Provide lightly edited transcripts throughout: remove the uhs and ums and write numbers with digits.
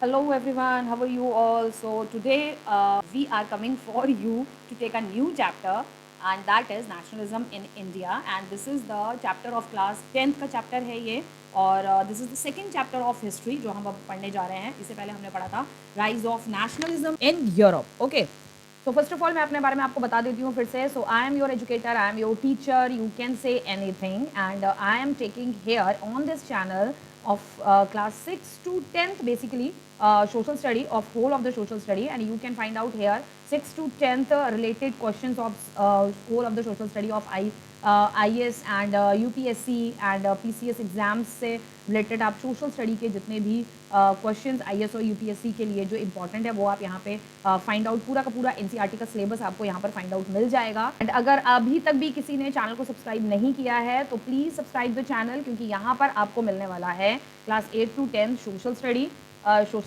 Hello everyone, how are you all? So today we are coming for you to take a new chapter and that is nationalism in India and this is the chapter of class 10th का chapter है ये और this is the second chapter of history जो हम अब पढ़ने जा रहे हैं. इससे पहले हमने पढ़ा था rise of nationalism in Europe. Okay. So first of all मैं अपने बारे में आपको बता देती हूँ फिर से. So I am your educator, I am your teacher, you can say anything and I am taking here on this channel of class 6 to 10th basically social study of whole of the social study and you can find out here 6 to 10th related questions of whole of the social study of IAS and UPSC and PCS exams से related आप social study के जितने भी questions IAS और UPSC के लिए जो important है वो आप यहाँ पे फाइंड आउट पूरा का पूरा NCERT का सिलेबस आपको यहाँ पर फाइंड आउट मिल जाएगा. एंड अगर अभी तक भी किसी ने चैनल को सब्सक्राइब नहीं किया है तो प्लीज़ सब्सक्राइब द चैनल क्योंकि यहाँ पर आपको मिलने वाला है class 8 to 10 social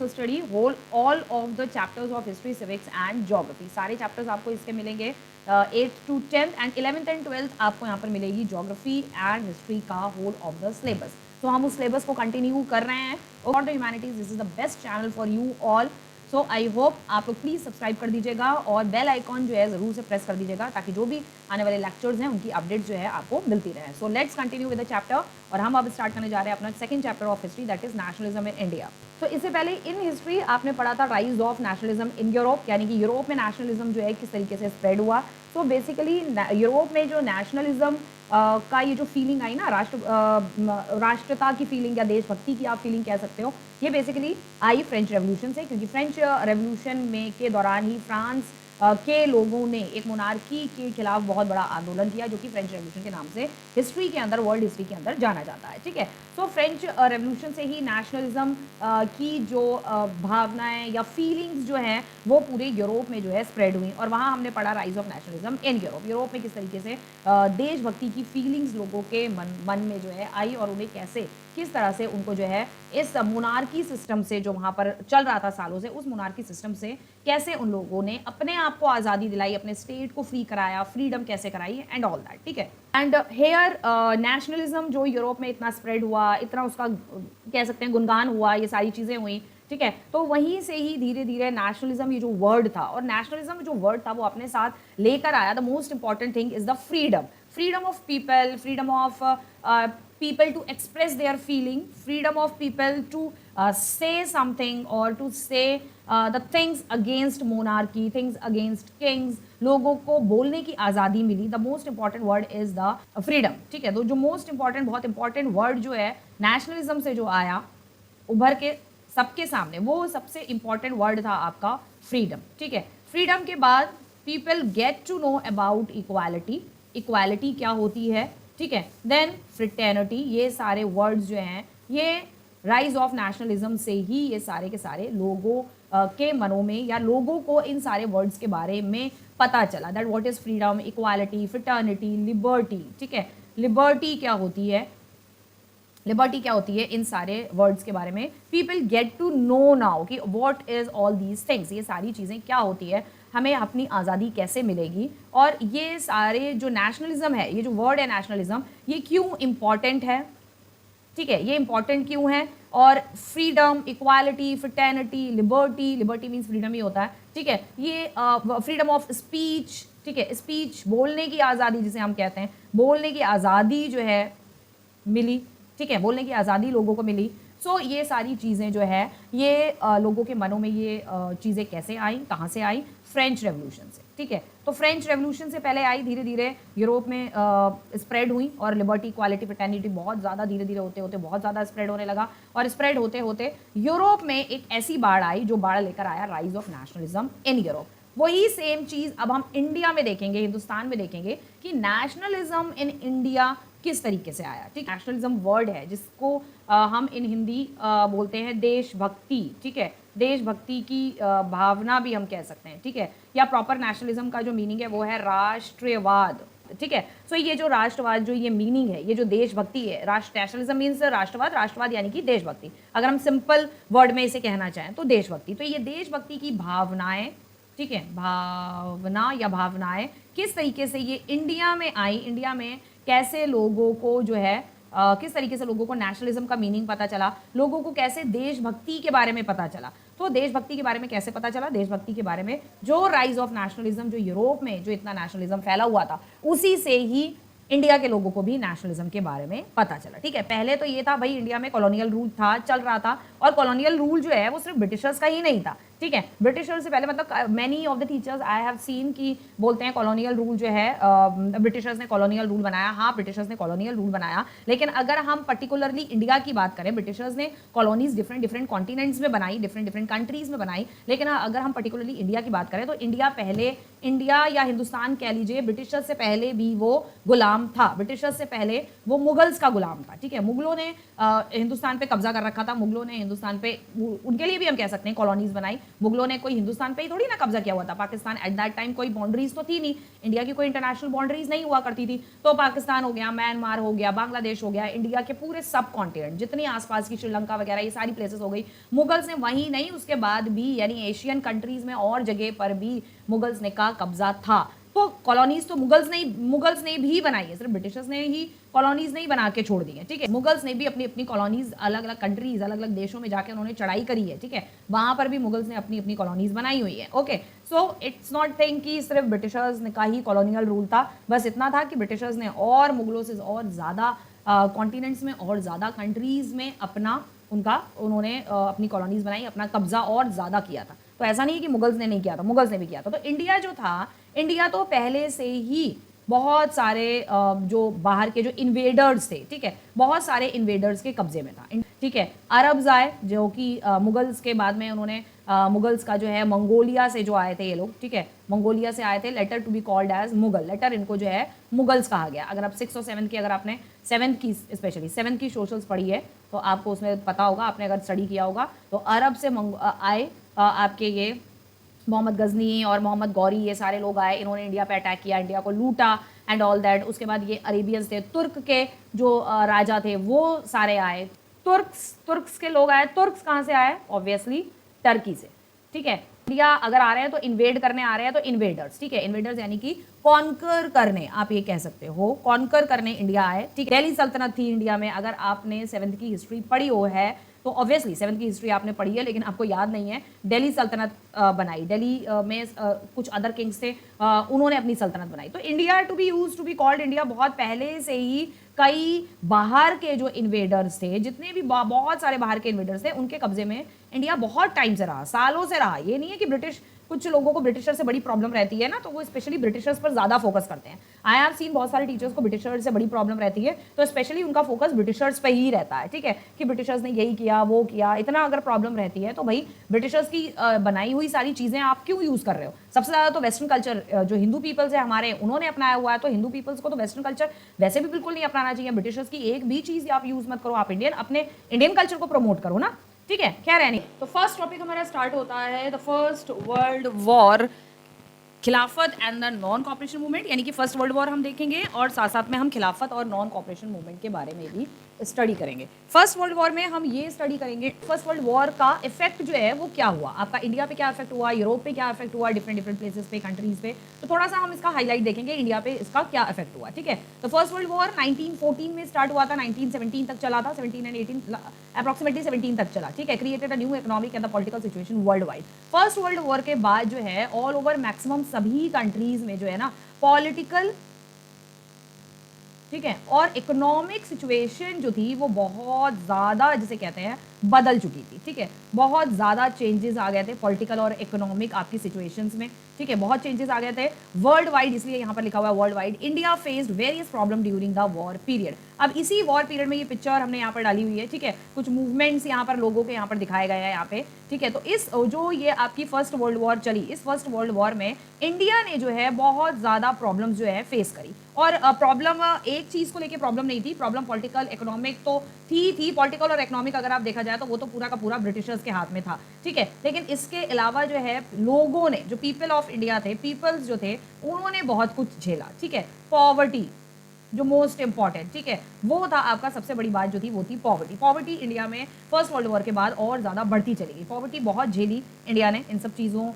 study whole all of the chapters of history civics and geography. सारे चैप्टर्स आपको इसके मिलेंगे 8th to 10th and 11th and 12th आपको यहाँ पर मिलेगी ज्योग्राफी एंड हिस्ट्री का होल ऑफ द सिलेबस. तो हम उस सिलेबस को कंटिन्यू कर रहे हैं for the humanities. This is the best channel for you all. So I hope आप लोग प्लीज़ सब्सक्राइब कर दीजिएगा और बेल आइकॉन जो है ज़रूर से प्रेस कर दीजिएगा ताकि जो भी आने वाले लेक्चर्स हैं उनकी अपडेट जो है आपको मिलती रहे. So let's continue with the chapter और हम अब स्टार्ट करने जा रहे हैं अपना second chapter of history that is nationalism in India. तो इससे पहले इन हिस्ट्री आपने पढ़ा था rise of nationalism in Europe यानी कि यूरोप में नेशनलिज्म जो है किस तरीके से स्प्रेड हुआ. तो बेसिकली यूरोप में जो नेशनलिज्म का ये जो फीलिंग आई ना राष्ट्रता की फीलिंग या देशभक्ति की आप फीलिंग कह सकते हो ये बेसिकली आई फ्रेंच रेवोल्यूशन से क्योंकि फ्रेंच रेवोल्यूशन में के दौरान ही फ्रांस के लोगों ने एक मोनार्की के खिलाफ बहुत बड़ा आंदोलन किया जो कि फ्रेंच रेवोल्यूशन के नाम से हिस्ट्री के अंदर वर्ल्ड हिस्ट्री के अंदर जाना जाता है. ठीक है. तो फ्रेंच रेवोल्यूशन से ही नेशनलिज्म की जो भावनाएं या फीलिंग्स जो हैं वो पूरे यूरोप में जो है स्प्रेड हुई और वहाँ हमने पढ़ा rise of nationalism in Europe में किस तरीके से देशभक्ति की फीलिंग्स लोगों के मन में जो है आई और उन्हें कैसे किस तरह से उनको जो है इस मोनार्की सिस्टम से जो वहाँ पर चल रहा था सालों से उस मोनार्की सिस्टम से कैसे उन लोगों ने अपने आप को आज़ादी दिलाई अपने स्टेट को फ्री कराया फ्रीडम कैसे कराई एंड ऑल दैट. ठीक है. एंड हेयर नेशनलिज्म जो यूरोप में इतना स्प्रेड हुआ इतना उसका कह सकते हैं गुणगान हुआ ये सारी चीज़ें हुई. ठीक है. तो वहीं से ही धीरे धीरे नेशनलिज्म ये जो वर्ड था और नेशनलिज्म जो वर्ड था वो अपने साथ लेकर आया the most important thing is the freedom of people, freedom of people to express their feeling, freedom of people to say something or to say the things against monarchy, things against kings. लोगों को बोलने की आज़ादी मिली. The most important word is the freedom. ठीक है. तो जो मोस्ट इंपॉर्टेंट बहुत इंपॉर्टेंट वर्ड जो है नेशनलिज्म से जो आया उभर के सबके सामने वो सबसे इंपॉर्टेंट वर्ड था आपका फ्रीडम. ठीक है. फ्रीडम के बाद people get to know about equality. Equality क्या होती है. ठीक है. Then fraternity. ये सारे वर्ड्स जो हैं ये राइज ऑफ नेशनलिज्म से ही ये सारे के सारे लोगों के मनों में या लोगों को इन सारे वर्ड्स के बारे में पता चला that what is freedom equality fraternity liberty. ठीक है. लिबर्टी क्या होती है इन सारे वर्ड्स के बारे में people get to know now कि what is all these things. ये सारी चीज़ें क्या होती है हमें अपनी आज़ादी कैसे मिलेगी और ये सारे जो नेशनलिज्म है ये जो वर्ड है नेशनलिज्म ये क्यों इम्पॉर्टेंट है. ठीक है. ये इंपॉर्टेंट क्यों है और freedom equality fraternity liberty means freedom ही होता है. ठीक है. ये फ्रीडम ऑफ स्पीच. ठीक है. स्पीच बोलने की आज़ादी जिसे हम कहते हैं बोलने की आज़ादी जो है मिली. ठीक है. बोलने की आज़ादी लोगों को मिली. सो ये सारी चीज़ें जो है ये लोगों के मनों में ये चीज़ें कैसे आई कहाँ से आई फ्रेंच रेवोल्यूशन से. ठीक है. तो फ्रेंच रेवोल्यूशन से पहले आई धीरे धीरे यूरोप में स्प्रेड हुई और लिबर्टी इक्वालिटी फ्रेटर्निटी बहुत ज़्यादा धीरे धीरे होते होते बहुत ज़्यादा स्प्रेड होने लगा और स्प्रेड होते होते यूरोप में एक ऐसी बाढ़ आई जो बाढ़ लेकर आया rise of nationalism in Europe. वही सेम चीज़ अब हम इंडिया में देखेंगे हिंदुस्तान में देखेंगे कि नेशनलिज्म इन इंडिया किस तरीके से आया. ठीक. नेशनलिज्म वर्ड है जिसको हम इन हिंदी बोलते हैं देशभक्ति. ठीक है. देशभक्ति की भावना भी हम कह सकते हैं. ठीक है. या प्रॉपर नेशनलिज्म का जो मीनिंग है वो है राष्ट्रवाद. ठीक है. सो ये जो राष्ट्रवाद जो ये मीनिंग है ये जो देशभक्ति है नेशनलिज्म मीन्स राष्ट्रवाद यानी कि देशभक्ति. अगर हम सिंपल वर्ड में इसे कहना चाहें तो देशभक्ति. तो ये देशभक्ति की भावनाएं. ठीक है. भावनाएं किस तरीके से ये इंडिया में आई इंडिया में कैसे लोगों को जो है किस तरीके से लोगों को नेशनलिज्म का मीनिंग पता चला, लोगों को कैसे देशभक्ति के बारे में पता चला। तो देशभक्ति के बारे में कैसे पता चला, देशभक्ति के बारे में जो राइज ऑफ नेशनलिज्म, जो यूरोप में जो इतना नेशनलिज्म फैला हुआ था, उसी से ही इंडिया के लोगों को भी नेशनलिज्म के बारे में पता चला। ठीक है, पहले तो ये था भाई इंडिया में कॉलोनियल रूल था, चल रहा था, और कॉलोनियल रूल जो है वो सिर्फ ब्रिटिशर्स का ही नहीं था। ठीक है, ब्रिटिशर्स से पहले मतलब many of the teachers I have seen कि बोलते हैं कॉलोनियल रूल जो है ब्रिटिशर्स ने कॉलोनियल रूल बनाया। हाँ, ब्रिटिशर्स ने कॉलोनियल रूल बनाया, लेकिन अगर हम पर्टिकुलरली इंडिया की बात करें, ब्रिटिशर्स ने कॉलोनीज डिफरेंट डिफरेंट कॉन्टिनेंट्स में बनाई, डिफरेंट डिफरेंट कंट्रीज में बनाई, लेकिन अगर हम पर्टिकुलरली इंडिया की बात करें तो इंडिया पहले, इंडिया या हिंदुस्तान कह लीजिए, ब्रिटिशर्स से पहले भी वो गुलाम था। ब्रिटिशर्स से पहले वो मुगल्स का गुलाम था। ठीक है, मुगलों ने हिंदुस्तान पे कब्जा कर रखा था, मुगलों ने हिंदुस्तान पे, उनके लिए भी हम कह सकते हैं कॉलोनीज बनाई। मुगलों ने कोई हिंदुस्तान पे ही थोड़ी ना कब्जा किया हुआ था। पाकिस्तान एट दैट टाइम कोई बाउंड्रीज तो थी नहीं, इंडिया की कोई इंटरनेशनल बाउंड्रीज नहीं हुआ करती थी। तो पाकिस्तान हो गया, म्यांमार हो गया, बांग्लादेश हो गया, इंडिया के पूरे सब कॉन्टिनेंट जितनी आसपास की, श्रीलंका वगैरह, ये सारी प्लेसेस हो गई। मुगल्स ने वहीं नहीं, उसके बाद भी यानी एशियन कंट्रीज में और जगह पर भी मुगल्स ने का कब्जा था। तो कॉलोनीज तो मुगल्स ने भी बनाई है, सिर्फ ब्रिटिशर्स ने ही कॉलोनीज नहीं बना के छोड़ दी है। ठीक है, मुगल्स ने भी अपनी अपनी कॉलोनीज, अलग अलग कंट्रीज, अलग अलग देशों में जाके उन्होंने चढ़ाई करी है। ठीक है, वहां पर भी मुगल्स ने अपनी अपनी कॉलोनीज बनाई हुई है। Okay, so it's not thing कि सिर्फ ब्रिटिशर्स का ही कॉलोनियल रूल था, बस इतना था कि ब्रिटिशर्स ने और मुगलों से और ज़्यादा कॉन्टिनेंट्स में और ज़्यादा कंट्रीज में उन्होंने अपनी कॉलोनीज बनाई, अपना कब्जा और ज़्यादा किया था। तो ऐसा नहीं है कि मुगल्स ने नहीं किया था, मुगल्स ने भी किया था। तो इंडिया जो था, इंडिया तो पहले से ही बहुत सारे जो बाहर के जो इन्वेडर्स थे, ठीक है, बहुत सारे इन्वेडर्स के कब्जे में था। ठीक है, अरब्स आए जो कि मुगल्स के बाद में उन्होंने मुगल्स का जो है मंगोलिया से जो आए थे ये लोग, ठीक है, मंगोलिया से आए थे, later to be called as Mughal, later इनको जो है मुगल्स कहा गया। अगर आप 6 और 7 की, अगर आपने 7th की, स्पेशली 7th की सोशल्स पढ़ी है तो आपको उसमें पता होगा, आपने अगर स्टडी किया होगा तो अरब से आए आपके ये मोहम्मद गजनी और मोहम्मद गौरी, ये सारे लोग आए, इन्होंने इंडिया पे अटैक किया, इंडिया को लूटा एंड ऑल दैट। उसके बाद ये अरेबियंस थे, तुर्क के जो राजा थे वो सारे आए, तुर्क्स के लोग आए। तुर्क्स कहाँ से आए? ऑब्वियसली टर्की से। ठीक है, इंडिया अगर आ रहे हैं तो इन्वेड करने आ रहे हैं, तो इन्वेडर्स, ठीक है, इन्वेडर्स यानी कि कॉन्कर करने, आप ये कह सकते हो, कॉन्कर करने इंडिया आए। ठीक है, दिल्ली सल्तनत थी इंडिया में। अगर आपने 7th की हिस्ट्री पढ़ी हो है तो ऑब्वियसली 7th की हिस्ट्री आपने पढ़ी है, लेकिन आपको याद नहीं है। दिल्ली सल्तनत बनाई, दिल्ली में कुछ अदर किंग्स थे, उन्होंने अपनी सल्तनत बनाई। तो India to be called India, बहुत पहले से ही कई बाहर के जो इन्वेडर्स थे, जितने भी बहुत सारे बाहर के इन्वेडर्स थे, उनके कब्जे में इंडिया बहुत टाइम से रहा, सालों से रहा। ये नहीं है कि ब्रिटिश, कुछ लोगों को ब्रिटिशर से बड़ी प्रॉब्लम रहती है ना, तो वो स्पेशली ब्रिटिशर्स पर ज़्यादा फोकस करते हैं। आई हैव सीन बहुत सारे टीचर्स को ब्रिटिशर्स से बड़ी प्रॉब्लम रहती है, तो स्पेशली उनका फोकस ब्रिटिशर्स पे ही रहता है। ठीक है, कि ब्रिटिशर्स ने यही किया, वो किया, इतना अगर प्रॉब्लम रहती है तो भाई ब्रिटिशर्स की बनाई हुई सारी चीज़ें आप क्यों यूज़ कर रहे हो? सबसे ज़्यादा तो वेस्टर्न कल्चर जो हिंदू पीपल्स है हमारे, उन्होंने अपनाया हुआ है, तो हिंदू पीपल्स को तो वेस्टर्न कल्चर वैसे भी बिल्कुल नहीं अपनाना चाहिए। ब्रिटिशर्स की एक भी चीज़ आप यूज़ मत करो, आप अपने इंडियन कल्चर को प्रमोट करो ना। ठीक है, क्या रहनी। तो फर्स्ट टॉपिक हमारा स्टार्ट होता है द फर्स्ट वर्ल्ड वॉर, खिलाफत and the non cooperation movement, यानी कि फर्स्ट वर्ल्ड वॉर हम देखेंगे और साथ साथ में हम खिलाफत और नॉन कॉपरेशन मूवमेंट के बारे में भी स्टडी करेंगे। फर्स्ट वर्ल्ड वॉर में हम ये स्टडी करेंगे फर्स्ट वर्ल्ड वॉर का इफेक्ट जो है वो क्या हुआ, आपका इंडिया पे क्या इफेक्ट हुआ, यूरोप पे क्या इफेक्ट हुआ, डिफरेंट प्लेसेस पे, कंट्रीज पे। तो थोड़ा सा हम इसका हाईलाइट देखेंगे, इंडिया पे इसका क्या इफेक्ट हुआ। ठीक है, तो फर्स्ट वर्ल्ड वॉर 1914 में स्टार्ट हुआ था, 1917 तक चला था, 17 एंड 18 अप्रॉक्सीमेटली 17 तक चला। ठीक है, created a new economic and the political situation world wide. First world war के बाद जो है ऑल ओवर मैक्सिमम सभी कंट्रीज में जो है ना पॉलिटिकल, ठीक है, और इकोनॉमिक सिचुएशन जो थी वो बहुत ज़्यादा, जिसे कहते हैं, बदल चुकी थी। ठीक है, बहुत ज़्यादा चेंजेस आ गए थे पॉलिटिकल और इकोनॉमिक आपकी सिचुएशंस में। ठीक है, बहुत चेंजेस आ गए थे वर्ल्ड वाइड, इसलिए यहाँ पर लिखा हुआ है world wide. India faced various problem during the war period. अब इसी वॉर पीरियड में ये पिक्चर हमने यहाँ पर डाली हुई है। ठीक है, कुछ मूवमेंट्स यहाँ पर लोगों के यहाँ पर दिखाए गए हैं यहाँ पे। ठीक है, तो इस जो ये आपकी फर्स्ट वर्ल्ड वॉर चली, इस फर्स्ट वर्ल्ड वॉर में इंडिया ने जो है बहुत ज़्यादा प्रॉब्लम्स जो है फेस करी। और प्रॉब्लम एक चीज़ को लेके प्रॉब्लम नहीं थी, प्रॉब्लम पॉलिटिकल इकोनॉमिक तो थी पॉलिटिकल और इकोनॉमिक अगर आप देखा जाए तो वो तो पूरा का पूरा ब्रिटिशर्स के हाथ में था। ठीक है, लेकिन इसके अलावा जो है लोगों ने, जो पीपल ऑफ इंडिया थे, पीपल्स जो थे, उन्होंने बहुत कुछ झेला। ठीक है, पॉवर्टी, जो मोस्ट इंपॉर्टेंट, ठीक है, वो था आपका सबसे बड़ी बात जो थी वो थी पॉवर्टी। पॉवर्टी इंडिया में फर्स्ट वर्ल्ड वॉर के बाद और ज़्यादा बढ़ती चली गई। पॉवर्टी बहुत झेली इंडिया ने इन सब चीज़ों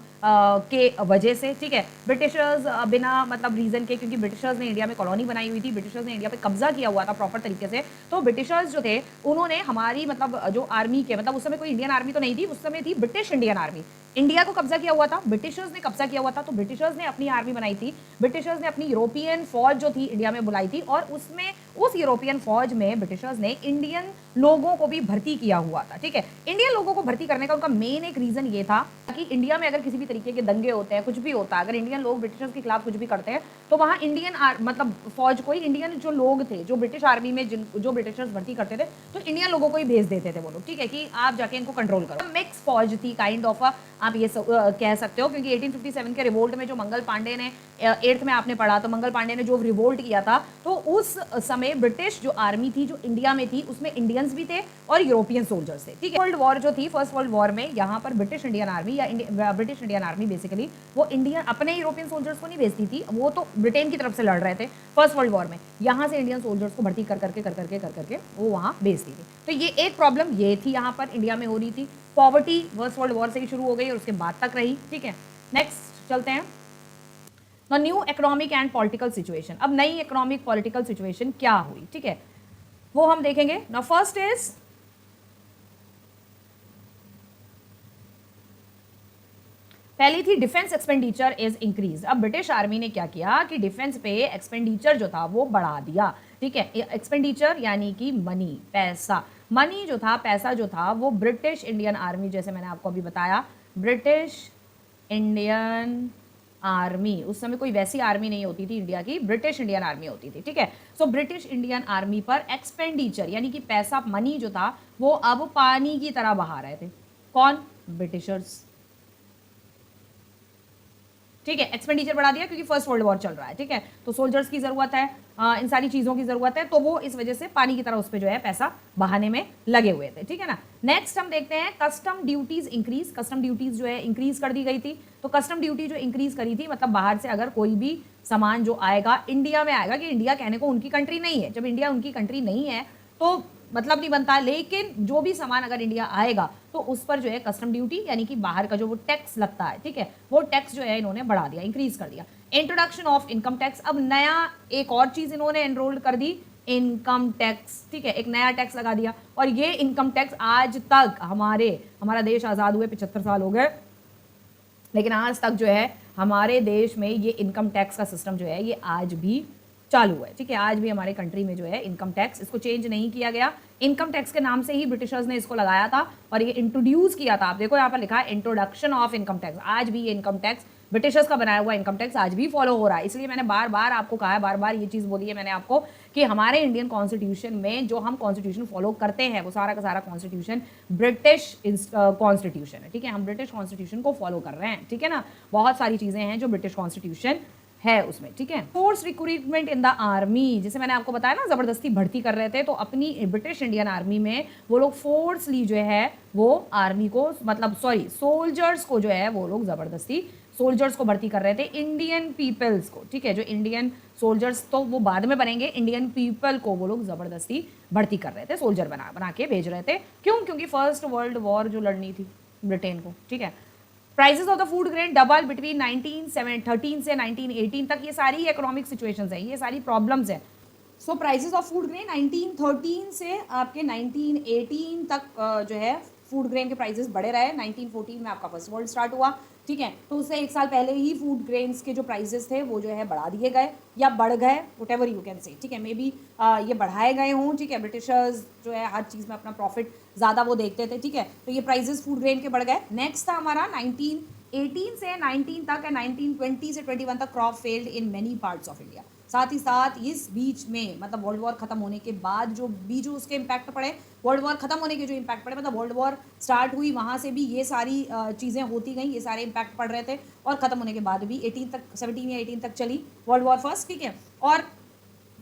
के वजह से, ठीक है। ब्रिटिशर्स बिना मतलब रीज़न के, क्योंकि ब्रिटिशर्स ने इंडिया में कॉलोनी बनाई हुई थी, ब्रिटिशर्स ने इंडिया पे कब्जा किया हुआ था प्रॉपर तरीके से, तो ब्रिटिशर्स जो थे उन्होंने हमारी मतलब जो आर्मी के मतलब उस समय कोई इंडियन आर्मी तो नहीं थी, उस समय थी ब्रिटिश इंडियन आर्मी। इंडिया को कब्जा किया हुआ था, ब्रिटिशर्स ने कब्जा किया हुआ था, तो ब्रिटिशर्स ने अपनी आर्मी बनाई थी। ब्रिटिशर्स ने अपनी यूरोपियन फौज जो थी इंडिया में बुलाई थी, और उसमें उस यूरोपियन फौज में ब्रिटिशर्स ने इंडियन लोगों को भी भर्ती किया हुआ था, ठीक है। इंडियन लोगों को भर्ती करने का उनका मेन एक रीजन ये था कि इंडिया में अगर किसी भी तरीके के दंगे होते हैं, कुछ भी होता है, अगर इंडियन लोग ब्रिटिशर्स के खिलाफ कुछ भी करते हैं, तो वहाँ इंडियन मतलब फौज को ही, इंडियन जो लोग थे जो ब्रिटिश आर्मी में जो ब्रिटिशर्स भर्ती करते थे, तो इंडियन लोगों को ही भेज देते थे वो लोग, ठीक है, कि आप जाके इनको कंट्रोल करो। मिक्स फौज थी काइंड ऑफ, आप ये कह सकते हो, क्योंकि 1857 के रिवोल्ट में जो मंगल पांडे ने 8th में आपने पढ़ा, तो मंगल पांडे ने जो रिवोल्ट किया था, तो उस समय ब्रिटिश जो आर्मी थी जो इंडिया में थी उसमें इंडियंस भी थे और यूरोपियन सोल्जर्स थे, ठीक है। वर्ल्ड वॉर जो थी, फर्स्ट वर्ल्ड वॉर में, यहाँ पर ब्रिटिश इंडियन आर्मी या ब्रिटिश इंडियन आर्मी बेसिकली वो इंडियन अपने यूरोपियन सोल्जर्स को नहीं भेजती थी, वो तो ब्रिटेन की तरफ से लड़ रहे थे फर्स्ट वर्ल्ड वॉर में, यहाँ से इंडियन सोल्जर्स को भर्ती कर करके वो वहाँ भेजती थी। तो ये एक प्रॉब्लम ये थी यहाँ पर इंडिया में हो रही थी। पॉवर्टी फर्स्ट वर्ल्ड वॉर से ही शुरू हो गई और उसके बाद तक रही, ठीक है। नेक्स्ट चलते हैं, the new economic and political situation. अब नई इकोनॉमिक पॉलिटिकल सिचुएशन क्या हुई, ठीक है, वो हम देखेंगे ना। फर्स्ट इज पहली थी डिफेंस एक्सपेंडिचर इज इंक्रीज। अब ब्रिटिश आर्मी ने क्या किया कि डिफेंस पे एक्सपेंडिचर जो था वो बढ़ा दिया, ठीक है। एक्सपेंडिचर यानी कि मनी, पैसा, मनी जो था, पैसा जो था, वो ब्रिटिश इंडियन आर्मी, जैसे मैंने आपको अभी बताया, ब्रिटिश इंडियन आर्मी, उस समय कोई वैसी आर्मी नहीं होती थी इंडिया की, ब्रिटिश इंडियन आर्मी होती थी, ठीक है। सो ब्रिटिश इंडियन आर्मी पर एक्सपेंडिचर यानी कि पैसा, मनी जो था वो अब पानी की तरह बहा रहे थे। कौन? ब्रिटिशर्स, ठीक है। एक्सपेंडिचर बढ़ा दिया क्योंकि फर्स्ट वर्ल्ड वॉर चल रहा है, ठीक है, तो सोल्जर्स की जरूरत है, इन सारी चीजों की जरूरत है, तो वो इस वजह से पानी की तरह उस पर जो है पैसा बहाने में लगे हुए थे, ठीक है ना। नेक्स्ट हम देखते हैं custom duties increase. Custom duties जो है इंक्रीज कर दी गई थी। तो कस्टम ड्यूटी जो इंक्रीज करी थी, मतलब बाहर से अगर कोई भी सामान जो आएगा इंडिया में आएगा, कि इंडिया कहने को उनकी कंट्री नहीं है, जब इंडिया उनकी कंट्री नहीं है तो मतलब नहीं बनता, लेकिन जो भी सामान अगर इंडिया आएगा तो उस पर जो है कस्टम ड्यूटी यानी कि बाहर का जो वो टैक्स लगता है, ठीक है, वो टैक्स जो है इन्होंने बढ़ा दिया, इंक्रीज कर दिया। इंट्रोडक्शन ऑफ इनकम टैक्स, अब नया एक और चीज इन्होंने एनरोल्ड कर दी, इनकम टैक्स, ठीक है, एक नया टैक्स लगा दिया। और ये इनकम टैक्स आज तक हमारा देश आज़ाद हुए 75 साल हो गए, लेकिन आज तक जो है हमारे देश में ये इनकम टैक्स का सिस्टम जो है ये आज भी चालू है, ठीक है। आज भी हमारे कंट्री में जो है इनकम टैक्स, इसको चेंज नहीं किया गया। इनकम टैक्स के नाम से ही ब्रिटिशर्स ने इसको लगाया था और ये इंट्रोड्यूस किया था। आप देखो यहाँ पर लिखा है इंट्रोडक्शन ऑफ इनकम टैक्स। आज भी ये इनकम टैक्स, ब्रिटिशर्स का बनाया हुआ इनकम टैक्स आज भी फॉलो हो रहा है। इसलिए मैंने बार बार आपको कहा है, बार बार ये चीज़ बोली है मैंने आपको, कि हमारे इंडियन कॉन्स्टिट्यूशन में जो हम कॉन्स्टिट्यूशन फॉलो करते हैं वो सारा का सारा कॉन्स्टिट्यूशन ब्रिटिश कॉन्स्टिट्यूशन है, ठीक है। हम ब्रिटिश कॉन्स्टिट्यूशन को फॉलो कर रहे हैं, ठीक है ना। बहुत सारी चीज़ें हैं जो ब्रिटिश कॉन्स्टिट्यूशन है उसमें, ठीक है। Force recruitment in the army, जैसे मैंने आपको बताया ना, जबरदस्ती भर्ती कर रहे थे, तो अपनी ब्रिटिश इंडियन आर्मी में वो लोग फोर्सली जो है वो आर्मी को, मतलब सॉरी, सोल्जर्स को जो है वो लोग जबरदस्ती सोल्जर्स को भर्ती कर रहे थे, इंडियन पीपल्स को, ठीक है। जो इंडियन सोल्जर्स तो वो बाद में बनेंगे, इंडियन पीपल को वो लोग जबरदस्ती भर्ती कर रहे थे, सोल्जर बना के भेज रहे थे। क्यों? क्योंकि फर्स्ट वर्ल्ड वॉर जो लड़नी थी ब्रिटेन को, ठीक है। Prices of the food grain double between 1913 से 1918 तक। ये सारी इकोनॉमिक सिचुएशंस हैं, ये सारी प्रॉब्लम्स हैं। सो प्राइसेस ऑफ फूड ग्रेन 1913 से आपके 1918 तक जो है फूड ग्रेन के प्राइसेस बढ़े रहे। 1914 में आपका फर्स्ट वर्ल्ड स्टार्ट हुआ, ठीक है, तो उससे एक साल पहले ही फूड ग्रेन्स के जो प्राइसेस थे वो जो है बढ़ा दिए गए या बढ़ गए, व्हाटएवर यू कैन से, ठीक है। मे बी ये बढ़ाए गए हों, ठीक है। ब्रिटिशर्स जो है हर चीज़ में अपना प्रॉफिट ज़्यादा वो देखते थे, ठीक है, तो ये प्राइसेस फूड ग्रेन के बढ़ गए। नेक्स्ट था हमारा 1918 से 19 तक, 1920 से 21 तक crop failed in many parts of India. साथ ही साथ इस बीच में, मतलब वर्ल्ड वॉर खत्म होने के बाद जो भी जो उसके इम्पैक्ट पड़े, वर्ल्ड वॉर खत्म होने के जो इम्पैक्ट पड़े, मतलब वर्ल्ड वॉर स्टार्ट हुई वहाँ से भी ये सारी चीज़ें होती गई, ये सारे इम्पैक्ट पड़ रहे थे, और ख़त्म होने के बाद भी 18 तक, 17 या 18 तक चली वर्ल्ड वॉर फर्स्ट, ठीक है। और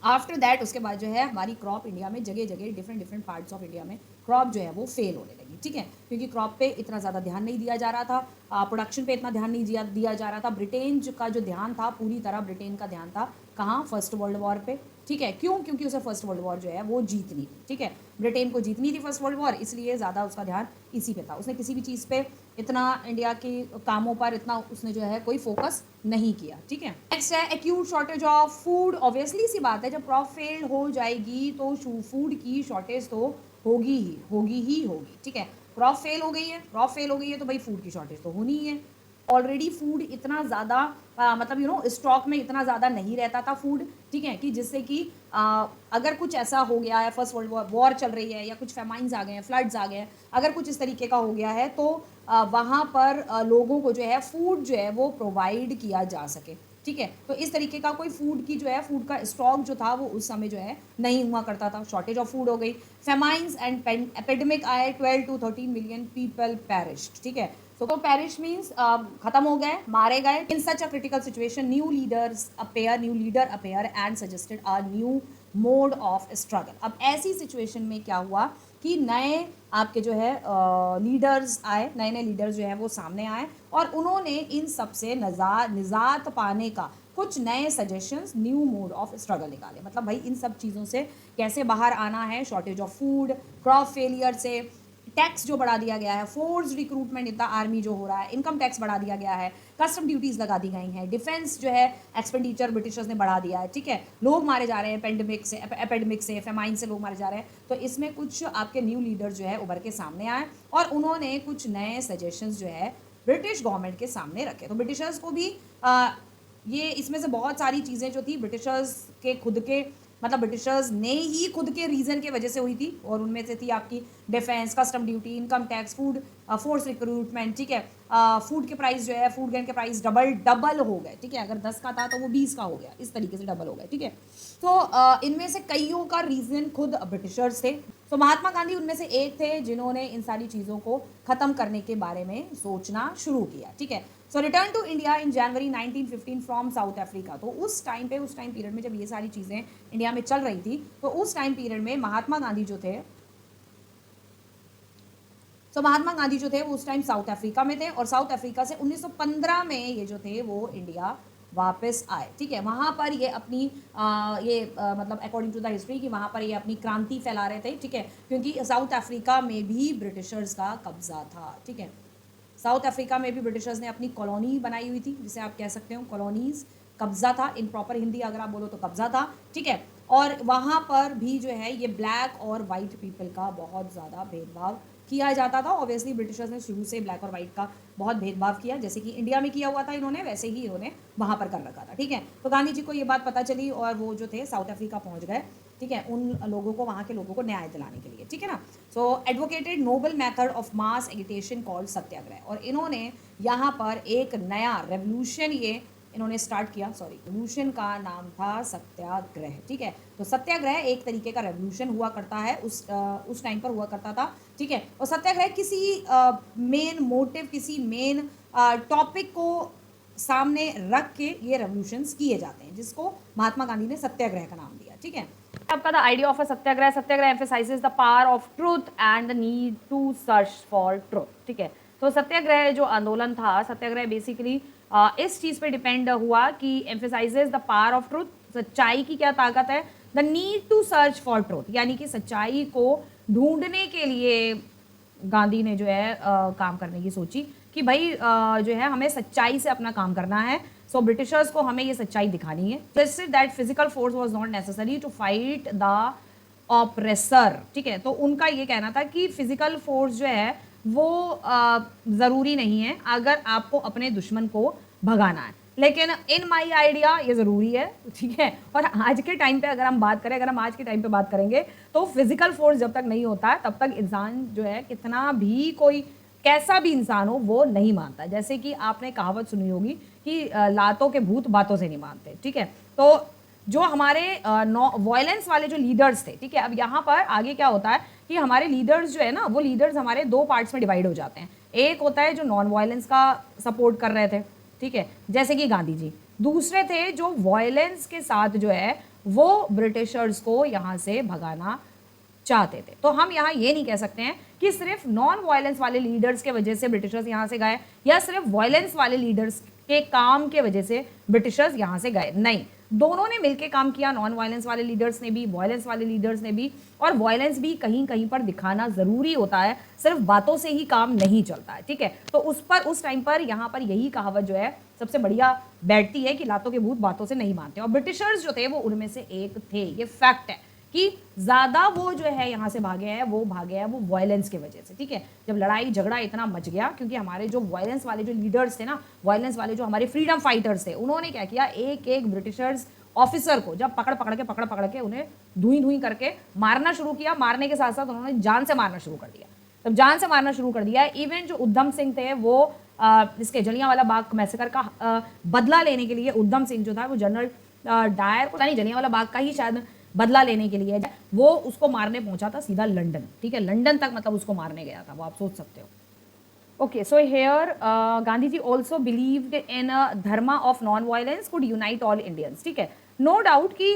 आफ्टर दैट उसके बाद जो है हमारी क्रॉप इंडिया में जगह जगह डिफरेंट पार्ट्स ऑफ इंडिया में क्रॉप जो है वो फेल होने लगी, ठीक है, क्योंकि क्रॉप पे इतना ज़्यादा ध्यान नहीं दिया जा रहा था, प्रोडक्शन पे इतना ध्यान नहीं दिया जा रहा था। ब्रिटेन का जो ध्यान था, पूरी तरह ब्रिटेन का ध्यान था कहाँ? फर्स्ट वर्ल्ड वॉर पे, ठीक है, क्यों? क्योंकि उसे फर्स्ट वर्ल्ड वॉर जो है वो जीतनी थी, ठीक है, ब्रिटेन को जीतनी थी फर्स्ट वर्ल्ड वॉर, इसलिए ज़्यादा उसका ध्यान इसी पे था। उसने किसी भी चीज़ पे इतना इंडिया के कामों पर इतना उसने जो है कोई फोकस नहीं किया, ठीक है। नेक्स्ट है acute shortage of food. Obviously सी बात है, जब क्रॉप फेल हो जाएगी तो फूड की शॉर्टेज तो होगी ही होगी, ठीक है। क्रॉप फेल हो गई है तो भाई फूड की शॉर्टेज तो होनी ही है। ऑलरेडी फूड इतना ज़्यादा मतलब स्टॉक में इतना ज़्यादा नहीं रहता था फूड, ठीक है, कि जिससे कि अगर कुछ ऐसा हो गया है, फर्स्ट वर्ल्ड वॉर चल रही है या कुछ फेमाइंस आ गए हैं, फ्लड्स आ गए हैं, अगर कुछ इस तरीके का हो गया है तो वहाँ पर लोगों को जो है फूड जो है वो प्रोवाइड किया जा सके, ठीक है। तो इस तरीके का कोई फूड की जो है फूड का स्टॉक जो था वो उस समय जो है नहीं हुआ करता था, शॉर्टेज ऑफ फूड हो गई। फेमाइंस एंड एपिडेमिक आए, 12 to 13 मिलियन पीपल पेरिश्ड, ठीक है। तो पेरिश मीन्स खत्म हो गए, मारे गए। In such a critical situation new leader appear and suggested a new mode of struggle. अब ऐसी सिचुएशन में क्या हुआ कि नए आपके जो है लीडर्स आए, नए लीडर्स जो है वो सामने आए और उन्होंने इन सब से निजात पाने का कुछ नए suggestions, new mode of struggle निकाले। मतलब भाई इन सब चीज़ों से कैसे बाहर आना है, shortage of food, crop failure से, टैक्स जो बढ़ा दिया गया है, force recruitment in the army जो हो रहा है, इनकम टैक्स बढ़ा दिया गया है, कस्टम ड्यूटीज़ लगा दी गई हैं, डिफेंस जो है एक्सपेंडिचर ब्रिटिशर्स ने बढ़ा दिया है, ठीक है, लोग मारे जा रहे हैं एपेडेमिक से फेमाइन से लोग मारे जा रहे हैं। तो इसमें कुछ आपके न्यू लीडर जो है उभर के सामने आए और उन्होंने कुछ नए सजेशंस जो है ब्रिटिश गवर्नमेंट के सामने रखे। तो ब्रिटिशर्स को भी ये इसमें से बहुत सारी चीज़ें जो थी ब्रिटिशर्स के खुद के मतलब ब्रिटिशर्स ने ही खुद के रीज़न के वजह से हुई थी और उनमें से थी आपकी defence, custom duty, income tax, food, force recruitment, ठीक है। फूड के प्राइस जो है, फूड ग्रेन के प्राइस डबल हो गए, ठीक है। अगर 10 का था तो वो 20 का हो गया, इस तरीके से डबल हो गए, ठीक है। तो इनमें से कईयों का रीज़न खुद ब्रिटिशर्स थे। तो महात्मा गांधी उनमें से एक थे जिन्होंने इन सारी चीज़ों को ख़त्म करने के बारे में सोचना शुरू किया, ठीक है। So return to India in January 1915 from South Africa. तो उस टाइम पीरियड में जब ये सारी चीज़ें इंडिया में चल रही थी तो उस टाइम पीरियड में महात्मा गांधी जो थे वो उस टाइम साउथ अफ्रीका में थे और साउथ अफ्रीका से 1915 में ये जो थे वो इंडिया वापस आए, ठीक है। वहाँ पर ये अपनी मतलब अकॉर्डिंग टू द हिस्ट्री कि वहाँ पर ये अपनी क्रांति फैला रहे थे, ठीक है, क्योंकि साउथ अफ्रीका में भी ब्रिटिशर्स का कब्जा था, ठीक है। साउथ अफ्रीका में भी ब्रिटिशर्स ने अपनी कॉलोनी बनाई हुई थी, जिसे आप कह सकते हो कॉलोनीज, कब्जा था, इन प्रॉपर हिंदी अगर आप बोलो तो कब्जा था, ठीक है। और वहाँ पर भी जो है ये ब्लैक और वाइट पीपल का बहुत ज़्यादा भेदभाव किया जाता था। ऑब्वियसली ब्रिटिशर्स ने शुरू से ब्लैक और वाइट का बहुत भेदभाव किया, जैसे कि इंडिया में किया हुआ था इन्होंने, वैसे ही इन्होंने वहाँ पर कर रखा था, ठीक है। तो गांधी जी को ये बात पता चली और वो जो थे साउथ अफ्रीका पहुँच गए, ठीक है, उन लोगों को, वहाँ के लोगों को न्याय दिलाने के लिए, ठीक है ना। So advocated noble method of mass agitation called satyagraha. और इन्होंने यहाँ पर एक नया रेवोल्यूशन ये इन्होंने स्टार्ट किया, रेवोल्यूशन का नाम था सत्याग्रह, ठीक है। तो सत्याग्रह एक तरीके का रेवोल्यूशन हुआ करता है, उस टाइम पर हुआ करता था, ठीक है। और सत्याग्रह किसी मेन मोटिव, किसी मेन टॉपिक को सामने रख के ये रेवोल्यूशंस किए जाते हैं, जिसको महात्मा गांधी ने सत्याग्रह का नाम दिया, ठीक है। आपका the idea of a satyagraha emphasizes the power of truth and the need to search for truth, ठीक है। तो सत्याग्रह जो आंदोलन था, सत्याग्रह बेसिकली इस चीज़ पे डिपेंड हुआ कि emphasizes the power of truth, सच्चाई की क्या ताकत है, the need to search for truth, यानी कि सच्चाई को ढूंढने के लिए गांधी ने जो है काम करने की सोची कि भाई जो है हमें सच्चाई से अपना काम करना है। सो ब्रिटिशर्स को हमें ये सच्चाई दिखानी है। That physical force was not necessary to fight the oppressor, ठीक है। तो उनका ये कहना था कि फिजिकल फोर्स जो है वो ज़रूरी नहीं है अगर आपको अपने दुश्मन को भगाना है, लेकिन इन माई आइडिया ये ज़रूरी है, ठीक है। और आज के टाइम पे अगर हम बात करें, अगर हम आज के टाइम पे बात करेंगे तो फिजिकल फोर्स जब तक नहीं होता है तब तक इंसान जो है कितना भी कोई कैसा भी इंसान हो वो नहीं मानता। जैसे कि आपने कहावत सुनी होगी कि लातों के भूत बातों से नहीं मानते, ठीक है। तो जो हमारे वायलेंस वाले जो लीडर्स थे, ठीक है, अब यहाँ पर आगे क्या होता है कि हमारे लीडर्स जो है ना, वो लीडर्स हमारे दो पार्ट्स में डिवाइड हो जाते हैं। एक होता है जो नॉन वायलेंस का सपोर्ट कर रहे थे, ठीक है, जैसे कि गांधी जी। दूसरे थे जो वायलेंस के साथ जो है वो ब्रिटिशर्स को यहाँ से भगाना चाहते थे। तो हम यहाँ ये नहीं कह सकते हैं कि सिर्फ नॉन वायलेंस वाले लीडर्स के वजह से ब्रिटिशर्स यहाँ से गए या सिर्फ वायलेंस वाले लीडर्स के काम के वजह से ब्रिटिशर्स यहाँ से गए, नहीं, दोनों ने मिलकर काम किया, नॉन वायलेंस वाले लीडर्स ने भी, वायलेंस वाले लीडर्स ने भी। और वायलेंस भी कहीं कहीं पर दिखाना ज़रूरी होता है, सिर्फ बातों से ही काम नहीं चलता है, ठीक है। तो उस टाइम पर यहाँ पर यही कहावत जो है सबसे बढ़िया बैठती है कि लातों के भूत बातों से नहीं मानते, और ब्रिटिशर्स जो थे वो उनमें से एक थे। ये फैक्ट है कि ज़्यादा वो जो है यहाँ से भागे हैं वो वायलेंस के वजह से, ठीक है। जब लड़ाई झगड़ा इतना मच गया, क्योंकि हमारे जो वायलेंस वाले जो लीडर्स थे ना, वायलेंस वाले जो हमारे फ्रीडम फाइटर्स थे, उन्होंने क्या किया, एक एक ब्रिटिशर्स ऑफिसर को जब पकड़ के उन्हें धुई करके मारना शुरू किया। मारने के साथ साथ उन्होंने जान से मारना शुरू कर दिया। तब जान से मारना शुरू कर दिया, इवन जो उधम सिंह थे वो इसके जलियांवाला बाग मैसेकर का बदला लेने के लिए, उधम सिंह जो था वो जनरल डायर को नहीं, जलियांवाला बाग का ही शायद बदला लेने के लिए वो उसको मारने पहुंचा था सीधा लंदन, ठीक है, लंदन तक मतलब उसको मारने गया था, वो आप सोच सकते हो। Okay, so here Gandhiji also believed in a dharma of non-violence could unite all Indians, ठीक है। नो डाउट कि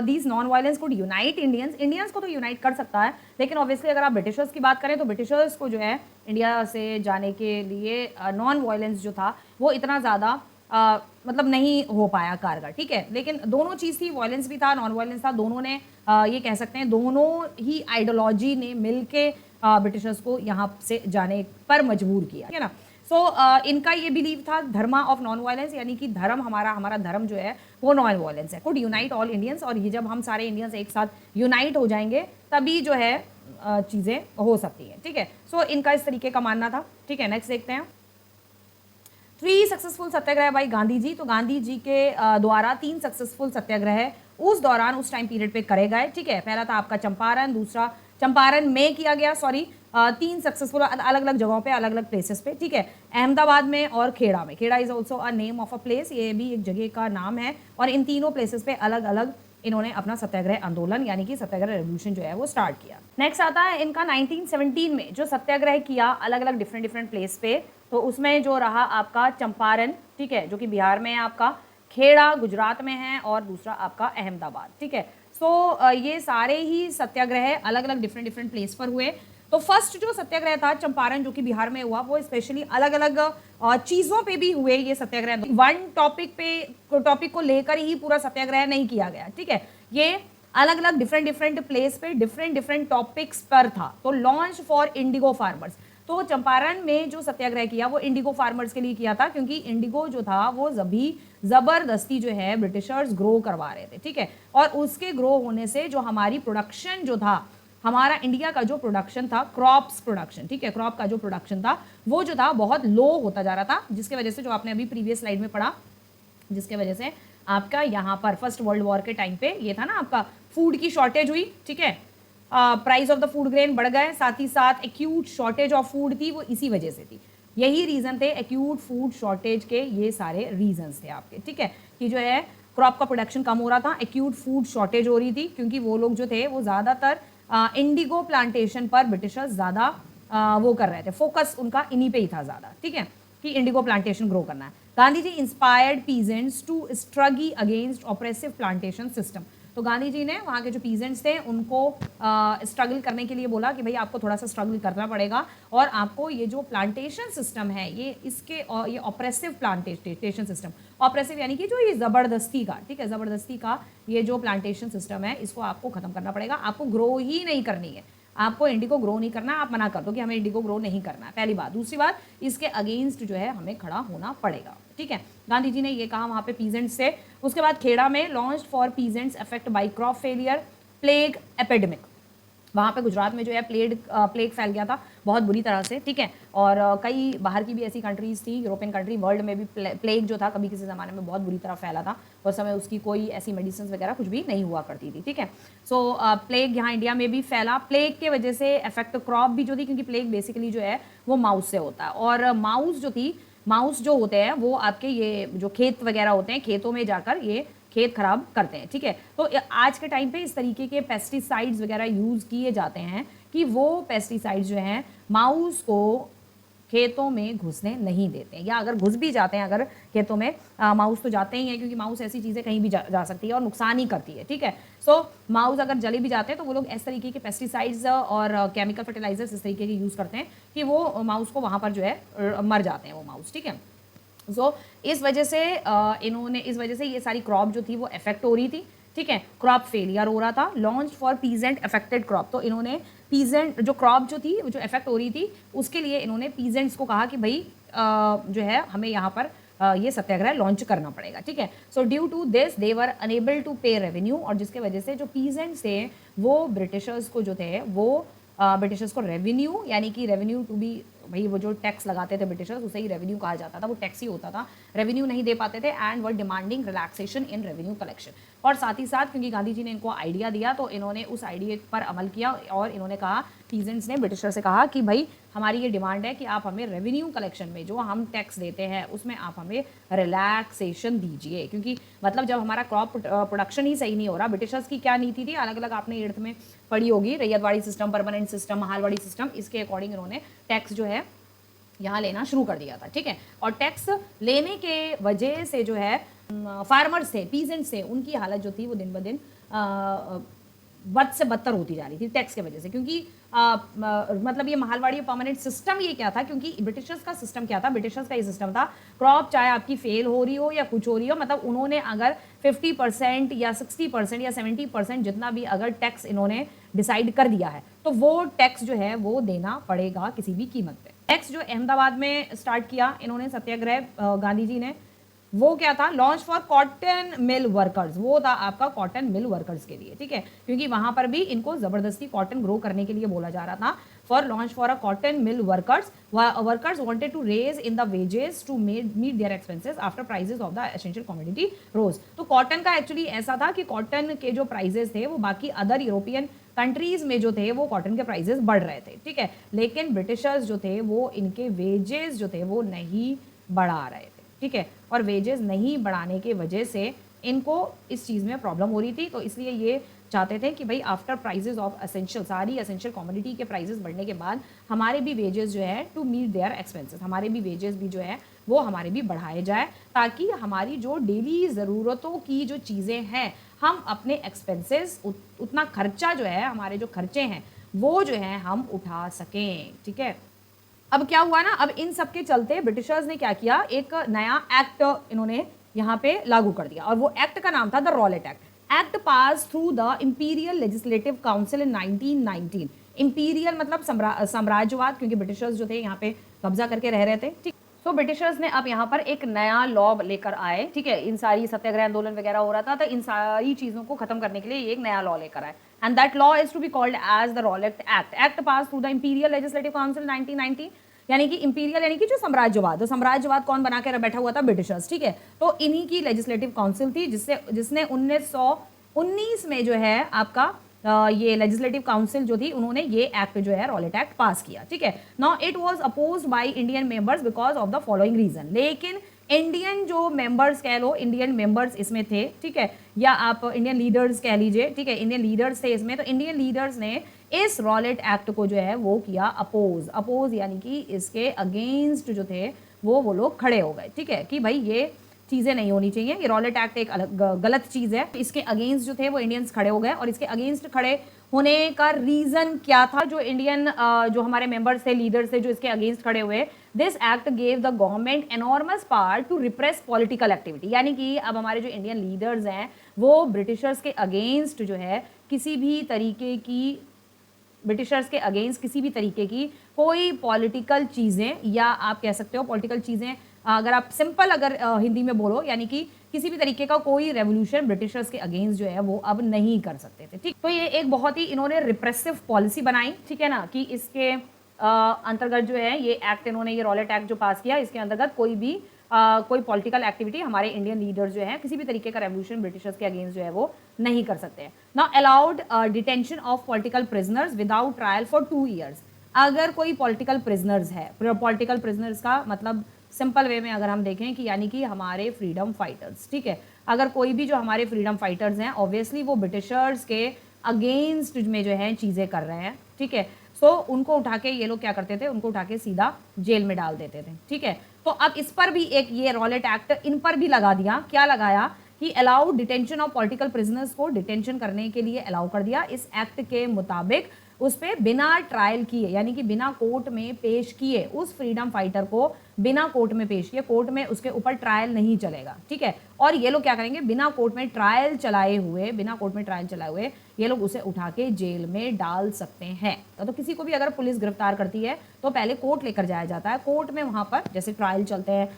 these non violence could unite Indians को तो यूनाइट कर सकता है, लेकिन ऑब्वियसली अगर आप ब्रिटिशर्स की बात करें तो ब्रिटिशर्स को जो है इंडिया से जाने के लिए नॉन वायलेंस जो था वो इतना ज़्यादा मतलब नहीं हो पाया कारगर, ठीक है। लेकिन दोनों चीज़ थी, वायलेंस भी था, नॉन वायलेंस था, दोनों ने ये कह सकते हैं दोनों ही आइडियोलॉजी ने मिल के ब्रिटिशर्स को यहाँ से जाने पर मजबूर किया, ठीक है ना। सो इनका ये बिलीव था धर्मा ऑफ नॉन वायलेंस, यानी कि धर्म हमारा धर्म जो है वो नॉन वायलेंस है, कुड यूनाइट ऑल इंडियंस। और ये जब हम सारे इंडियंस एक साथ यूनाइट हो जाएंगे तभी जो है चीज़ें हो सकती हैं, ठीक है। सो इनका इस तरीके का मानना था, ठीक है। नेक्स्ट देखते हैं 3 successful Satyagraha by Gandhi ji. तो गांधी जी के द्वारा 3 सक्सेसफुल सत्याग्रह उस दौरान उस टाइम पीरियड पे करे गए, ठीक है। पहला था आपका चंपारण, दूसरा चंपारण में किया गया, 3 सक्सेसफुल अलग अलग जगहों पे, अलग अलग प्लेसेस पे, ठीक है। अहमदाबाद में और खेड़ा में, Kheda is also a name of a place, ये भी एक जगह का नाम है। और इन तीनों प्लेसेस पे अलग अलग इन्होंने अपना सत्याग्रह आंदोलन यानी कि सत्याग्रह रेवोल्यूशन जो है वो स्टार्ट किया। नेक्स्ट आता है इनका 1917 में जो सत्याग्रह किया अलग अलग डिफरेंट प्लेस पे, तो उसमें जो रहा आपका चंपारण, ठीक है, जो कि बिहार में है, आपका खेड़ा गुजरात में है, और दूसरा आपका अहमदाबाद, ठीक है। सो ये सारे ही सत्याग्रह अलग अलग डिफरेंट प्लेस पर हुए। तो फर्स्ट जो सत्याग्रह था चंपारण जो कि बिहार में हुआ, वो स्पेशली अलग अलग चीज़ों पे भी हुए ये सत्याग्रह, वन टॉपिक को लेकर ही पूरा सत्याग्रह नहीं किया गया, ठीक है। ये अलग अलग डिफरेंट प्लेस पे डिफरेंट टॉपिक्स पर था। तो लॉन्च फॉर इंडिगो फार्मर्स, तो चंपारण में जो सत्याग्रह किया वो इंडिगो फार्मर्स के लिए किया था, क्योंकि इंडिगो जो था वो सभी ज़बरदस्ती जो है ब्रिटिशर्स ग्रो करवा रहे थे, ठीक है। और उसके ग्रो होने से जो हमारी प्रोडक्शन जो था, हमारा इंडिया का जो प्रोडक्शन था, क्रॉप्स प्रोडक्शन, ठीक है, क्रॉप का जो प्रोडक्शन था वो जो था बहुत लो होता जा रहा था, जिसके वजह से जो आपने अभी प्रीवियस स्लाइड में पढ़ा, जिसके वजह से आपका यहाँ पर फर्स्ट वर्ल्ड वॉर के टाइम पे ये था ना, आपका फूड की शॉर्टेज हुई, ठीक है, price of the food grain बढ़ गए, साथ ही साथ एक्यूट शॉर्टेज ऑफ फूड थी, वो इसी वजह से थी। यही रीज़न थे एक्यूट फूड शॉर्टेज के, ये सारे रीजंस थे आपके, ठीक है, कि जो है क्रॉप का प्रोडक्शन कम हो रहा था, एक्यूट फूड शॉर्टेज हो रही थी, क्योंकि वो लोग जो थे वो ज़्यादातर इंडिगो प्लांटेशन पर ब्रिटिशर्स ज़्यादा वो कर रहे थे, फोकस उनका इन्हीं पे ही था ज़्यादा, ठीक है, कि इंडिगो प्लांटेशन ग्रो करना है। Gandhi ji inspired peasants to struggle against oppressive plantation system. तो गांधी जी ने वहाँ के जो पीजेंट्स थे उनको स्ट्रगल करने के लिए बोला कि भाई आपको थोड़ा सा स्ट्रगल करना पड़ेगा, और आपको ये जो प्लांटेशन सिस्टम है ये ऑपरेसिव प्लांटेशन सिस्टम, ऑपरेसिव यानी कि जो ये ज़बरदस्ती का, ठीक है, ज़बरदस्ती का ये जो प्लांटेशन सिस्टम है इसको आपको ख़त्म करना पड़ेगा, आपको ग्रो ही नहीं करनी है, आपको इंडिगो ग्रो नहीं करना, आप मना कर दो कि हमें इंडिगो ग्रो नहीं करना है, पहली बात। दूसरी बात, इसके अगेंस्ट जो है हमें खड़ा होना पड़ेगा, ठीक है। गांधी जी ने ये कहा वहाँ पे पीजेंट्स से। उसके बाद खेड़ा में launch for peasants affect by crop failure plague epidemic, वहाँ पे गुजरात में जो है प्लेग फैल गया था बहुत बुरी तरह से, ठीक है। और कई बाहर की भी ऐसी कंट्रीज़ थी, यूरोपियन कंट्री, वर्ल्ड में भी प्लेग जो था कभी किसी ज़माने में बहुत बुरी तरह फैला था, उस समय उसकी कोई ऐसी मेडिसिन वगैरह कुछ भी नहीं हुआ करती थी, ठीक है। सो प्लेग यहाँ इंडिया में भी फैला, प्लेग के वजह से अफेक्ट क्रॉप भी जो थी, क्योंकि प्लेग बेसिकली जो है वो माउस से होता है, और माउस जो होते हैं वो आपके ये जो खेत वगैरह होते हैं, खेतों में जाकर ये खेत खराब करते हैं, ठीक है। तो आज के टाइम पे इस तरीके के पेस्टिसाइड्स वगैरह यूज़ किए जाते हैं कि वो पेस्टिसाइड्स जो हैं माउस को खेतों में घुसने नहीं देते हैं, या अगर घुस भी जाते हैं अगर खेतों में, माउस तो जाते ही हैं, क्योंकि माउस ऐसी चीज़ें कहीं भी जा सकती है और नुकसान ही करती है, ठीक है। सो माउस अगर जले भी जाते हैं तो वो लोग इस तरीके के पेस्टिसाइड्स और केमिकल फर्टिलाइजर्स इस तरीके के यूज़ करते हैं कि वो माउस को वहाँ पर जो है मर जाते हैं वो माउस, ठीक है। इस वजह से इस वजह से ये सारी क्रॉप जो थी वो अफेक्ट हो रही थी, ठीक है, क्रॉप फेलियर हो रहा था। Launch for peasant affected crop, तो इन्होंने पीजेंट जो क्रॉप जो थी जो अफेक्ट हो रही थी उसके लिए इन्होंने पीजेंट्स को कहा कि भाई जो है हमें यहाँ पर ये सत्याग्रह लॉन्च करना पड़ेगा, ठीक है। So due to this they were unable to pay revenue, और जिसके वजह से जो पीजेंट्स थे वो ब्रिटिशर्स को जो थे वो ब्रिटिशर्स को रेवेन्यू, यानी कि रेवेन्यू टू बी, भाई वो जो टैक्स लगाते थे ब्रिटिशर्स उसे ही रेवेन्यू कहा जाता था, वो टैक्स ही होता था, रेवेन्यू नहीं दे पाते थे, and were demanding relaxation in revenue collection. और साथ ही साथ क्योंकि गांधी जी ने इनको आइडिया दिया तो इन्होंने उस आइडिया पर अमल किया और इन्होंने कहा, पीजेंट्स ने ब्रिटिशर से कहा कि भाई हमारी ये डिमांड है कि आप हमें रेवेन्यू कलेक्शन में जो हम टैक्स देते हैं उसमें आप हमें रिलैक्सेशन दीजिए, क्योंकि मतलब जब हमारा क्रॉप प्रोडक्शन ही सही नहीं हो रहा, ब्रिटिशर्स की क्या नीति थी, अलग अलग आपने 8th में पढ़ी होगी, ryotwari system, permanent system, Mahalwari system, इसके अकॉर्डिंग इन्होंने टैक्स जो है यहाँ लेना शुरू कर दिया था, ठीक है। और टैक्स लेने के वजह से जो है फार्मर्स थे, पीजेंट्स थे, उनकी हालत जो थी वो दिन ब दिन बद से बदतर होती जा रही थी टैक्स के वजह से, क्योंकि मतलब ये महालवाड़ी परमानेंट सिस्टम ये क्या था, क्योंकि ब्रिटिशर्स का सिस्टम क्या था, ब्रिटिशर्स का ये सिस्टम था क्रॉप चाहे आपकी फेल हो रही हो या कुछ हो रही हो, मतलब उन्होंने अगर 50% या 60% या 70% जितना भी अगर टैक्स इन्होंने डिसाइड कर दिया है तो वो टैक्स जो है वो देना पड़ेगा किसी भी कीमत पे। टैक्स जो अहमदाबाद में स्टार्ट किया इन्होंने सत्याग्रह गांधी जी ने, वो क्या था, launch for cotton mill workers, वो था आपका कॉटन मिल वर्कर्स के लिए, ठीक है, क्योंकि वहां पर भी इनको जबरदस्ती कॉटन ग्रो करने के लिए बोला जा रहा था। For launch for a cotton mill workers wanted to raise in the wages to meet their expenses after prices of the essential commodity rose. तो कॉटन का एक्चुअली ऐसा था कि कॉटन के जो प्राइजेस थे वो बाकी अदर यूरोपियन कंट्रीज में जो थे वो कॉटन के प्राइजेस बढ़ रहे थे, ठीक है, लेकिन ब्रिटिशर्स जो थे वो इनके वेजेस जो थे वो नहीं बढ़ा रहे थे, ठीक है, और वेजेस नहीं बढ़ाने के वजह से इनको इस चीज़ में प्रॉब्लम हो रही थी। तो इसलिए ये चाहते थे कि भाई आफ्टर प्राइजेस ऑफ एसेंशियल, सारी एसेंशियल कमोडिटी के प्राइजेस बढ़ने के बाद हमारे भी वेजेस जो है टू मीट देयर एक्सपेंसेस, हमारे भी वेजेस भी जो है वो हमारे भी बढ़ाए जाए, ताकि हमारी जो डेली ज़रूरतों की जो चीज़ें हैं हम अपने एक्सपेंसेस उतना खर्चा जो है, हमारे जो खर्चे हैं वो जो है हम उठा सकें, ठीक है। अब क्या हुआ ना, अब इन सब के चलते ब्रिटिशर्स ने क्या किया, एक नया एक्ट इन्होंने यहाँ पे लागू कर दिया, और वो एक्ट का नाम था the Rowlatt act. Act pass through the imperial legislative council in 1919। Imperial मतलब साम्राज्यवाद, क्योंकि ब्रिटिशर्स जो थे यहाँ पे कब्जा करके रह रहे थे, ठीक। सो ब्रिटिशर्स ने अब यहाँ पर एक नया लॉ लेकर आए, ठीक है, इन सारी सत्याग्रह आंदोलन वगैरह हो रहा था तो इन सारी चीज़ों को खत्म करने के लिए एक नया लॉ लेकर आए, and that law is to be called as the Rowlatt act. Act pass through the imperial legislative council 1919, यानी कि इंपीरियल यानी कि जो साम्राज्यवाद कौन बना के बैठा हुआ था, ब्रिटिशर्स, ठीक है। तो इन्हीं की लेजिस्लेटिव काउंसिल थी जिसने 1919 में जो है आपका ये लेजिस्लेटिव काउंसिल जो थी उन्होंने ये एक्ट जो है रॉलेट एक्ट पास किया, ठीक है। Now it was opposed by Indian members because of the following reason. लेकिन इंडियन जो मेंबर्स कह लो, इंडियन मेंबर्स इसमें थे, ठीक है, या आप इंडियन लीडर्स कह लीजिए, ठीक है, इंडियन लीडर्स थे इसमें, तो इंडियन लीडर्स ने इस रॉलेट एक्ट को जो है वो किया अपोज यानी कि इसके अगेंस्ट जो थे वो लोग खड़े हो गए, ठीक है, कि भाई ये चीज़ें नहीं होनी चाहिए, ये रॉलेट एक्ट एक गलत चीज़ है। इसके अगेंस्ट जो थे वो इंडियंस खड़े हो गए, और इसके अगेंस्ट खड़े होने का रीज़न क्या था, जो इंडियन जो हमारे मेंबर्स थे, लीडर्स थे जो इसके अगेंस्ट खड़े हुए, this act gave the government enormous power to repress political activity. यानी कि अब हमारे जो इंडियन लीडर्स हैं वो ब्रिटिशर्स के अगेंस्ट जो है किसी भी तरीके की कोई पॉलिटिकल चीज़ें, या आप कह सकते हो पॉलिटिकल चीज़ें, अगर आप सिंपल अगर हिंदी में बोलो, यानी कि किसी भी तरीके का कोई रेवोल्यूशन ब्रिटिशर्स के अगेंस्ट जो है वो अब नहीं कर सकते थे, ठीक। तो ये एक बहुत ही इन्होंने रिप्रेसिव पॉलिसी बनाई, ठीक है ना, कि इसके अंतर्गत जो है ये एक्ट इन्होंने, ये रॉलेट एक्ट जो पास किया, इसके अंतर्गत कोई पॉलिटिकल एक्टिविटी हमारे इंडियन लीडर्स जो है किसी भी तरीके का रेवोल्यूशन ब्रिटिशर्स के अगेंस्ट जो है वो नहीं कर सकते हैं। Now allowed detention of political prisoners without trial for 2 years। अगर कोई पॉलिटिकल प्रिजनर्स है, पॉलिटिकल प्रिजनर्स का मतलब सिंपल वे में अगर हम देखें कि यानी कि हमारे फ्रीडम फाइटर्स, ठीक है, अगर कोई भी जो हमारे फ्रीडम फाइटर्स हैं ऑब्वियसली वो ब्रिटिशर्स के अगेंस्ट में जो है चीज़ें कर रहे हैं, ठीक है, सो उनको उठा के ये लोग क्या करते थे, उनको उठा के सीधा जेल में डाल देते थे, ठीक है। तो अब इस पर भी एक ये रॉलेट एक्ट इन पर भी लगा दिया, क्या लगाया कि allow detention of political prisoners को डिटेंशन करने के लिए अलाउ कर दिया। इस एक्ट के मुताबिक उस पर बिना ट्रायल किए, यानी कि बिना कोर्ट में पेश किए उस फ्रीडम फाइटर को बिना कोर्ट में पेश किए, कोर्ट में उसके ऊपर ट्रायल नहीं चलेगा, ठीक है। और ये लोग क्या करेंगे, बिना कोर्ट में ट्रायल चलाए हुए ये लोग उसे उठा के जेल में डाल सकते हैं। तो किसी को भी अगर पुलिस गिरफ्तार करती है तो पहले कोर्ट लेकर जाया जाता है, कोर्ट में वहाँ पर जैसे ट्रायल चलते हैं,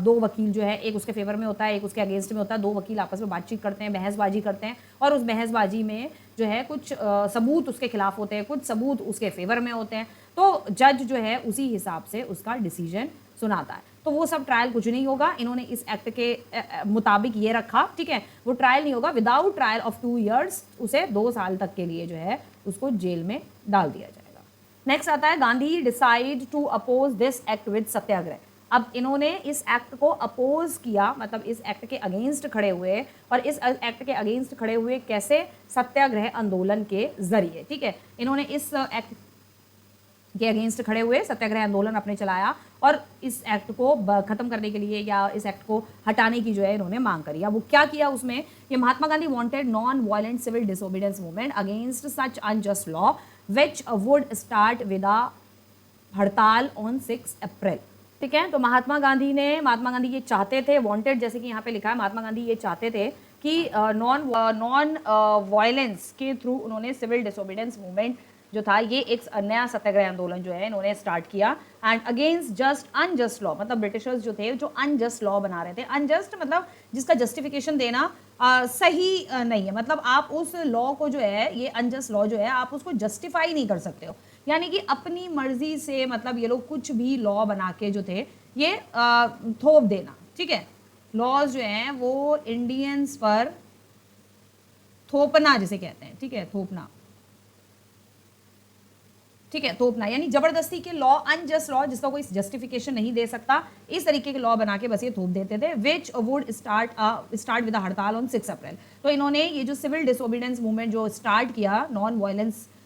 दो वकील जो है, एक उसके फेवर में होता है, एक उसके अगेंस्ट में होता है, दो वकील आपस में बातचीत करते हैं, बहसबाजी करते हैं, और उस बहसबाजी में जो है कुछ सबूत उसके खिलाफ होते हैं, कुछ सबूत उसके फेवर में होते हैं, तो जज जो है उसी हिसाब से उसका डिसीजन सुनाता है। तो वो सब ट्रायल कुछ नहीं होगा, इन्होंने इस एक्ट के मुताबिक ये रखा, ठीक है, वो ट्रायल नहीं होगा, विदाउट ट्रायल ऑफ 2 years उसे 2 साल तक के लिए जो है उसको जेल में डाल दिया जाएगा। नेक्स्ट आता है Gandhi decide to oppose this act with satyagraha. अब इन्होंने इस एक्ट को अपोज किया, मतलब इस एक्ट के अगेंस्ट खड़े हुए, और इस एक्ट के अगेंस्ट खड़े हुए कैसे, सत्याग्रह आंदोलन के जरिए, ठीक है। इन्होंने इस एक्ट के अगेंस्ट खड़े हुए, सत्याग्रह आंदोलन अपने चलाया, और इस एक्ट को खत्म करने के लिए या इस एक्ट को हटाने की जो है इन्होंने मांग करी। अब वो क्या किया उसमें, ये Mahatma Gandhi wanted non violent civil disobedience movement against such unjust law which would start with a hartal on 6 अप्रैल, ठीक है। तो महात्मा गांधी ये चाहते थे, वांटेड जैसे कि यहाँ पे लिखा है, महात्मा गांधी ये चाहते थे कि नॉन वायलेंस के थ्रू उन्होंने सिविल डिसोबीडियंस मूवमेंट जो था, ये एक नया सत्याग्रह आंदोलन जो है इन्होंने स्टार्ट किया, and against just unjust law, मतलब ब्रिटिशर्स जो थे जो अनजस्ट लॉ बना रहे थे, अनजस्ट मतलब जिसका जस्टिफिकेशन देना सही नहीं है, मतलब आप उस लॉ को जो है, ये अनजस्ट लॉ जो है आप उसको जस्टिफाई नहीं कर सकते हो, यानी कि अपनी मर्जी से, मतलब ये लोग कुछ भी लॉ बना के जो थे ये थोप देना, ठीक है। लॉज जो हैं वो इंडियंस पर थोपना जिसे कहते हैं, ठीक है, थोपना, ठीक है, थोपना यानी जबरदस्ती के लॉ, अनजस्ट लॉ जिसका कोई जस्टिफिकेशन नहीं दे सकता, इस तरीके के लॉ बना के बस ये थोप देते थे, विच वुड स्टार्ट विद हड़ताल ऑन 6 अप्रैल। तो इन्होंने ये जो सिविल डिसोबीडियंस मूवमेंट जो स्टार्ट किया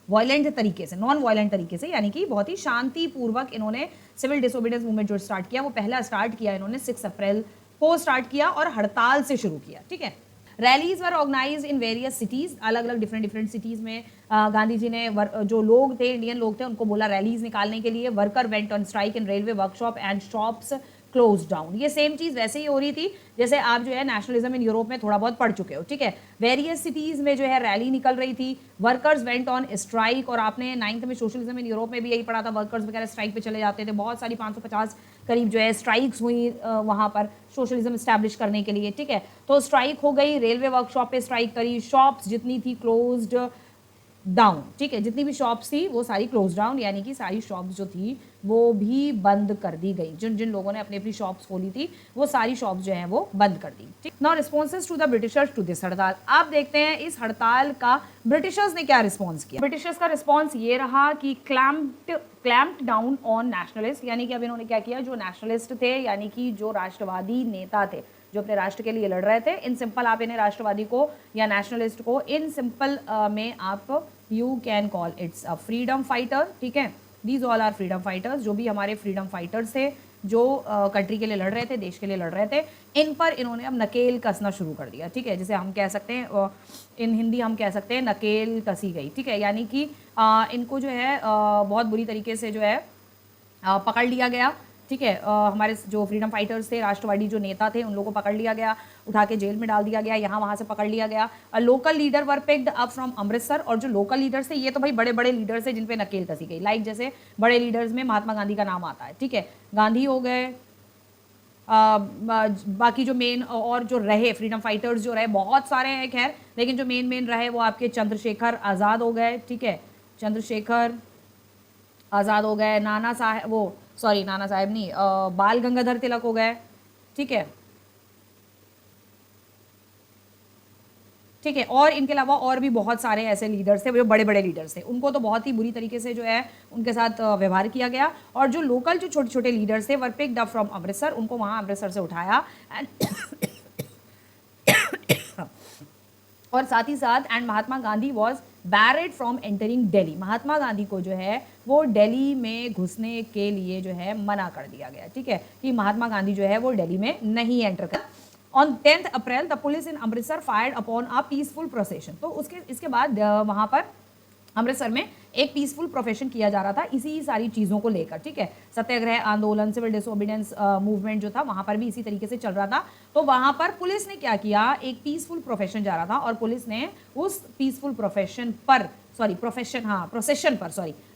वायलेंट तरीके से, यानी कि बहुत ही शांतिपूर्वक इन्होंने सिविल डिसोबीडियंस मूवमेंट जो स्टार्ट किया, वो पहला स्टार्ट किया इन्होंने 6 अप्रैल को स्टार्ट किया और हड़ताल से शुरू किया, ठीक है। Rallies were organize in various cities, अलग अलग डिफरेंट सिटीज में गांधी जी ने जो लोग थे, इंडियन लोग थे, उनको बोला रैलीज निकालने के लिए। Worker went on strike in railway workshop and shops close down. ये सेम चीज़ वैसे ही हो रही थी जैसे आप जो है नेशनलिज्म इन यूरोप में थोड़ा बहुत पढ़ चुके हो, ठीक है। वेरियस सिटीज़ में जो है रैली निकल रही थी, वर्कर्स वेंट ऑन स्ट्राइक, और आपने 9th में सोशलिज्म इन यूरोप में भी यही पढ़ा था, वर्कर्स वगैरह स्ट्राइक पे चले जाते थे, बहुत सारी 550 करीब जो है स्ट्राइक्स हुई वहाँ पर सोशलिज्म इस्टेब्लिश करने के लिए, ठीक है। तो स्ट्राइक हो गई, रेलवे वर्कशॉप पे स्ट्राइक करी, शॉप्स जितनी थी क्लोज्ड डाउन, ठीक है, जितनी भी शॉप्स थी वो सारी क्लोज डाउन, यानी कि सारी शॉप्स जो थी वो भी बंद कर दी गई। जिन जिन लोगों ने अपनी अपनी शॉप्स खोली थी वो सारी शॉप्स जो हैं वो बंद कर दी, ठीक। Now responses to the Britishers to this हड़ताल। आप देखते हैं इस हड़ताल का ब्रिटिशर्स ने क्या रिस्पॉन्स किया। ब्रिटिशर्स का रिस्पॉन्स ये रहा कि क्लैम्प्ड डाउन ऑन नेशनलिस्ट, यानी कि अब इन्होंने क्या किया, जो नेशनलिस्ट थे यानी कि जो राष्ट्रवादी नेता थे जो अपने राष्ट्र के लिए लड़ रहे थे, इन सिंपल आप इन्हें राष्ट्रवादी को या नेशनलिस्ट को इन सिंपल में आप you can call it's a freedom fighter, ठीक है। These all are freedom fighters, जो भी हमारे फ्रीडम फाइटर्स थे जो कंट्री के लिए लड़ रहे थे, देश के लिए लड़ रहे थे, इन पर इन्होंने अब नकेल कसना शुरू कर दिया, ठीक है। जैसे हम कह सकते हैं इन हिंदी हम कह सकते हैं नकेल कसी गई, ठीक है, यानी कि इनको जो है बहुत बुरी तरीके से जो है पकड़ लिया गया, ठीक है। हमारे जो फ्रीडम फाइटर्स थे, राष्ट्रवादी जो नेता थे, उन लोगों को पकड़ लिया गया, उठा के जेल में डाल दिया गया, यहाँ वहाँ से पकड़ लिया गया। Local leader were picked up from Amritsar, और जो लोकल लीडर्स थे ये तो भाई बड़े बड़े लीडर्स थे जिन पे नकेल कसी गई, लाइक जैसे बड़े लीडर्स में महात्मा गांधी का नाम आता है, ठीक है, गांधी हो गए, बाकी जो मेन और जो रहे फ्रीडम फाइटर्स जो रहे बहुत सारे हैं खैर, लेकिन जो मेन रहे वो आपके चंद्रशेखर आज़ाद हो गए, ठीक है, चंद्रशेखर आज़ाद हो गए, नाना साहब नहीं, बाल गंगाधर तिलक हो गए, ठीक है, ठीक है। और इनके अलावा और भी बहुत सारे ऐसे लीडर्स थे जो बड़े बड़े लीडर्स थे, उनको तो बहुत ही बुरी तरीके से जो है उनके साथ व्यवहार किया गया। और जो लोकल जो छोटे छोटे लीडर्स थे were picked up from Amritsar, उनको वहाँ अमृतसर से उठाया और साथ ही साथ and Mahatma Gandhi was barred from entering Delhi, Mahatma Gandhi को जो है वो दिल्ली में घुसने के लिए जो है मना कर दिया गया, ठीक है, कि महात्मा गांधी जो है वो दिल्ली में नहीं एंटर कर। On 10th April the police in Amritsar fired upon a peaceful procession, तो इसके बाद वहाँ पर अमृतसर में एक पीसफुल प्रोफेशन किया जा रहा था इसी सारी चीज़ों को लेकर, ठीक है। सत्याग्रह आंदोलन, सिविल डिसोबीडियंस मूवमेंट जो था वहाँ पर भी इसी तरीके से चल रहा था। तो वहाँ पर पुलिस ने क्या किया, एक पीसफुल प्रोफेशन जा रहा था और पुलिस ने उस पीसफुल प्रोफेशन पर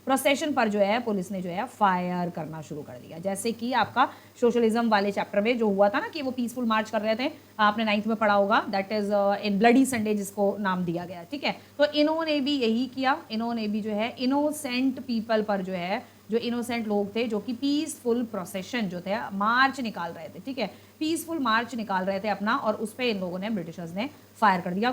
प्रोसेशन पर जो है पुलिस ने जो है फायर करना शुरू कर दिया। जैसे कि आपका सोशलिज्म वाले चैप्टर में जो हुआ था ना कि वो पीसफुल मार्च कर रहे थे, आपने 9th में पढ़ा होगा, that is in bloody Sunday जिसको नाम दिया गया, ठीक है। तो इन्होंने भी यही किया, इन्होंने भी जो है इनोसेंट पीपल पर जो है, जो इनोसेंट लोग थे जो कि पीसफुल प्रोसेशन जो थे मार्च निकाल रहे थे, ठीक है, पीसफुल मार्च निकाल रहे थे अपना, और उस पर इन लोगों ने, ब्रिटिशर्स ने फायर कर दिया,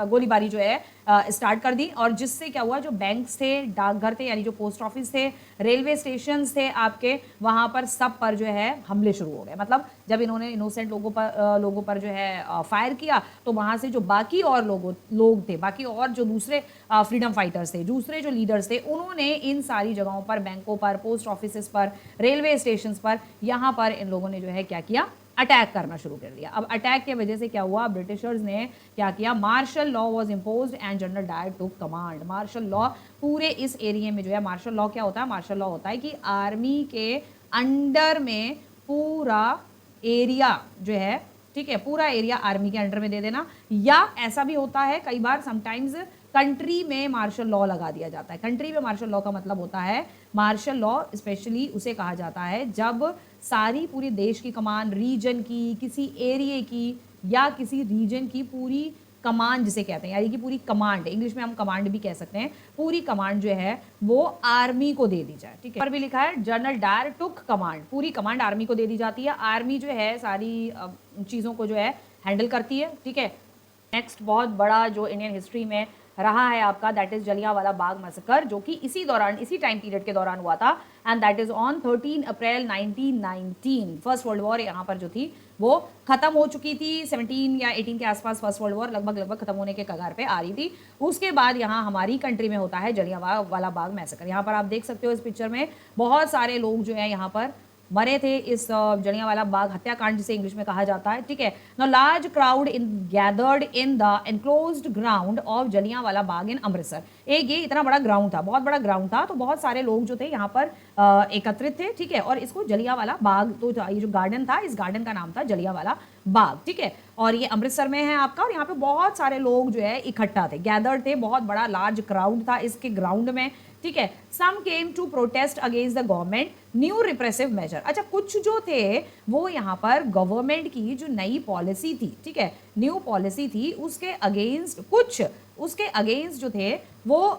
गोलीबारी जो है स्टार्ट कर दी। और जिससे क्या हुआ, जो बैंक्स थे, डाकघर थे, यानी जो पोस्ट ऑफिस थे, रेलवे स्टेशन थे आपके, वहाँ पर सब पर जो है हमले शुरू हो गए। मतलब जब इन्होंने इनोसेंट लोगों पर जो है फायर किया, तो वहाँ से जो बाकी और लोग थे, बाकी और जो दूसरे फ्रीडम फाइटर्स थे, दूसरे जो लीडर्स थे, उन्होंने इन सारी जगहों पर, बैंकों पर, पोस्ट ऑफिस पर, रेलवे स्टेशन पर, यहाँ पर इन लोगों ने जो है क्या किया, अटैक करना शुरू कर दिया। अब अटैक के वजह से क्या हुआ, ब्रिटिशर्स ने क्या किया, martial law was imposed and general Dyer took command. Martial law पूरे इस एरिया में जो है, मार्शल लॉ क्या होता है, मार्शल लॉ होता है कि आर्मी के अंडर में पूरा एरिया जो है, ठीक है, पूरा एरिया आर्मी के अंडर में दे देना, या ऐसा भी होता है कई बार समटाइम्स कंट्री में मार्शल लॉ लगा दिया जाता है। कंट्री में मार्शल लॉ का मतलब होता है, मार्शल लॉ स्पेशली उसे कहा जाता है जब सारी पूरी देश की कमान, रीजन की, किसी एरिया की या किसी रीजन की पूरी कमांड जिसे कहते हैं, यानी कि पूरी कमांड, इंग्लिश में हम कमांड भी कह सकते हैं, पूरी कमांड जो है वो आर्मी को दे दी जाए, ठीक है। पर भी लिखा है जनरल डायर टुक कमांड, पूरी कमांड आर्मी को दे दी जाती है, आर्मी जो है सारी चीज़ों को जो है हैंडल करती है, ठीक है। नेक्स्ट बहुत बड़ा जो इंडियन हिस्ट्री में रहा है आपका, that is Jallianwala Bagh massacre, जो कि इसी दौरान, इसी टाइम पीरियड के दौरान हुआ था, and that is on 13 April 1919। First world war यहाँ पर जो थी वो खत्म हो चुकी थी, 17 या 18 के आसपास फर्स्ट वर्ल्ड वॉर लगभग खत्म होने के कगार पे आ रही थी। उसके बाद यहाँ हमारी कंट्री में होता है जलियांवाला बाग मैसेकर। यहाँ पर आप देख सकते हो इस पिक्चर में बहुत सारे लोग जो है यहाँ पर मरे थे इस जलियांवाला बाग हत्याकांड जिसे इंग्लिश में कहा जाता है, ठीक है। Now large crowd in gathered in the enclosed ground of Jallianwala Bagh in Amritsar. एक ये इतना बड़ा ग्राउंड था, बहुत बड़ा ग्राउंड था, तो बहुत सारे लोग जो थे यहाँ पर एकत्रित थे, ठीक है। और इसको जलियांवाला बाग, तो ये जो गार्डन था, इस गार्डन का नाम था जलियांवाला बाग, ठीक है। और ये अमृतसर में है आपका, और यहाँ पे बहुत सारे लोग जो है इकट्ठा थे, गैदर्ड थे, बहुत बड़ा लार्ज क्राउड था इसके ग्राउंड में, ठीक है। Some came to protest against the government new repressive measure. अच्छा, कुछ जो थे वो यहाँ पर गवर्नमेंट की जो नई पॉलिसी थी, ठीक है, न्यू पॉलिसी थी, उसके अगेंस्ट, कुछ उसके अगेंस्ट जो थे वो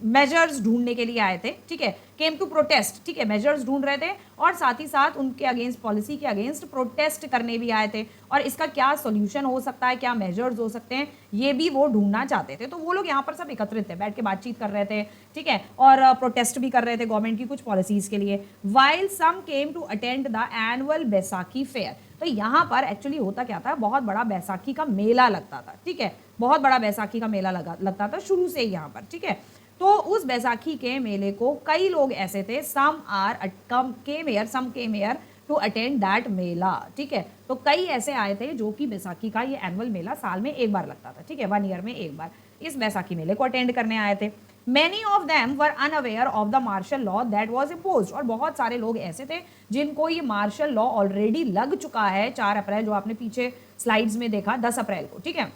मेजर्स ढूंढने के लिए आए थे, ठीक है, केम टू प्रोटेस्ट, ठीक है, मेजर्स ढूंढ रहे थे, और साथ ही साथ उनके अगेंस्ट, पॉलिसी के अगेंस्ट प्रोटेस्ट करने भी आए थे, और इसका क्या सोल्यूशन हो सकता है, क्या मेजर्स हो सकते हैं, ये भी वो ढूंढना चाहते थे। तो वो लोग यहाँ पर सब एकत्रित थे, बैठ के बातचीत कर रहे थे, ठीक है, और प्रोटेस्ट भी कर रहे थे गवर्नमेंट की कुछ पॉलिसीज के लिए। While some came to attend the annual Baisakhi fair. तो यहाँ पर एक्चुअली होता क्या था, बहुत बड़ा बैसाखी का मेला लगता था, ठीक है, बहुत बड़ा बैसाखी का मेला लगता था शुरू से ही यहाँ पर, ठीक है। तो उस बैसाखी के मेले को कई लोग ऐसे थे, some came here to attend that mela, ठीक है। तो कई ऐसे आए थे जो कि बैसाखी का, ये एनुअल मेला साल में एक बार लगता था, ठीक है, 1 ईयर में एक बार इस बैसाखी मेले को अटेंड करने आए थे। Many of them were unaware of the martial law that was imposed। और बहुत सारे लोग ऐसे थे जिनको ये मार्शल लॉ ऑलरेडी लग चुका है 4 अप्रैल, जो आपने पीछे स्लाइड्स में देखा, 10 अप्रैल को, ठीक है,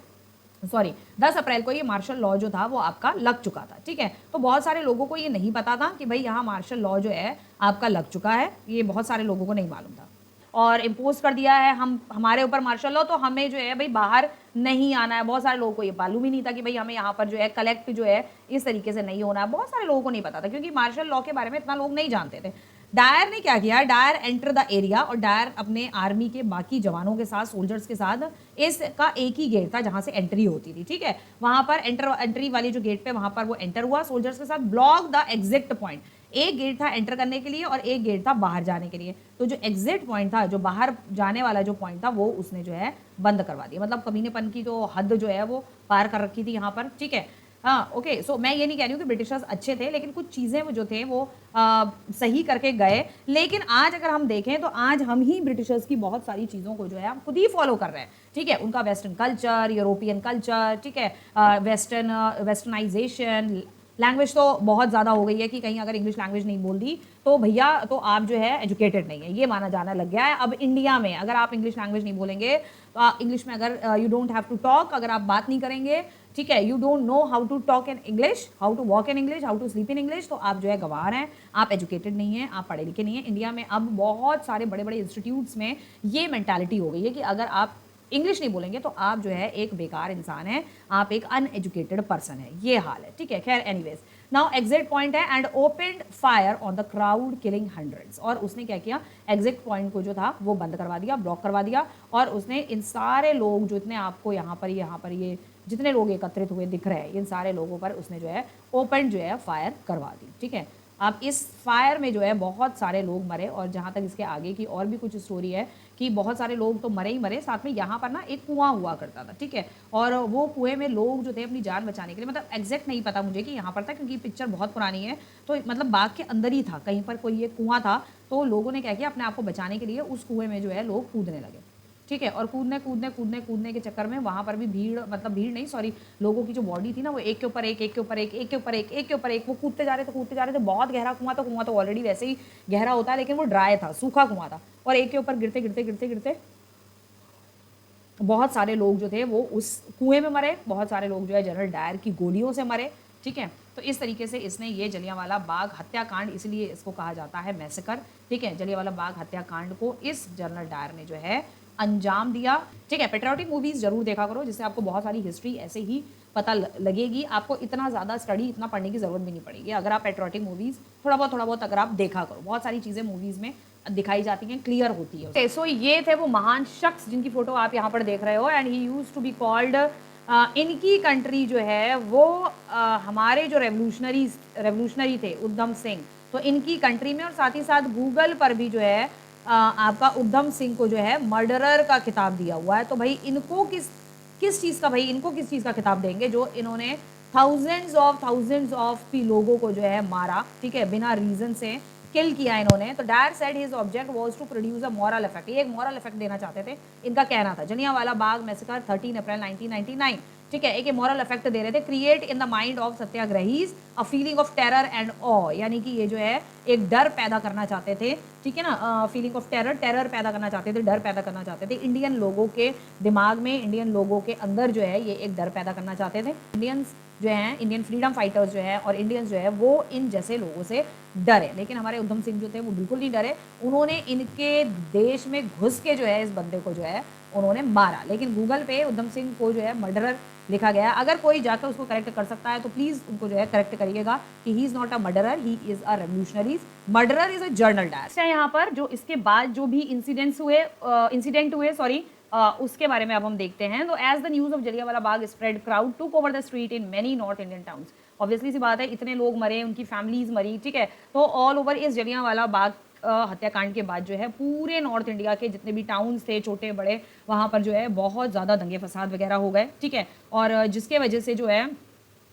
10 अप्रैल को ये मार्शल लॉ जो था वो आपका लग चुका था, ठीक है। तो बहुत सारे लोगों को ये नहीं पता था कि भाई यहाँ मार्शल लॉ जो है आपका लग चुका है, ये बहुत सारे लोगों को नहीं मालूम था, और इम्पोज कर दिया है हमारे ऊपर मार्शल लॉ, तो हमें जो है भाई बाहर नहीं आना है। बहुत सारे लोगों को ये मालूम ही नहीं था कि भाई हमें यहाँ पर जो है कलेक्ट जो है इस तरीके से नहीं होना है, बहुत सारे लोगों को नहीं पता था, क्योंकि मार्शल लॉ के बारे में इतना लोग नहीं जानते थे। डायर ने क्या किया, डायर एंटर द एरिया, और डायर अपने आर्मी के बाकी जवानों के साथ, सोल्जर्स के साथ, इसका एक ही गेट था जहां से एंट्री होती थी, ठीक है, वहां पर एंट्री वाली जो गेट पे, वहां पर वो एंटर हुआ सोल्जर्स के साथ। ब्लॉक द एग्जिट पॉइंट, एक गेट था एंटर करने के लिए और एक गेट था बाहर जाने के लिए। तो जो एग्जिट पॉइंट था, जो बाहर जाने वाला जो पॉइंट था, वो उसने जो है बंद करवा दिया, मतलब कमीनेपन की जो हद जो है वो पार कर रखी थी यहाँ पर, ठीक है। हाँ, ओके, सो मैं ये नहीं कह रही हूँ कि ब्रिटिशर्स अच्छे थे, लेकिन कुछ चीज़ें वो जो थे वो सही करके गए। लेकिन आज अगर हम देखें तो आज हम ही ब्रिटिशर्स की बहुत सारी चीज़ों को जो है हम खुद ही फॉलो कर रहे हैं, ठीक है? उनका वेस्टर्न कल्चर, यूरोपियन कल्चर, ठीक है? वेस्टर्नाइज़ेशन, लैंग्वेज तो बहुत ज़्यादा हो गई है कि कहीं अगर इंग्लिश लैंग्वेज नहीं बोल दी तो भैया तो आप जो है एजुकेटेड नहीं है, ये माना जाना लग गया है। अब इंडिया में अगर आप इंग्लिश लैंग्वेज नहीं बोलेंगे तो इंग्लिश में अगर you don't have to talk, अगर आप बात नहीं करेंगे, ठीक है, you don't know how to talk in English, how to walk in English, how to sleep in English, तो आप जो है गंवार हैं, आप एजुकेटेड नहीं हैं, आप पढ़े लिखे नहीं हैं। इंडिया में अब बहुत सारे बड़े बड़े इंस्टीट्यूट्स में ये मेंटालिटी हो गई है कि अगर आप इंग्लिश नहीं बोलेंगे तो आप जो है एक बेकार इंसान है, आप एक अनएजुकेटेड पर्सन है, ये हाल है, ठीक है? खैर, एनीवेज, नाउ एग्जिट पॉइंट है and opened fire on the crowd killing hundreds. और उसने क्या किया, एग्जिट पॉइंट को जो था वो बंद करवा दिया, ब्लॉक करवा दिया, और उसने इन सारे लोग जो इतने आपको यहाँ पर ये जितने लोग एकत्रित हुए दिख रहे हैं, इन सारे लोगों पर उसने जो है ओपन जो है फायर करवा दी, ठीक है? अब इस फायर में जो है बहुत सारे लोग मरे, और जहाँ तक इसके आगे की और भी कुछ स्टोरी है कि बहुत सारे लोग तो मरे ही मरे, साथ में यहाँ पर ना एक कुआं हुआ करता था, ठीक है? और वो कुएं में लोग जो थे अपनी जान बचाने के लिए, मतलब एग्जैक्ट नहीं पता मुझे कि यहाँ पर था, क्योंकि पिक्चर बहुत पुरानी है, तो मतलब बाग के अंदर ही था, कहीं पर कोई ये कुआं था, तो लोगों ने क्या किया, अपने आप को बचाने के लिए उस कुएं में जो है लोग कूदने लगे, ठीक है? और कूदने के चक्कर में वहाँ पर भी भीड़, मतलब भीड़ नहीं, सॉरी, लोगों की जो बॉडी थी ना वो एक के ऊपर एक, एक के ऊपर एक, एक के ऊपर एक, एक के ऊपर एक, वो कूदते जा रहे थे। बहुत गहरा कुआं तो ऑलरेडी वैसे ही गहरा होता है, लेकिन वो ड्राई था, सूखा कुआं था, और एक के ऊपर गिरते बहुत सारे लोग जो थे वो उस कुएं में मरे, बहुत सारे लोग जो है जनरल डायर की गोलियों से मरे, ठीक है? तो इस तरीके से इसने ये जलियांवाला बाग हत्याकांड, इसलिए इसको कहा जाता है मैसेकर, ठीक है? जलियांवाला बाग हत्याकांड को इस जनरल डायर ने जो है अंजाम दिया, ठीक है? पेट्रियोटिक मूवीज़ जरूर देखा करो, जिससे आपको बहुत सारी हिस्ट्री ऐसे ही पता लगेगी, आपको इतना ज़्यादा स्टडी, इतना पढ़ने की ज़रूरत भी नहीं पड़ेगी अगर आप पेट्रियोटिक मूवीज़ थोड़ा बहुत अगर आप देखा करो। बहुत सारी चीज़ें मूवीज़ में दिखाई जाती हैं, क्लियर होती है। सो ये थे वो महान शख्स जिनकी फ़ोटो आप यहाँ पर देख रहे हो, and he used to be called, इनकी कंट्री जो है वो हमारे जो रेवोल्यूशनरी थे उधम सिंह, तो इनकी कंट्री में, और साथ ही साथ गूगल पर भी जो है आपका उधम सिंह को जो है मर्डरर का खिताब दिया हुआ है। तो भाई इनको किस चीज़ का, भाई इनको किस चीज़ का खिताब देंगे जो इन्होंने थाउजेंड्स ऑफ भी लोगों को जो है मारा, ठीक है, बिना रीज़न से किल किया इन्होंने। तो Dyer said his object was to produce a moral effect, ये एक मॉरल इफेक्ट देना चाहते थे, इनका कहना था। जलियांवाला बाग मैसेकर 13 अप्रैल 1999, ठीक है, एक मॉरल इफेक्ट दे रहे थे, create in the mind of satyagrahis a feeling of terror and awe, यानी कि ये जो है एक डर पैदा करना चाहते थे, ठीक है ना? फीलिंग ऑफ टेरर पैदा करना चाहते थे, डर पैदा करना चाहते थे इंडियन लोगों के दिमाग में, इंडियन लोगों के अंदर जो है ये एक डर पैदा करना चाहते थे। इंडियंस जो हैं, इंडियन फ्रीडम फाइटर्स जो हैं और इंडियंस जो है वो इन जैसे लोगों से डरे, लेकिन हमारे उधम सिंह जो थे वो बिल्कुल नहीं डरे। उन्होंने इनके देश में घुस के जो है इस बंदे को जो है उन्होंने मारा, लेकिन गूगल पे उधम सिंह को जो है मर्डरर लिखा गया। अगर कोई जाकर उसको करेक्ट कर सकता है तो प्लीज़ उनको जो है करेक्ट करिएगा कि he is not a murderer, he is a revolutionaries, murderer is a general Dyer. यहाँ पर जो इसके बाद जो भी इंसिडेंट हुए सॉरी, उसके बारे में अब हम देखते हैं। तो as the news of Jallianwala Bagh spread, crowd took over the street in many north Indian towns. Obviously सी बात है, इतने लोग मरे, उनकी फैमिलीज मरी, ठीक है, तो ऑल ओवर इस जलियांवाला बाग हत्याकांड के बाद जो है पूरे नॉर्थ इंडिया के जितने भी टाउन्स थे छोटे बड़े, वहाँ पर जो है बहुत ज़्यादा दंगे फसाद वगैरह हो गए, ठीक है, और जिसके वजह से जो है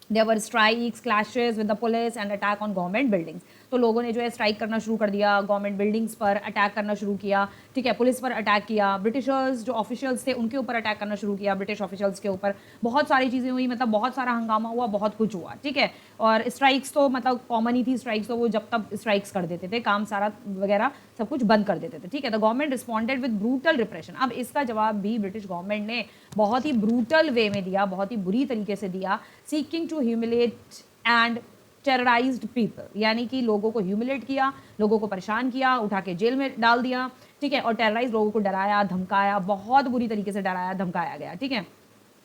there were strikes, clashes with the police and attack on government buildings. तो लोगों ने जो है स्ट्राइक करना शुरू कर दिया, गवर्नमेंट बिल्डिंग्स पर अटैक करना शुरू किया, ठीक है, पुलिस पर अटैक किया, ब्रिटिशर्स जो ऑफिशियल्स थे उनके ऊपर अटैक करना शुरू किया, ब्रिटिश ऑफिशियल्स के ऊपर बहुत सारी चीज़ें हुई, मतलब बहुत सारा हंगामा हुआ, बहुत कुछ हुआ, ठीक है। और स्ट्राइक्स तो मतलब कॉमन ही थी, स्ट्राइक्स तो वो जब तब स्ट्राइक्स कर देते थे, काम सारा वगैरह सब कुछ बंद कर देते थे, ठीक है। The government responded with brutal repression. अब इसका जवाब भी ब्रिटिश गवर्नमेंट ने बहुत ही ब्रूटल वे में दिया, बहुत ही बुरी तरीके से दिया, seeking to humiliate and terrorized people, यानी कि लोगों को ह्यूमिलेट किया, लोगों को परेशान किया, उठा के जेल में डाल दिया, ठीक है, और टेरराइज लोगों को डराया धमकाया, बहुत बुरी तरीके से डराया धमकाया गया, ठीक है,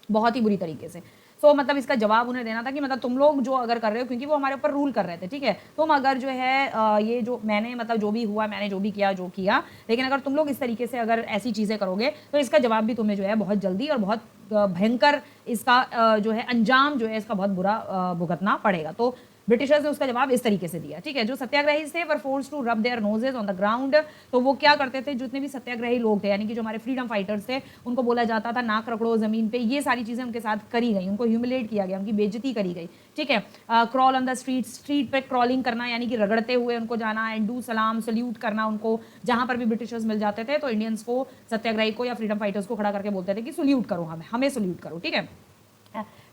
बहुत ही बुरी तरीके से। सो मतलब इसका जवाब उन्हें देना था कि मतलब तुम लोग जो अगर कर रहे हो, क्योंकि वो हमारे ऊपर रूल कर रहे थे, ठीक है, तुम अगर जो है ये जो मैंने मतलब जो भी हुआ, मैंने जो भी किया जो किया, लेकिन अगर तुम लोग इस तरीके से अगर ऐसी चीज़ें करोगे तो इसका जवाब भी तुम्हें जो है बहुत जल्दी और बहुत भयंकर इसका जो है अंजाम जो है इसका बहुत बुरा भुगतना पड़ेगा। तो ब्रिटिशर्स ने उसका जवाब इस तरीके से दिया, ठीक है। जो सत्याग्रही थे were force to rub their noses on the ground, तो वो क्या करते थे, जितने भी सत्याग्रही लोग थे यानी कि जो हमारे फ्रीडम फाइटर्स थे, उनको बोला जाता था नाक रगड़ो जमीन पे, ये सारी चीजें उनके साथ करी गई, उनको ह्यूमिलेट किया गया, उनकी बेइज्जती करी गई, ठीक है। Crawl on the street, street पे क्रॉलिंग करना यानी कि रगड़ते हुए उनको जाना, एंड डू सलाम सल्यूट करना उनको, जहां पर भी ब्रिटिशर्स मिल जाते थे तो इंडियंस को, सत्याग्रही को या फ्रीडम फाइटर्स को खड़ा करके बोलते थे कि सल्यूट करो, हमें सल्यूट करो, ठीक है।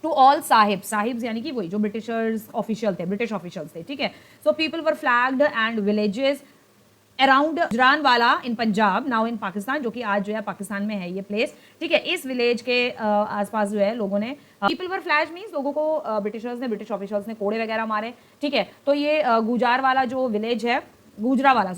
टू ऑल साहिब, साहिब्स यानी कि वही जो ब्रिटिशर्स ऑफिशियल थे, ब्रिटिश ऑफिशियल्स थे, ठीक है। So people were flagged and villages around Gujranwala in Punjab, now in Pakistan, जो कि आज जो है पाकिस्तान में है ये प्लेस, ठीक है। इस विलेज के आसपास जो है लोगों ने, पीपल वर फ्लैश मीन्स लोगों को ब्रिटिशर्स ने, ब्रिटिश ऑफिशियल्स ने कोड़े वगैरह मारे, ठीक है। तो ये गुजारवाला जो विलेज है, गुजरावाला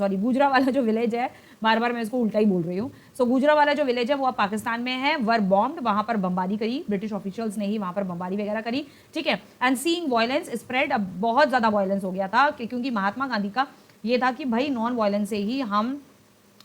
जो विलेज है, बार बार मैं इसको उल्टा ही बोल रही हूँ। सो गुजरावाला जो विलेज है वो अब पाकिस्तान में है, वर बॉम्ब्ड, वहां पर बमबारी करी, ब्रिटिश ऑफिशियल्स ने ही वहां पर बमबारी वगैरह करी, ठीक है। एंड सीइंग वायलेंस स्प्रेड, अब बहुत ज्यादा वायलेंस हो गया था क्योंकि महात्मा गांधी का ये था कि भाई नॉन वायलेंस से ही हम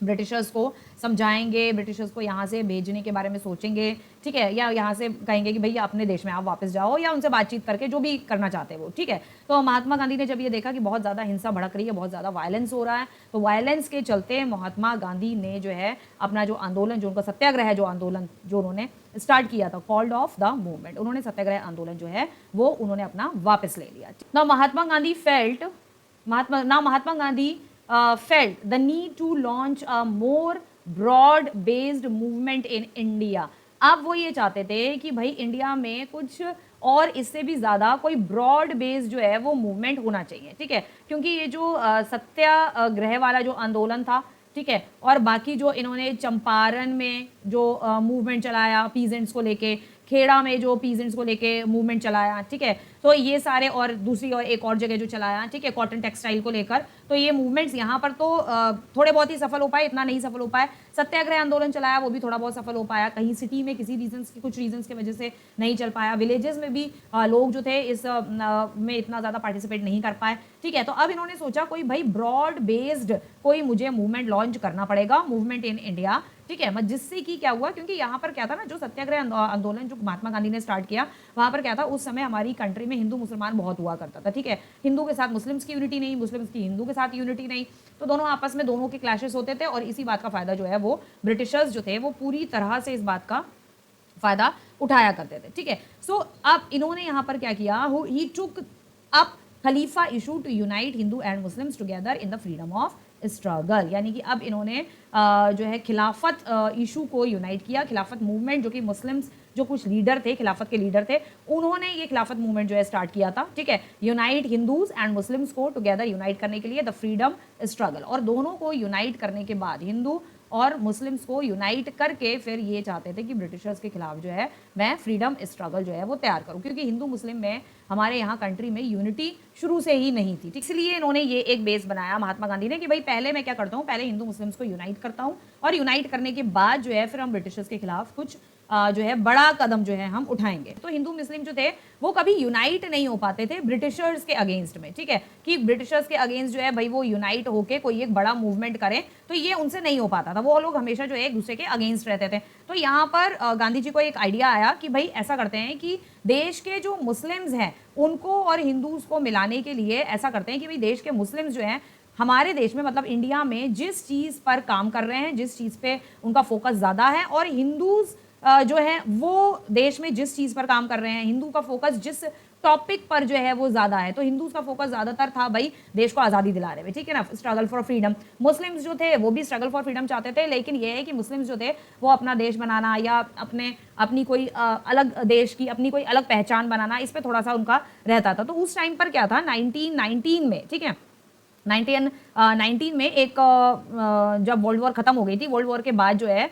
ब्रिटिशर्स को समझाएंगे, ब्रिटिशर्स को यहाँ से भेजने के बारे में सोचेंगे, ठीक है, या यहाँ से कहेंगे कि भैया अपने देश में आप वापस जाओ, या उनसे बातचीत करके जो भी करना चाहते हैं वो, ठीक है। तो महात्मा गांधी ने जब ये देखा कि बहुत ज़्यादा हिंसा भड़क रही है, बहुत ज़्यादा वायलेंस हो रहा है, तो वायलेंस के चलते महात्मा गांधी ने जो है अपना जो आंदोलन, जो उनका सत्याग्रह जो आंदोलन जो उन्होंने स्टार्ट किया था, कॉल्ड ऑफ द मूवमेंट, उन्होंने सत्याग्रह आंदोलन जो है वो उन्होंने अपना वापस ले लिया। ना Mahatma Gandhi felt the need to launch a more broad based movement in India। अब वो ये चाहते थे कि भाई इंडिया में कुछ और इससे भी ज़्यादा कोई ब्रॉड बेस जो है वो मूवमेंट होना चाहिए, ठीक है। क्योंकि ये जो सत्याग्रह वाला जो आंदोलन था, ठीक है, और बाकी जो इन्होंने चंपारण में जो मूवमेंट चलाया पीजेंट्स को लेके, खेड़ा में जो पीजेंट्स को लेके मूवमेंट चलाया, ठीक है, तो ये सारे, और दूसरी और एक और जगह जो चलाया, ठीक है, कॉटन टेक्सटाइल को लेकर, तो ये मूवमेंट्स यहाँ पर तो थोड़े बहुत ही सफल हो पाए, इतना नहीं सफल हो पाए। सत्याग्रह आंदोलन चलाया वो भी थोड़ा बहुत सफल हो पाया, कहीं सिटी में किसी रीजंस की, कुछ रीजंस की वजह से नहीं चल पाया, विलेजेस में भी लोग जो थे इस में इतना ज़्यादा पार्टिसिपेट नहीं कर पाए, ठीक है। तो अब इन्होंने सोचा कोई भाई ब्रॉड बेस्ड कोई मुझे मूवमेंट लॉन्च करना पड़ेगा, मूवमेंट इन इंडिया, ठीक है। जिससे कि क्या हुआ, क्योंकि यहाँ पर क्या था ना, जो सत्याग्रह आंदोलन जो महात्मा गांधी ने स्टार्ट किया, वहां पर क्या था, उस समय हमारी कंट्री में हिंदू मुसलमान बहुत हुआ करता था, ठीक है। हिंदू के साथ मुस्लिम्स की यूनिटी नहीं, मुस्लिम्स की हिंदू के साथ यूनिटी नहीं, तो दोनों आपस में दोनों के क्लैशेस होते थे, और इसी बात का फायदा जो है वो ब्रिटिशर्स जो थे वो पूरी तरह से इस बात का फायदा उठाया करते थे, ठीक है। सो अब इन्होंने यहाँ पर क्या किया, he took up khalifa issue to unite Hindu and Muslims together in the freedom of struggle, यानी कि अब इन्होंने जो है खिलाफत इशू को यूनाइट किया, खिलाफत मूवमेंट, जो कि मुस्लिम्स जो कुछ लीडर थे, खिलाफत के लीडर थे, उन्होंने ये खिलाफत मूवमेंट जो है स्टार्ट किया था, ठीक है। यूनाइट हिंदूज एंड मुस्लिम्स को टुगेदर यूनाइट करने के लिए द फ्रीडम स्ट्रगल, और दोनों को यूनाइट करने के बाद, हिंदू और मुस्लिम्स को यूनाइट करके फिर ये चाहते थे कि ब्रिटिशर्स के खिलाफ जो है मैं फ्रीडम स्ट्रगल जो है वो तैयार करूं, क्योंकि हिंदू मुस्लिम में हमारे यहाँ कंट्री में यूनिटी शुरू से ही नहीं थी, इसलिए इन्होंने ये एक बेस बनाया महात्मा गांधी ने कि भाई पहले मैं क्या करता हूँ, पहले हिंदू मुस्लिम्स को यूनाइट करता हूँ, और यूनाइट करने के बाद जो है फिर हम ब्रिटिशर्स के खिलाफ कुछ जो है बड़ा कदम जो है हम उठाएंगे। तो हिंदू मुस्लिम जो थे वो कभी यूनाइट नहीं हो पाते थे ब्रिटिशर्स के अगेंस्ट में, ठीक है, कि ब्रिटिशर्स के अगेंस्ट जो है भाई वो यूनाइट होके कोई एक बड़ा मूवमेंट करें, तो ये उनसे नहीं हो पाता था, वो लोग हमेशा जो है एक दूसरे के अगेंस्ट रहते थे। तो यहाँ पर गांधी जी को एक आइडिया आया कि भाई ऐसा करते हैं कि देश के जो मुस्लिम्स हैं उनको और हिंदूज को मिलाने के लिए ऐसा करते हैं कि भाई देश के मुस्लिम्स जो हैं हमारे देश में, मतलब इंडिया में जिस चीज़ पर काम कर रहे हैं, जिस चीज़ पे उनका फोकस ज़्यादा है, और हिंदूज जो है वो देश में जिस चीज़ पर काम कर रहे हैं, हिंदू का फोकस जिस टॉपिक पर जो है वो ज़्यादा है, तो हिंदूज का फोकस ज़्यादातर था भाई देश को आज़ादी दिला रहे, ठीक है ना, स्ट्रगल फॉर फ्रीडम। मुस्लिम्स जो थे वो भी स्ट्रगल फॉर फ्रीडम चाहते थे, लेकिन ये है कि मुस्लिम्स जो थे वो अपना देश बनाना या अपनी कोई अलग देश की अपनी कोई अलग पहचान बनाना, इस पर थोड़ा सा उनका रहता था। तो उस टाइम पर क्या था, 1919 में, ठीक है, 1919 में एक जब वर्ल्ड वॉर खत्म हो गई थी, वर्ल्ड वॉर के बाद जो है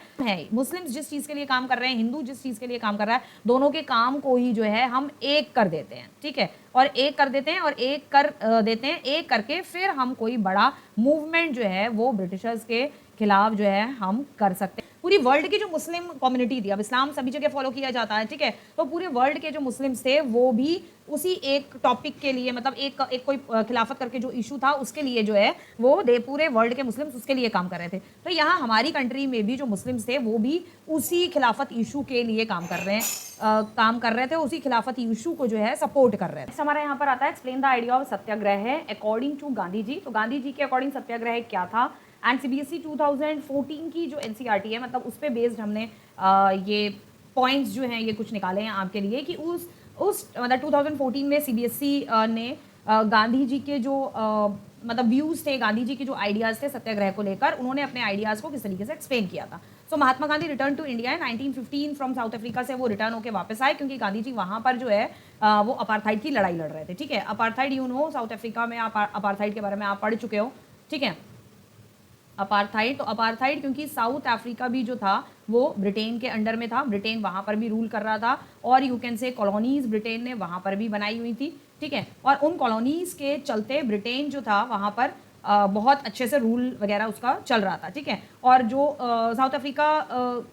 मुस्लिम्स जिस चीज़ के लिए काम कर रहे हैं, हिंदू जिस चीज़ के लिए काम कर रहा है, दोनों के काम को ही जो है हम एक कर देते हैं, ठीक है, और एक कर देते हैं, और एक कर देते हैं, एक करके फिर हम कोई बड़ा मूवमेंट जो है वो ब्रिटिशर्स के खिलाफ जो है हम कर सकते हैं। पूरी वर्ल्ड की जो मुस्लिम कम्युनिटी थी, अब इस्लाम सभी जगह फॉलो किया जाता है, ठीक है, तो पूरे वर्ल्ड के जो मुस्लिम्स थे वो भी उसी एक टॉपिक के लिए, मतलब एक कोई खिलाफत करके जो इशू था उसके लिए जो है वो पूरे वर्ल्ड के मुस्लिम्स उसके लिए काम कर रहे थे। तो यहाँ हमारी कंट्री में भी जो मुस्लिम्स थे वो भी उसी खिलाफत इशू के लिए काम कर रहे थे, उसी खिलाफत इशू को जो है सपोर्ट कर रहे थे। हमारा यहाँ पर आता है एक्सप्लेन द आइडिया ऑफ सत्याग्रह है अकॉर्डिंग टू गांधी जी। तो गांधी जी के अकॉर्डिंग सत्याग्रह क्या था, एंड सीबीएसई 2014 की जो एनसीईआरटी है, मतलब उस पर बेस्ड हमने ये पॉइंट्स जो हैं ये कुछ निकाले हैं आपके लिए कि उस मतलब 2014 में सीबीएसई ने गांधी जी के जो मतलब व्यूज थे, गांधी जी के जो आइडियाज थे सत्याग्रह को लेकर, उन्होंने अपने आइडियाज को किस तरीके से एक्सप्लेन किया था। So Mahatma Gandhi return to India in 1915 from South Africa से वो रिटर्न होकर वापस आए, क्योंकि गांधी जी वहां पर जो है वो अपार्थाइड की लड़ाई लड़ रहे थे, ठीक है। Apartheid you know, south Africa में अपार्थाइड के बारे में आप पढ़ चुके हो, ठीक है। अपार्थाइड, तो अपार्थाइड क्योंकि साउथ अफ्रीका भी जो था वो ब्रिटेन के अंडर में था, ब्रिटेन वहाँ पर भी रूल कर रहा था, और you can say colonies Britain ने वहाँ पर भी बनाई हुई थी, ठीक है। और उन कॉलोनीज के चलते ब्रिटेन जो था वहाँ पर बहुत अच्छे से रूल वगैरह उसका चल रहा था, ठीक है। और जो साउथ अफ्रीका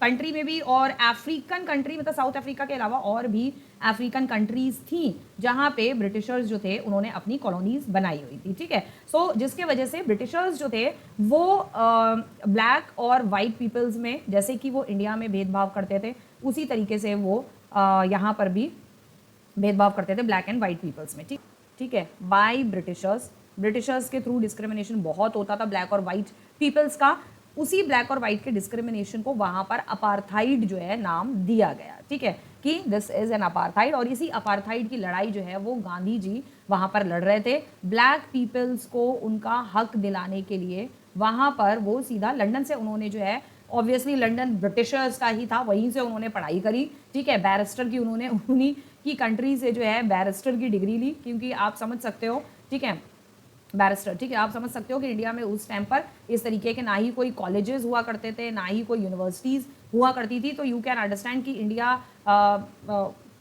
कंट्री में भी, और अफ्रीकन कंट्री, मतलब साउथ अफ्रीका के अलावा और भी अफ्रीकन कंट्रीज थी जहाँ पे ब्रिटिशर्स जो थे उन्होंने अपनी कॉलोनीज बनाई हुई थी, ठीक है। सो जिसके वजह से ब्रिटिशर्स जो थे वो ब्लैक और वाइट पीपल्स में, जैसे कि वो इंडिया में भेदभाव करते थे, उसी तरीके से वो यहाँ पर भी भेदभाव करते थे ब्लैक एंड वाइट पीपल्स में, ठीक है, बाय ब्रिटिशर्स के थ्रू डिस्क्रिमिनेशन बहुत होता था ब्लैक और वाइट पीपल्स का। उसी ब्लैक और वाइट के डिस्क्रिमिनेशन को वहां पर अपार्थाइड जो है नाम दिया गया, ठीक है, कि दिस इज एन अपार्थाइड। और इसी अपार्थाइड की लड़ाई जो है वो गांधी जी वहां पर लड़ रहे थे, ब्लैक पीपल्स को उनका हक दिलाने के लिए। वहां पर वो सीधा लंदन से उन्होंने जो है, ऑब्वियसली लंदन ब्रिटिशर्स का ही था, वहीं से उन्होंने पढ़ाई करी, ठीक है, बैरिस्टर की उन्होंने उन्हीं की कंट्री से जो है बैरिस्टर की डिग्री ली, क्योंकि आप समझ सकते हो, ठीक है, बैरिस्टर, ठीक है, आप समझ सकते हो कि इंडिया में उस टाइम पर इस तरीके के ना ही कोई कॉलेजेस हुआ करते थे, ना ही कोई यूनिवर्सिटीज़ हुआ करती थी। तो यू कैन अंडरस्टैंड कि इंडिया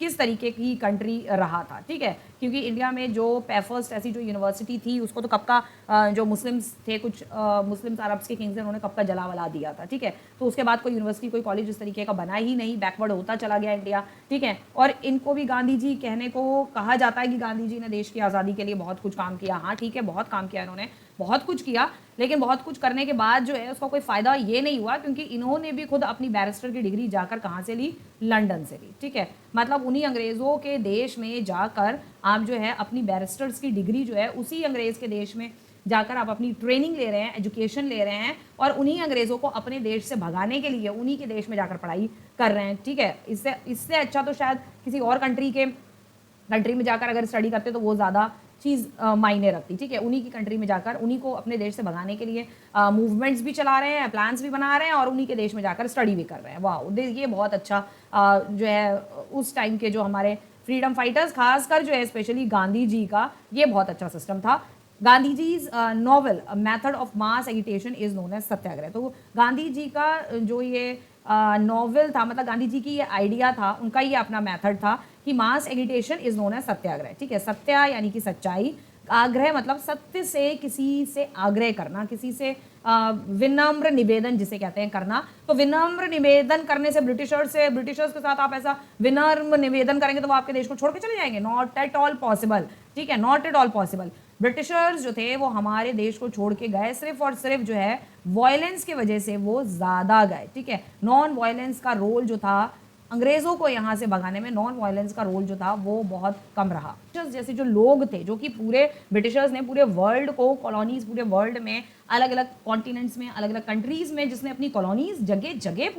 किस तरीके की कंट्री रहा था, ठीक है, क्योंकि इंडिया में जो फर्स्ट ऐसी जो यूनिवर्सिटी थी उसको तो कब का जो मुस्लिम्स थे, कुछ मुस्लिम्स अरब्स के किंग्स ने, उन्होंने कब का जला वला दिया था, ठीक है। तो उसके बाद कोई यूनिवर्सिटी, कोई कॉलेज इस तरीके का बना ही नहीं, बैकवर्ड होता चला गया इंडिया, ठीक है। और इनको भी गांधी जी कहने को कहा जाता है कि गांधी जी ने देश की आज़ादी के लिए बहुत कुछ काम किया। हाँ ठीक है, बहुत काम किया इन्होंने, बहुत कुछ किया, लेकिन बहुत कुछ करने के बाद जो है उसका कोई फ़ायदा ये नहीं हुआ, क्योंकि इन्होंने भी खुद अपनी बैरिस्टर की डिग्री जाकर कहाँ से ली, लंदन से ली, ठीक है। मतलब उन्हीं अंग्रेज़ों के देश में जाकर आप जो है अपनी बैरिस्टर्स की डिग्री जो है उसी अंग्रेज़ के देश में जाकर आप अपनी ट्रेनिंग ले रहे हैं, एजुकेशन ले रहे हैं, और उन्हीं अंग्रेज़ों को अपने देश से भगाने के लिए उन्हीं के देश में जाकर पढ़ाई कर रहे हैं, ठीक है। इससे अच्छा तो शायद किसी और कंट्री में जाकर अगर स्टडी करते तो वो ज़्यादा चीज़ मायने रखती, ठीक है। उन्हीं की कंट्री में जाकर उन्हीं को अपने देश से भगाने के लिए मूवमेंट्स भी चला रहे हैं, प्लान्स भी बना रहे हैं, और उन्हीं के देश में जाकर स्टडी भी कर रहे हैं। वाह, ये बहुत अच्छा जो है उस टाइम के जो हमारे फ्रीडम फाइटर्स, खासकर जो है स्पेशली गांधी जी का ये बहुत अच्छा सिस्टम था। Gandhi ji's novel method of mass agitation is known as satyagraha. तो गांधी जी का जो ये नॉवल था, मतलब गांधी जी की ये आइडिया था, उनका ये अपना मेथड था कि मास एगिटेशन इज नोन एज सत्याग्रह, ठीक है। सत्या यानी कि सच्चाई, आग्रह मतलब सत्य से किसी से आग्रह करना, किसी से विनम्र निवेदन जिसे कहते हैं करना। तो विनम्र निवेदन करने से ब्रिटिशर्स के साथ आप ऐसा विनम्र निवेदन करेंगे तो वो आपके देश को छोड़ के चले जाएंगे, नॉट एट ऑल पॉसिबल, ठीक है, not at all possible. Britishers जो थे वो हमारे देश को छोड़ के गए सिर्फ और सिर्फ जो है वायलेंस की वजह से वो ज़्यादा गए, ठीक है। नॉन वायलेंस का रोल जो था अंग्रेज़ों को यहाँ से भगाने में, नॉन वायलेंस का रोल जो था वो बहुत कम रहा। जैसे जो लोग थे, जो कि पूरे ब्रिटिशर्स ने पूरे वर्ल्ड को, कॉलोनीज पूरे वर्ल्ड में, अलग अलग कॉन्टिनेंट्स में, अलग अलग कंट्रीज़ में जिसने अपनी कॉलोनीज जगह जगह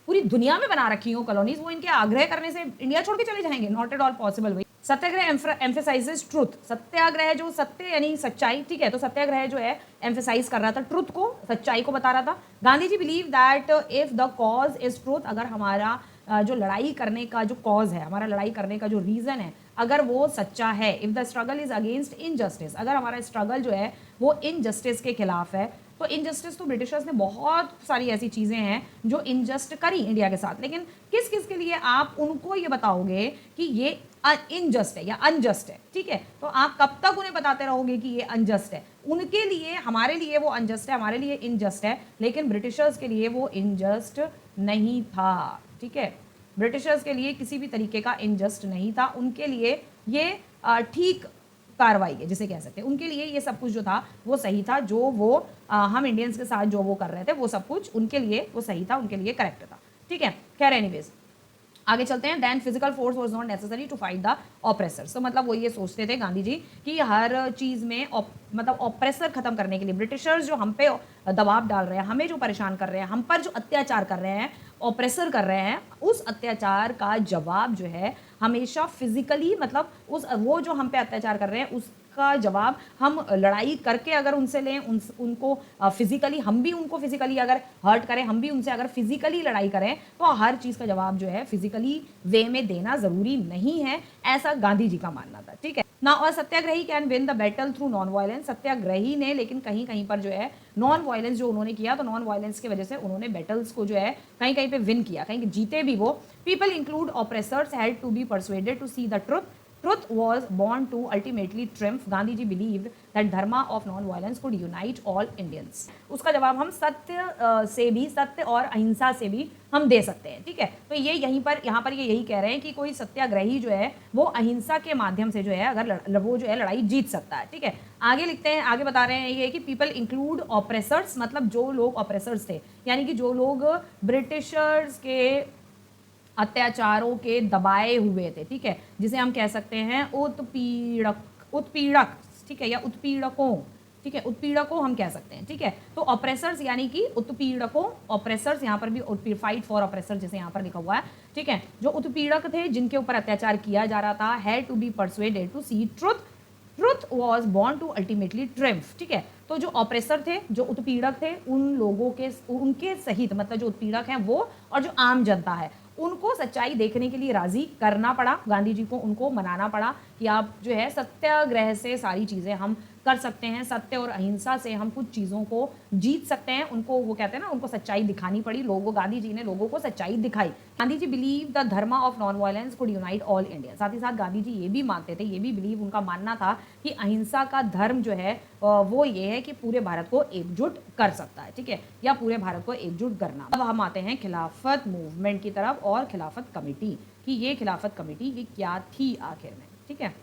पूरी दुनिया में बना रखी हो कॉलोनीज, वो इनके आग्रह करने से इंडिया छोड़ के चले जाएंगे, नॉट एट ऑल पॉसिबल। भाई सत्याग्रह एम्फेसाइजेस ट्रुथ, सत्याग्रह जो सत्य यानी सच्चाई, ठीक है। तो सत्याग्रह जो है एम्फेसाइज कर रहा था ट्रुथ को, सच्चाई को बता रहा था। Gandhi ji believe that if the cause is truth, अगर हमारा जो लड़ाई करने का जो कॉज है, हमारा लड़ाई करने का जो रीज़न है, अगर वो सच्चा है, if the struggle is against injustice, अगर हमारा स्ट्रगल जो है वो इनजस्टिस के खिलाफ है, तो इनजस्टिस तो ब्रिटिशर्स ने बहुत सारी ऐसी चीज़ें हैं जो इनजस्ट करी इंडिया के साथ, लेकिन किस किस के लिए आप उनको ये बताओगे कि ये इनजस्ट है या अनजस्ट है, ठीक है। तो आप कब तक उन्हें बताते रहोगे कि ये अनजस्ट है? उनके लिए, हमारे लिए वो अनजस्ट है, हमारे लिए इनजस्ट है, लेकिन ब्रिटिशर्स के लिए वो इनजस्ट नहीं था, ठीक है। ब्रिटिशर्स के लिए किसी भी तरीके का इनजस्ट नहीं था, उनके लिए ये ठीक कार्रवाई है जिसे कह सकते हैं। उनके लिए ये सब कुछ जो था वो सही था, जो वो हम इंडियंस के साथ जो वो कर रहे थे वो सब कुछ उनके लिए वो सही था, उनके लिए करेक्ट था, ठीक है। खैर एनीवेज आगे चलते हैं। Then physical force was not necessary to fight the oppressors. तो मतलब वो ये सोचते थे गांधी जी कि हर चीज़ में मतलब ऑपरेसर खत्म करने के लिए ब्रिटिशर्स जो हम पे दबाव डाल रहे हैं, हमें जो परेशान कर रहे हैं, हम पर जो अत्याचार कर रहे हैं, ऑपरेसर कर रहे हैं, उस अत्याचार का जवाब जो है हमेशा फिजिकली, मतलब उस वो जो हम पे अत्याचार कर रहे हैं उसका जवाब हम लड़ाई करके अगर उनसे लें, उनको फिजिकली, हम भी उनको फिजिकली अगर हर्ट करें, हम भी उनसे अगर फिजिकली लड़ाई करें, तो हर चीज़ का जवाब जो है फिजिकली वे में देना ज़रूरी नहीं है, ऐसा गांधी जी का मानना था, ठीक है ना। और satyagrahi can win the battle through non violence. Satyagrahi ने लेकिन कहीं कहीं पर जो है नॉन वायलेंस जो उन्होंने किया, तो नॉन वायलेंस की वजह से उन्होंने बैटल्स को जो है कहीं कहीं पे विन किया, कहीं जीते भी वो। People include oppressors had to be persuaded to see the truth. Truth was born to ultimately triumph. Gandhi ji believed that dharma of non-violence could unite all Indians. उसका जवाब हम सत्य से भी, सत्य और अहिंसा से भी हम दे सकते हैं, ठीक है। तो ये यहाँ पर ये यही कह रहे हैं कि कोई सत्याग्रही जो है वो अहिंसा के माध्यम से जो है अगर वो जो है लड़ाई जीत सकता है, ठीक है। आगे लिखते हैं, आगे बता रहे हैं ये कि पीपल इंक्लूड ऑपरेसर्स, मतलब जो लोग ऑपरेसर्स थे, यानी कि जो लोग ब्रिटिशर्स के अत्याचारों के दबाए हुए थे, ठीक है, जिसे हम कह सकते हैं उत्पीड़क, ठीक है, या उत्पीड़कों, ठीक है, उत्पीड़कों हम कह सकते हैं, ठीक है। तो ऑपरेसर्स यानी कि उत्पीड़कों, ऑपरेसर्स यहाँ पर भी फाइट फॉर ऑपरेसर जैसे यहाँ पर लिखा हुआ है, ठीक है। जो उत्पीड़क थे, जिनके ऊपर अत्याचार किया जा रहा था, had to be persuaded to see truth. Truth was born to ultimately triumph, ठीक है। तो जो ऑपरेसर थे, जो उत्पीड़क थे, उन लोगों के उनके सहित, मतलब जो उत्पीड़क हैं वो और जो आम जनता है, उनको सच्चाई देखने के लिए राजी करना पड़ा, गांधी जी को उनको मनाना पड़ा कि आप जो है सत्याग्रह से सारी चीज़ें हम कर सकते हैं, सत्य और अहिंसा से हम कुछ चीज़ों को जीत सकते हैं। उनको वो कहते हैं ना, उनको सच्चाई दिखानी पड़ी, गांधी जी ने लोगों को सच्चाई दिखाई। Gandhi ji believe the dharma of non violence could unite all India. साथ ही साथ गांधी जी ये भी मानते थे, ये भी बिलीव, उनका मानना था कि अहिंसा का धर्म जो है वो ये है कि पूरे भारत को एकजुट कर सकता है, ठीक है, या पूरे भारत को एकजुट करना। अब हम आते हैं खिलाफत मूवमेंट की तरफ और खिलाफत कमेटी, कि ये खिलाफत कमेटी ये क्या थी आखिर में, ठीक है,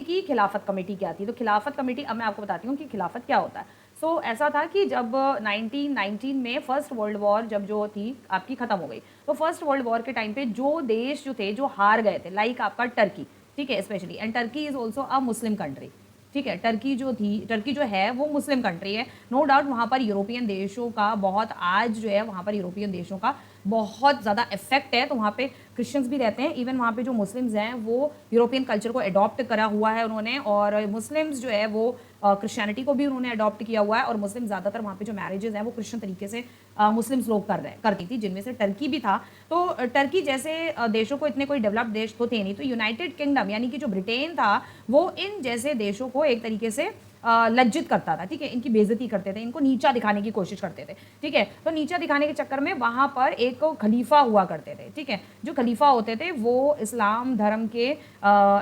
कि खिलाफत कमेटी क्या थी। तो खिलाफत कमेटी, अब मैं आपको बताती हूँ कि खिलाफत क्या होता है। सो ऐसा था कि जब 1919 में फर्स्ट वर्ल्ड वॉर जब जो थी आपकी ख़त्म हो गई, तो फर्स्ट वर्ल्ड वॉर के टाइम पे जो देश जो थे जो हार गए थे, लाइक आपका टर्की, ठीक है, specially, and Turkey is also a Muslim country, ठीक है। टर्की जो है वो मुस्लिम कंट्री है, नो डाउट। वहाँ पर यूरोपियन देशों का बहुत, आज जो है वहाँ पर यूरोपियन देशों का बहुत ज़्यादा इफेक्ट है, तो वहाँ पे क्रिश्चियंस भी रहते हैं। इवन वहाँ पे जो मुस्लिम्स हैं वो यूरोपियन कल्चर को अडॉप्ट करा हुआ है उन्होंने, और मुस्लिम्स जो है वो क्रिश्चियनिटी को भी उन्होंने अडॉप्ट किया हुआ है, और मुस्लिम ज़्यादातर वहाँ पे जो मैरिजेस हैं वो क्रिश्चियन तरीके से मुस्लिम्स लोग करती थी, जिनमें से टर्की भी था। तो टर्की जैसे देशों को इतने कोई डेवलप्ड देश तो थे नहीं, तो यूनाइटेड किंगडम यानी कि जो ब्रिटेन था वो इन जैसे देशों को एक तरीके से लज्जित करता था, ठीक है, इनकी बेइज्जती करते थे, इनको नीचा दिखाने की कोशिश करते थे, ठीक है। तो नीचा दिखाने के चक्कर में वहाँ पर एक खलीफा हुआ करते थे, ठीक है। जो खलीफा होते थे वो इस्लाम धर्म के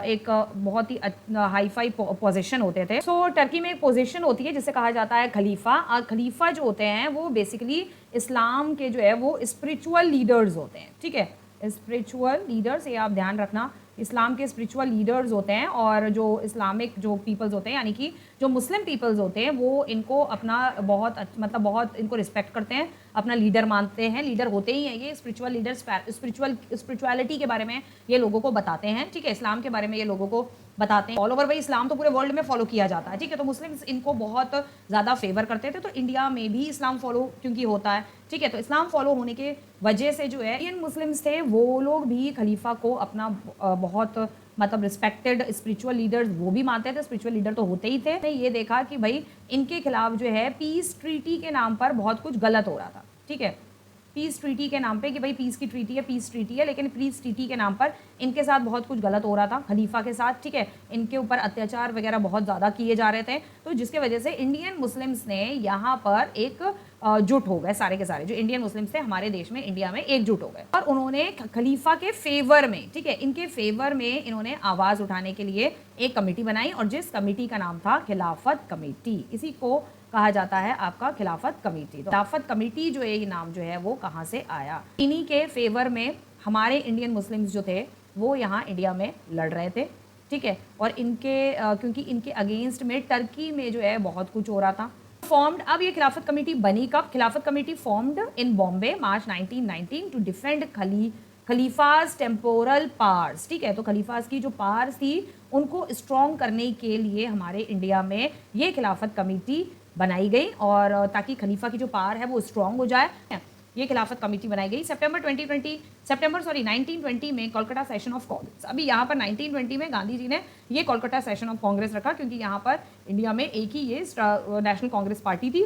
एक बहुत ही हाईफाई पोजीशन होते थे। सो टर्की में एक पोजीशन होती है जिसे कहा जाता है खलीफा। खलीफा जो होते हैं वो बेसिकली इस्लाम के जो है वो स्पिरिचुअल लीडर्स होते हैं, ठीक है, स्पिरिचुअल लीडर्स, ये आप ध्यान रखना, इस्लाम के स्पिरिचुअल लीडर्स होते हैं। और जो इस्लामिक जो पीपल्स होते हैं, यानी कि जो मुस्लिम पीपल्स होते हैं, वो इनको अपना मतलब बहुत इनको रिस्पेक्ट करते हैं, अपना लीडर मानते हैं, लीडर होते ही हैं ये स्पिरिचुअल लीडर्स। स्पिरिचुअलिटी के बारे में ये लोगों को बताते हैं, ठीक है, इस्लाम के बारे में ये लोगों को बताते हैं। ऑल ओवर भाई इस्लाम तो पूरे वर्ल्ड में फॉलो किया जाता है, ठीक है। तो मुस्लिम्स इनको बहुत ज़्यादा फेवर करते थे, तो इंडिया में भी इस्लाम फॉलो क्योंकि होता है, ठीक है। तो इस्लाम फॉलो होने के वजह से जो है इंडियन मुस्लिम्स थे वो लोग भी खलीफा को अपना बहुत मतलब रिस्पेक्टेड स्पिरिचुअल लीडर्स वो भी मानते थे, स्पिरिचुअल लीडर तो होते ही थे। ये देखा कि भाई इनके खिलाफ जो है पीस ट्रीटी के नाम पर बहुत कुछ गलत हो रहा था, ठीक है। पीस ट्रीटी के नाम पे कि भाई पीस की ट्रीटी है, पीस ट्रीटी है, लेकिन पीस ट्रीटी के नाम पर इनके साथ बहुत कुछ गलत हो रहा था खलीफा के साथ, ठीक है। इनके ऊपर अत्याचार वगैरह बहुत ज़्यादा किए जा रहे थे, तो जिसके वजह से इंडियन मुस्लिम्स ने यहाँ पर एक जुट हो गए, सारे के सारे जो इंडियन मुस्लिम्स थे हमारे देश में, इंडिया में एकजुट हो गए और उन्होंने खलीफा के फेवर में, ठीक है, इनके फेवर में इन्होंने आवाज़ उठाने के लिए एक कमेटी बनाई और जिस कमेटी का नाम था खिलाफत कमेटी। इसी को कहा जाता है आपका खिलाफत कमेटी। तो खिलाफत कमेटी जो है, ये नाम जो है वो कहाँ से आया? इन्हीं के फेवर में हमारे इंडियन मुस्लिम्स जो थे वो यहाँ इंडिया में लड़ रहे थे, ठीक है। और इनके क्योंकि इनके अगेंस्ट में टर्की में जो है बहुत कुछ हो रहा था। फॉर्म्ड, अब ये खिलाफत कमेटी बनी कब? Khilafat committee formed in Bombay March 1919 to defend khalifa's temporal powers, ठीक है। तो खलीफाज की जो पावर्स थी उनको स्ट्रॉन्ग करने के लिए हमारे इंडिया में ये खिलाफत कमेटी बनाई गई और ताकि खलीफा की जो पावर है वो स्ट्रॉन्ग हो जाए, ये खिलाफत कमेटी बनाई गई। सितंबर 1920 में कोलकाता सेशन ऑफ कांग्रेस। अभी यहाँ पर 1920 में गांधी जी ने ये कोलकाता सेशन ऑफ कांग्रेस रखा क्योंकि यहाँ पर इंडिया में एक ही ये नेशनल कांग्रेस पार्टी थी,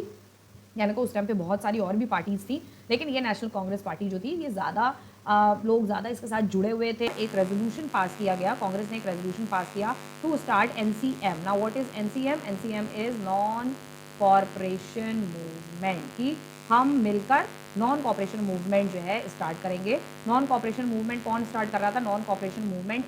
यानी कि उस टाइम पे बहुत सारी और भी पार्टीज थी, लेकिन ये नेशनल कांग्रेस पार्टी जो थी ये ज़्यादा लोग ज़्यादा इसके साथ जुड़े हुए थे। एक रेजोल्यूशन पास किया गया, कांग्रेस ने एक रेजोल्यूशन पास किया to start NCM। Now what is NCM? NCM is non corporation movement, कि हम मिलकर नॉन कॉपरेशन मूवमेंट जो है स्टार्ट करेंगे। नॉन कॉपरेशन मूवमेंट कौन स्टार्ट कर रहा था? Non cooperation movement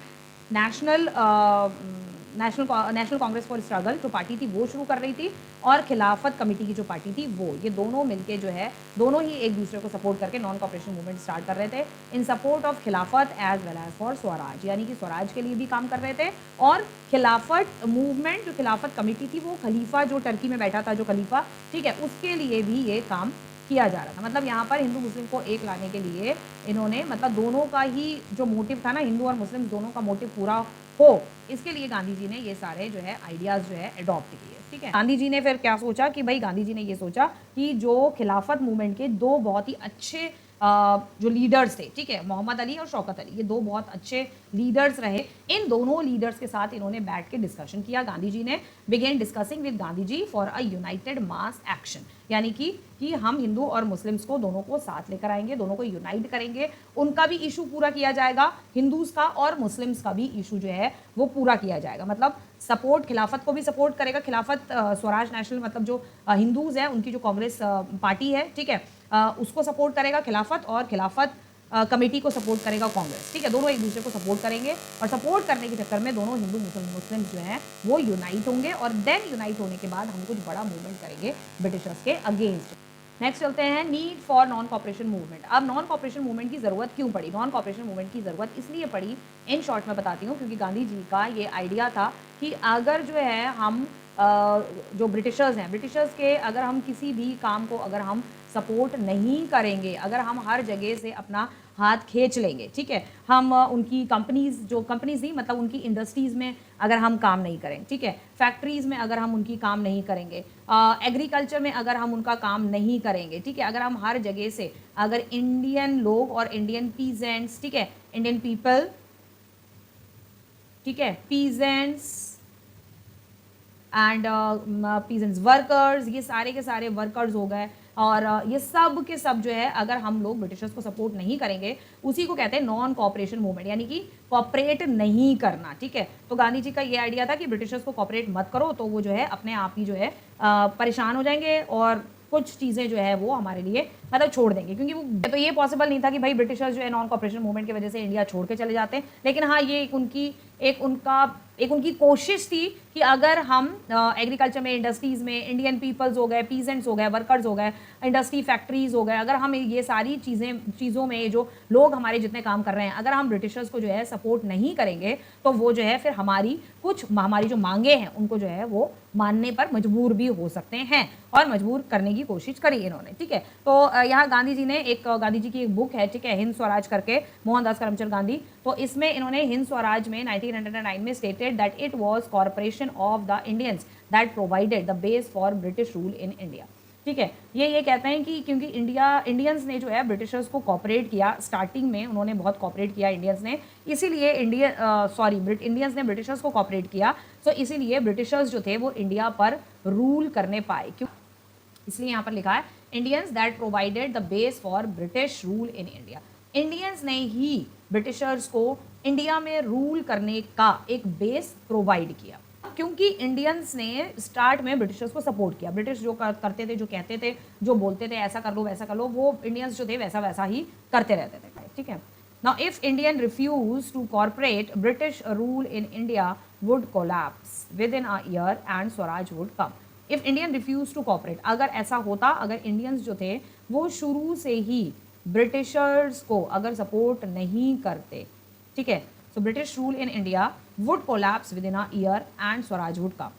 national Congress for struggle जो पार्टी थी वो शुरू कर रही थी और खिलाफत कमेटी की जो पार्टी थी वो, ये दोनों मिलके जो है दोनों ही एक दूसरे को सपोर्ट करके नॉन कॉपरेशन मूवमेंट स्टार्ट कर रहे थे in support of Khilafat as well as for swaraj, यानी कि स्वराज के लिए भी काम कर रहे थे। और खिलाफत मूवमेंट जो खिलाफत कमेटी थी वो खलीफा जो टर्की में बैठा था जो खलीफा, ठीक है, उसके लिए भी ये काम किया जा रहा था। मतलब यहाँ पर हिंदू मुस्लिम को एक लाने के लिए इन्होंने, मतलब दोनों का ही जो मोटिव था ना, हिंदू और मुस्लिम दोनों का मोटिव पूरा हो, इसके लिए गांधी जी ने ये सारे जो है आइडियाज़ जो है अडॉप्ट किए, ठीक है। गांधी जी ने फिर क्या सोचा कि भाई गांधी जी ने ये सोचा कि जो खिलाफत मूवमेंट के दो बहुत ही अच्छे जो लीडर्स थे, ठीक है, मोहम्मद अली और शौकत अली, ये दो बहुत अच्छे लीडर्स रहे। इन दोनों लीडर्स के साथ इन्होंने बैठ के डिस्कशन किया। गांधी जी ने began discussing with Gandhi ji for a united mass action, यानी कि हम हिंदू और मुस्लिम्स को दोनों को साथ लेकर आएंगे, दोनों को यूनाइट करेंगे, उनका भी इशू पूरा किया जाएगा, हिंदूज का और मुस्लिम्स का भी इशू जो है वो पूरा किया जाएगा। मतलब सपोर्ट खिलाफत को भी सपोर्ट करेगा, खिलाफत स्वराज नेशनल मतलब जो हिंदूज हैं उनकी जो कांग्रेस पार्टी है, ठीक है, उसको सपोर्ट करेगा खिलाफत और खिलाफत कमेटी को सपोर्ट करेगा कांग्रेस, ठीक है। दोनों एक दूसरे को सपोर्ट करेंगे और सपोर्ट करने के चक्कर में दोनों हिंदू मुस्लिम जो हैं वो यूनाइट होंगे और देन यूनाइट होने के बाद हम कुछ बड़ा मूवमेंट करेंगे ब्रिटिशर्स के अगेंस्ट। नेक्स्ट चलते हैं need for non cooperation movement. अब नॉन कॉपरेशन मूवमेंट की ज़रूरत क्यों पड़ी? नॉन कॉपरेशन मूवमेंट की ज़रूरत इसलिए पड़ी, इन शॉर्ट में बताती हूँ, क्योंकि गांधी जी का ये आइडिया था कि अगर जो है हम जो ब्रिटिशर्स हैं, ब्रिटिशर्स के अगर हम किसी भी काम को अगर हम सपोर्ट नहीं करेंगे, अगर हम हर जगह से अपना हाथ खींच लेंगे, ठीक है, हम उनकी कंपनीज़ जो कंपनीज़ नहीं मतलब उनकी इंडस्ट्रीज़ में अगर हम काम नहीं करें, ठीक है, फैक्ट्रीज़ में अगर हम उनकी काम नहीं करेंगे, एग्रीकल्चर में अगर हम उनका काम नहीं करेंगे, ठीक है, अगर हम हर जगह से अगर इंडियन लोग और इंडियन पीजेंट्स, ठीक है, इंडियन पीपल, ठीक है, पीजेंट्स एंड पीजेंट्स वर्कर्स, ये सारे के सारे वर्कर्स हो गए और ये सब के सब जो है अगर हम लोग ब्रिटिशर्स को सपोर्ट नहीं करेंगे, उसी को कहते हैं नॉन कॉपरेशन मूवमेंट, यानी कि कॉपरेट नहीं करना, ठीक है। तो गांधी जी का ये आइडिया था कि ब्रिटिशर्स को कॉपरेट मत करो, तो वो जो है अपने आप ही जो है परेशान हो जाएंगे और कुछ चीज़ें जो है वो हमारे लिए मतलब छोड़ देंगे, क्योंकि वो तो ये पॉसिबल नहीं था कि भाई ब्रिटिशर्स जो है नॉन कॉपरेशन मूवमेंट की वजह से इंडिया छोड़ के चले जाते हैं, लेकिन हाँ ये एक उनकी कोशिश थी कि अगर हम एग्रीकल्चर में, इंडस्ट्रीज़ में, इंडियन पीपल्स हो गए, पीजेंट्स हो गए, वर्कर्स हो गए, इंडस्ट्री फैक्ट्रीज़ हो गए, अगर हम ये सारी चीज़ों में जो लोग हमारे जितने काम कर रहे हैं, अगर हम ब्रिटिशर्स को जो है सपोर्ट नहीं करेंगे तो वो जो है फिर हमारी जो मांगे हैं उनको जो है वो मानने पर मजबूर भी हो सकते हैं और मजबूर करने की कोशिश करी इन्होंने, ठीक है। तो यहाँ गांधी जी की एक बुक है, ठीक है, हिंद स्वराज करके, मोहनदास करमचंद गांधी, तो इसमें इन्होंने हिंद स्वराज में 1909 में stated that it was corporation of the Indians that provided the base for British rule in India, ठीक है। ये कहते हैं कि क्योंकि इंडियंस ने जो है ब्रिटिशर्स को कॉपरेट किया, स्टार्टिंग में उन्होंने बहुत कॉपरेट किया इंडियंस ने, इसीलिए इंडियंस ने ब्रिटिशर्स को कॉपरेट किया, तो इसीलिए ब्रिटिशर्स जो थे वो इंडिया पर रूल करने पाए। क्यों? इसलिए यहाँ पर लिखा है Indians that provided the base for British rule in India. Indians ने ही ब्रिटिशर्स को इंडिया में रूल करने का एक बेस प्रोवाइड किया, क्योंकि इंडियंस ने स्टार्ट में ब्रिटिशर्स को सपोर्ट किया। ब्रिटिश जो करते थे, जो कहते थे, जो बोलते थे, ऐसा कर लो वैसा कर लो, वो इंडियंस जो थे वैसा वैसा ही करते रहते थे, ठीक है। Now if Indian refuse to corporate, British rule in India would collapse with in a year and swaraj would come. If Indian refuse to corporate, अगर ऐसा होता, अगर इंडियंस जो थे वो शुरू से ही ब्रिटिशर्स को अगर सपोर्ट नहीं करते, ठीक है, so British rule in India would collapse with in a year and swaraj would कम।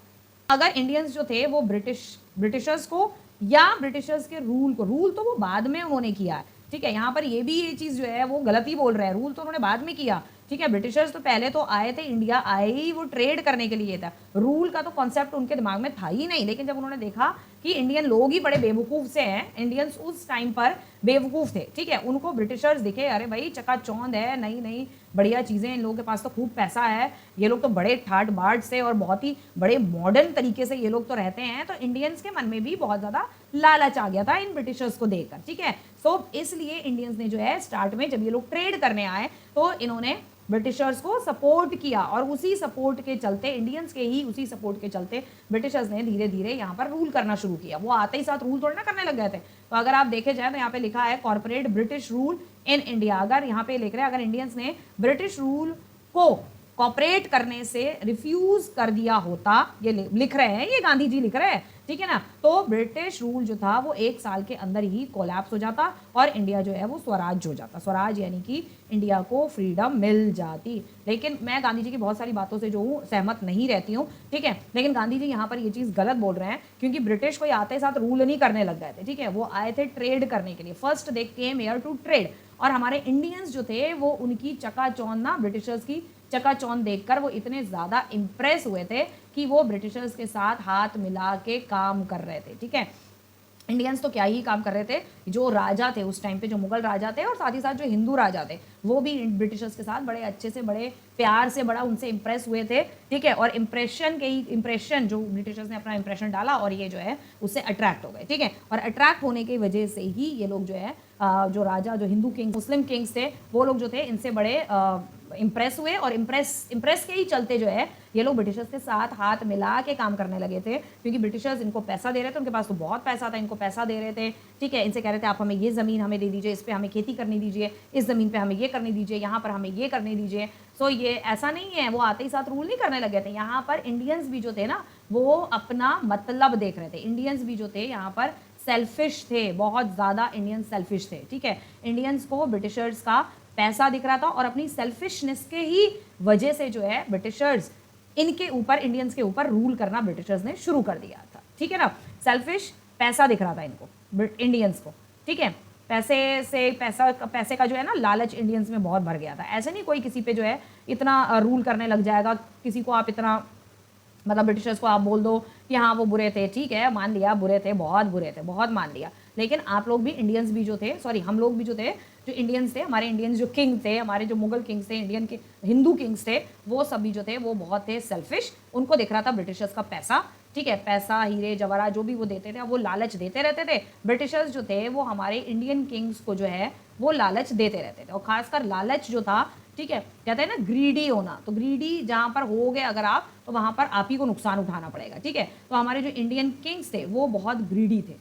अगर इंडियंस जो थे वो ब्रिटिशर्स को या ब्रिटिशर्स के रूल को, रूल तो वो बाद में उन्होंने किया है, ठीक है, यहाँ पर ये भी ये चीज़ जो है वो गलत ही बोल रहे हैं, रूल तो उन्होंने बाद में किया, ठीक है। ब्रिटिशर्स तो पहले तो आए थे, इंडिया आए ही वो ट्रेड करने के लिए था, रूल का तो कॉन्सेप्ट उनके दिमाग में था ही नहीं। लेकिन जब उन्होंने देखा कि इंडियन लोग ही बड़े बेवकूफ़ से हैं, इंडियंस उस टाइम पर बेवकूफ़ थे, ठीक है, उनको ब्रिटिशर्स दिखे, अरे भाई चकाचौंध है, नई नई बढ़िया चीज़ें, इन लोगों के पास तो खूब पैसा है, ये लोग तो बड़े ठाट बाट से और बहुत ही बड़े मॉडर्न तरीके से ये लोग तो रहते हैं, तो इंडियंस के मन में भी बहुत ज़्यादा लालच आ गया था इन ब्रिटिशर्स को देखकर, ठीक है। सो इसलिए इंडियंस ने जो है स्टार्ट में जब ये लोग ट्रेड करने आए तो इन्होंने ब्रिटिशर्स को सपोर्ट किया, और उसी सपोर्ट के चलते, इंडियंस के ही उसी सपोर्ट के चलते ब्रिटिशर्स ने धीरे धीरे यहाँ पर रूल करना शुरू किया। वो आते ही साथ रूल थोड़ा ना करने लग गए थे। तो अगर आप देखे जाए तो यहाँ पे लिखा है corporate British rule in India, अगर यहाँ पे लिख रहे हैं अगर इंडियंस ने ब्रिटिश रूल को कॉपरेट करने से रिफ्यूज कर दिया होता, ये लिख रहे हैं, ये गांधी जी लिख रहे हैं, ठीक है ना, तो ब्रिटिश रूल जो था वो 1 साल के अंदर ही कोलैप्स हो जाता और इंडिया जो है वो स्वराज हो जाता, स्वराज यानी कि इंडिया को फ्रीडम मिल जाती। लेकिन मैं गांधी जी की बहुत सारी बातों से जो हूँ सहमत नहीं रहती हूँ, ठीक है, लेकिन गांधी जी यहाँ पर ये चीज़ गलत बोल रहे हैं, क्योंकि ब्रिटिश को आते साथ रूल नहीं करने लग गए थे, ठीक है, वो आए थे ट्रेड करने के लिए, first they came here to trade, और हमारे इंडियंस जो थे वो उनकी चकाचौंध ना, ब्रिटिशर्स की चकाचौंध देखकर वो इतने ज़्यादा इम्प्रेस हुए थे कि वो ब्रिटिशर्स के साथ हाथ मिला के काम कर रहे थे, ठीक है। इंडियंस तो क्या ही काम कर रहे थे, जो राजा थे उस टाइम पे, जो मुगल राजा थे और साथ ही साथ जो हिंदू राजा थे, वो भी ब्रिटिशर्स के साथ बड़े अच्छे से, बड़े प्यार से, बड़ा उनसे इम्प्रेस हुए थे, ठीक है, और इम्प्रेशन जो ब्रिटिशर्स ने अपना इम्प्रेशन डाला और ये जो है उससे अट्रैक्ट हो गए, ठीक है, और अट्रैक्ट होने की वजह से ही ये लोग जो है जो राजा, जो हिंदू किंग, मुस्लिम किंग्स थे, वो लोग जो थे इनसे बड़े इम्प्रेस हुए, और इम्प्रेस के ही चलते जो है ये लोग ब्रिटिशर्स के साथ हाथ मिला के काम करने लगे थे, क्योंकि ब्रिटिशर्स इनको पैसा दे रहे थे, उनके पास तो बहुत पैसा था, इनको पैसा दे रहे थे, ठीक है, इनसे कह रहे थे आप हमें ये ज़मीन हमें दे दीजिए, इस पर हमें खेती करने दीजिए, इस ज़मीन पे हमें ये करने दीजिए, यहाँ पर हमें ये करने दीजिए। सो ये ऐसा नहीं है वो आते ही साथ रूल नहीं करने लगे थे, यहाँ पर इंडियंस भी जो थे ना वो अपना मतलब देख रहे थे, इंडियंस भी जो थे यहाँ पर सेल्फिश थे, बहुत ज़्यादा इंडियंस सेल्फिश थे, ठीक है, इंडियंस को ब्रिटिशर्स का पैसा दिख रहा था और अपनी सेल्फिशनेस के ही वजह से जो है ब्रिटिशर्स इनके ऊपर, इंडियंस के ऊपर रूल करना ब्रिटिशर्स ने शुरू कर दिया था, ठीक है ना। सेल्फिश, पैसा दिख रहा था इनको, इंडियंस को, ठीक है, पैसे का जो है ना लालच इंडियंस में बहुत भर गया था। ऐसे नहीं कोई किसी पे जो है इतना रूल करने लग जाएगा, किसी को आप इतना मतलब ब्रिटिशर्स को आप बोल दो कि हाँ वो बुरे थे, ठीक है, मान लिया बुरे थे, बहुत मान लिया, लेकिन आप लोग भी, इंडियंस भी जो थे, सॉरी हम लोग भी जो थे, जो इंडियंस थे, हमारे इंडियंस जो किंग थे, हमारे जो मुगल किंग्स थे, इंडियन के हिंदू किंग्स थे, वो सभी जो थे वो बहुत थे सेल्फिश, उनको दिख रहा था ब्रिटिशर्स का पैसा, ठीक है, पैसा, हीरे जवाहरात जो भी वो देते थे वो लालच देते रहते थे। ब्रिटिशर्स जो थे वो हमारे इंडियन किंग्स को जो है वो लालच देते रहते थे, और खासकर लालच जो था, ठीक है, कहते हैं ना ग्रीडी होना, तो ग्रीडी जहाँ पर हो गए अगर आप, तो वहाँ पर आप ही को नुकसान उठाना पड़ेगा, ठीक है। तो हमारे जो इंडियन किंग्स थे वो बहुत ग्रीडी थे,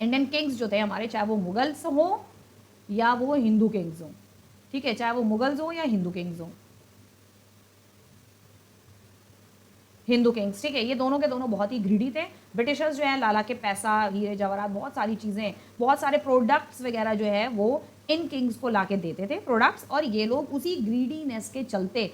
इंडियन किंग्स जो थे हमारे, चाहे वो मुगल्स हो या वो हिंदू किंग्स हो, ठीक है, चाहे वो मुगल्स हो या हिंदू किंग्स हो, हिंदू किंग्स, ठीक है, ये दोनों के दोनों बहुत ही ग्रीडी थे। ब्रिटिशर्स जो है लाला के पैसा, हीरे जवाहरात, बहुत सारी चीज़ें, बहुत सारे प्रोडक्ट्स वगैरह जो है वो इन किंग्स को लाके देते थे प्रोडक्ट्स, और ये लोग उसी ग्रीडीनेस के चलते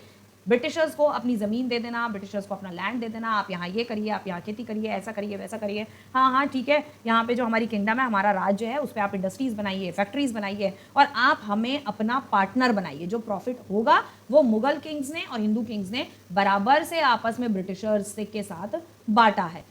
ब्रिटिशर्स को अपनी ज़मीन दे देना, ब्रिटिशर्स को अपना लैंड दे देना, आप यहाँ ये करिए, आप यहाँ खेती करिए, ऐसा करिए, वैसा करिए, हाँ हाँ ठीक है, यहाँ पे जो हमारी किंगडम है, हमारा राज्य है, उस पर आप इंडस्ट्रीज़ बनाइए, फैक्ट्रीज़ बनाइए, और आप हमें अपना पार्टनर बनाइए, जो प्रॉफिट होगा वो मुगल किंग्स ने और हिंदू किंग्स ने बराबर से आपस में ब्रिटिशर्स के साथ बांटा है।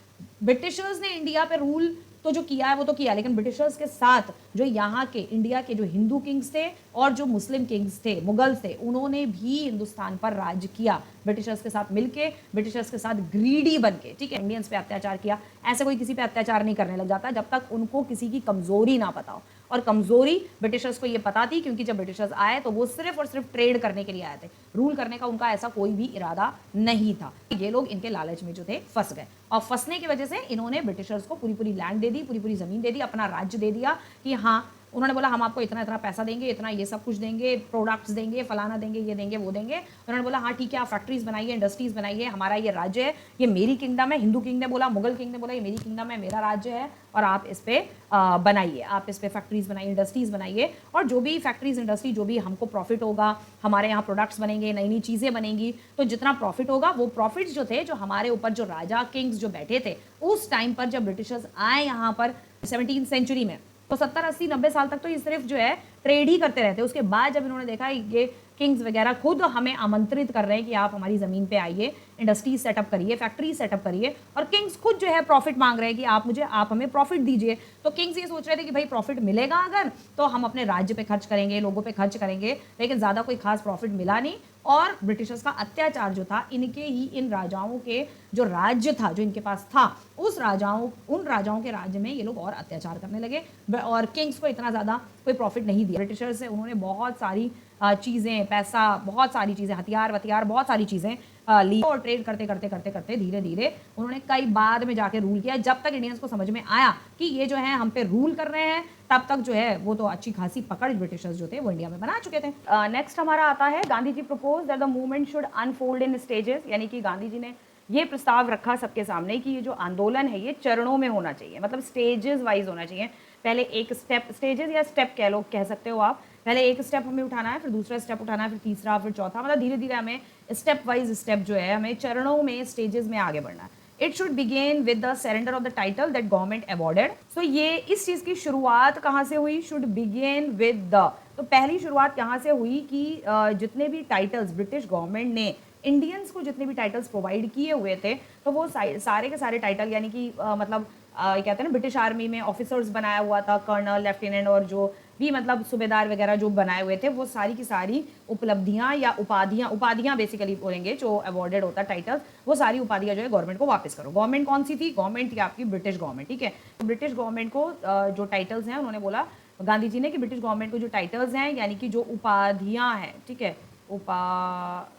ब्रिटिशर्स ने इंडिया पे रूल तो जो किया है वो तो किया, लेकिन ब्रिटिशर्स के साथ जो यहाँ के इंडिया के जो हिंदू किंग्स थे और जो मुस्लिम किंग्स थे, मुगल्स थे, उन्होंने भी हिंदुस्तान पर राज किया ब्रिटिशर्स के साथ मिलके, ब्रिटिशर्स के साथ ग्रीडी बन के, ठीक है, इंडियंस पे अत्याचार किया। ऐसे कोई किसी पे अत्याचार नहीं करने लग जाता जब तक उनको किसी की कमजोरी ना पता हो, और कमजोरी ब्रिटिशर्स को ये पता थी, क्योंकि जब ब्रिटिशर्स आए तो वो सिर्फ और सिर्फ ट्रेड करने के लिए आए थे, रूल करने का उनका ऐसा कोई भी इरादा नहीं था। ये लोग इनके लालच में जो थे फंस गए, और फंसने की वजह से इन्होंने ब्रिटिशर्स को पूरी पूरी लैंड दे दी, पूरी पूरी जमीन दे दी, अपना राज्य दे दिया कि हाँ, उन्होंने बोला हम आपको इतना इतना पैसा देंगे, इतना ये सब कुछ देंगे, प्रोडक्ट्स देंगे, फलाना देंगे, ये देंगे, वो देंगे। उन्होंने बोला हाँ ठीक है, आप फैक्ट्रीज बनाइए, इंडस्ट्रीज बनाइए, हमारा ये राज्य है, ये मेरी किंगडम है। हिंदू किंग ने बोला, मुगल किंग ने बोला ये मेरी किंगडम है, मेरा राज्य है, और आप इस पे बनाइए, आप इस पे फैक्ट्रीज बनाइए, इंडस्ट्रीज बनाइए, और जो भी फैक्ट्रीज इंडस्ट्री जो भी हमको प्रॉफिट होगा, हमारे यहाँ प्रोडक्ट्स बनेंगे, नई नई चीज़ें बनेंगी, तो जितना प्रॉफिट होगा वो प्रॉफिट्स जो थे, जो हमारे ऊपर जो राजा किंग्स जो बैठे थे उस टाइम पर, जब ब्रिटिशर्स आए यहाँ पर 17th सेंचुरी में, तो 70 80 90 साल तक तो ये सिर्फ जो है ट्रेड ही करते रहते। उसके बाद जब इन्होंने देखा ये किंग्स वगैरह खुद हमें आमंत्रित कर रहे हैं कि आप हमारी ज़मीन पे आइए, इंडस्ट्री सेटअप करिए, फैक्ट्री सेटअप करिए, और किंग्स खुद जो है प्रॉफिट मांग रहे हैं कि आप हमें प्रॉफिट दीजिए, तो किंग्स ये सोच रहे थे कि भाई प्रॉफिट मिलेगा अगर तो हम अपने राज्य पे खर्च करेंगे, लोगों पे खर्च करेंगे, लेकिन ज़्यादा कोई खास प्रॉफिट मिला नहीं, और ब्रिटिशर्स का अत्याचार जो था इनके ही इन राजाओं के जो राज्य था, जो इनके पास था, उन राजाओं के राज्य में ये लोग और अत्याचार करने लगे, और किंग्स को इतना ज़्यादा कोई प्रॉफिट नहीं दिया। ब्रिटिशर्स से उन्होंने बहुत सारी चीज़ें, पैसा, बहुत सारी चीज़ें, हथियार, बहुत सारी चीज़ें ली, और ट्रेड करते करते करते करते धीरे धीरे उन्होंने कई बाद में जाके रूल किया। जब तक इंडियंस को समझ में आया कि ये जो है हम पे रूल कर रहे हैं, तब तक जो है वो तो अच्छी खासी पकड़ ब्रिटिशर्स जो थे वो इंडिया में बना चुके थे। नेक्स्ट हमारा आता है, Gandhi ji propose that the movement should unfold in stages, यानी कि गांधी जी ने ये प्रस्ताव रखा सबके सामने कि ये जो आंदोलन है ये चरणों में होना चाहिए, मतलब स्टेजेस वाइज होना चाहिए। पहले एक स्टेप, स्टेजेस या स्टेप कह सकते हो आप, पहले एक स्टेप हमें उठाना है, फिर दूसरा स्टेप उठाना है, फिर तीसरा, फिर चौथा, मतलब धीरे धीरे हमें स्टेप वाइज स्टेप जो है हमें चरणों में, स्टेजेस में आगे बढ़ना है। It should begin with the surrender of the title that government awarded. So ये इस चीज़ की शुरुआत कहाँ से हुई? शुड बिगेन विद द, तो पहली शुरुआत यहाँ से हुई कि जितने भी टाइटल्स ब्रिटिश गवर्नमेंट ने इंडियंस को जितने भी टाइटल्स प्रोवाइड किए हुए थे, तो वो सारे के सारे टाइटल, यानी कि मतलब कहते हैं ना, ब्रिटिश आर्मी में ऑफिसर्स बनाया हुआ था, कर्नल, लेफ्टिनेंट, और जो भी मतलब सूबेदार वगैरह जो बनाए हुए थे, वो सारी की सारी उपलब्धियां या उपाधियां बेसिकली बोलेंगे, जो अवॉर्डेड होता टाइटल्स, वो सारी उपाधियां जो है गवर्नमेंट को वापस करो। गवर्नमेंट कौन सी थी? गवर्नमेंट थी आपकी ब्रिटिश गवर्नमेंट, ठीक है। तो ब्रिटिश गवर्नमेंट को जो टाइटल्स हैं, उन्होंने बोला गांधी जी ने कि ब्रिटिश गवर्नमेंट को जो टाइटल्स हैं, यानी कि जो उपाधियां हैं, ठीक है, उपाधियां,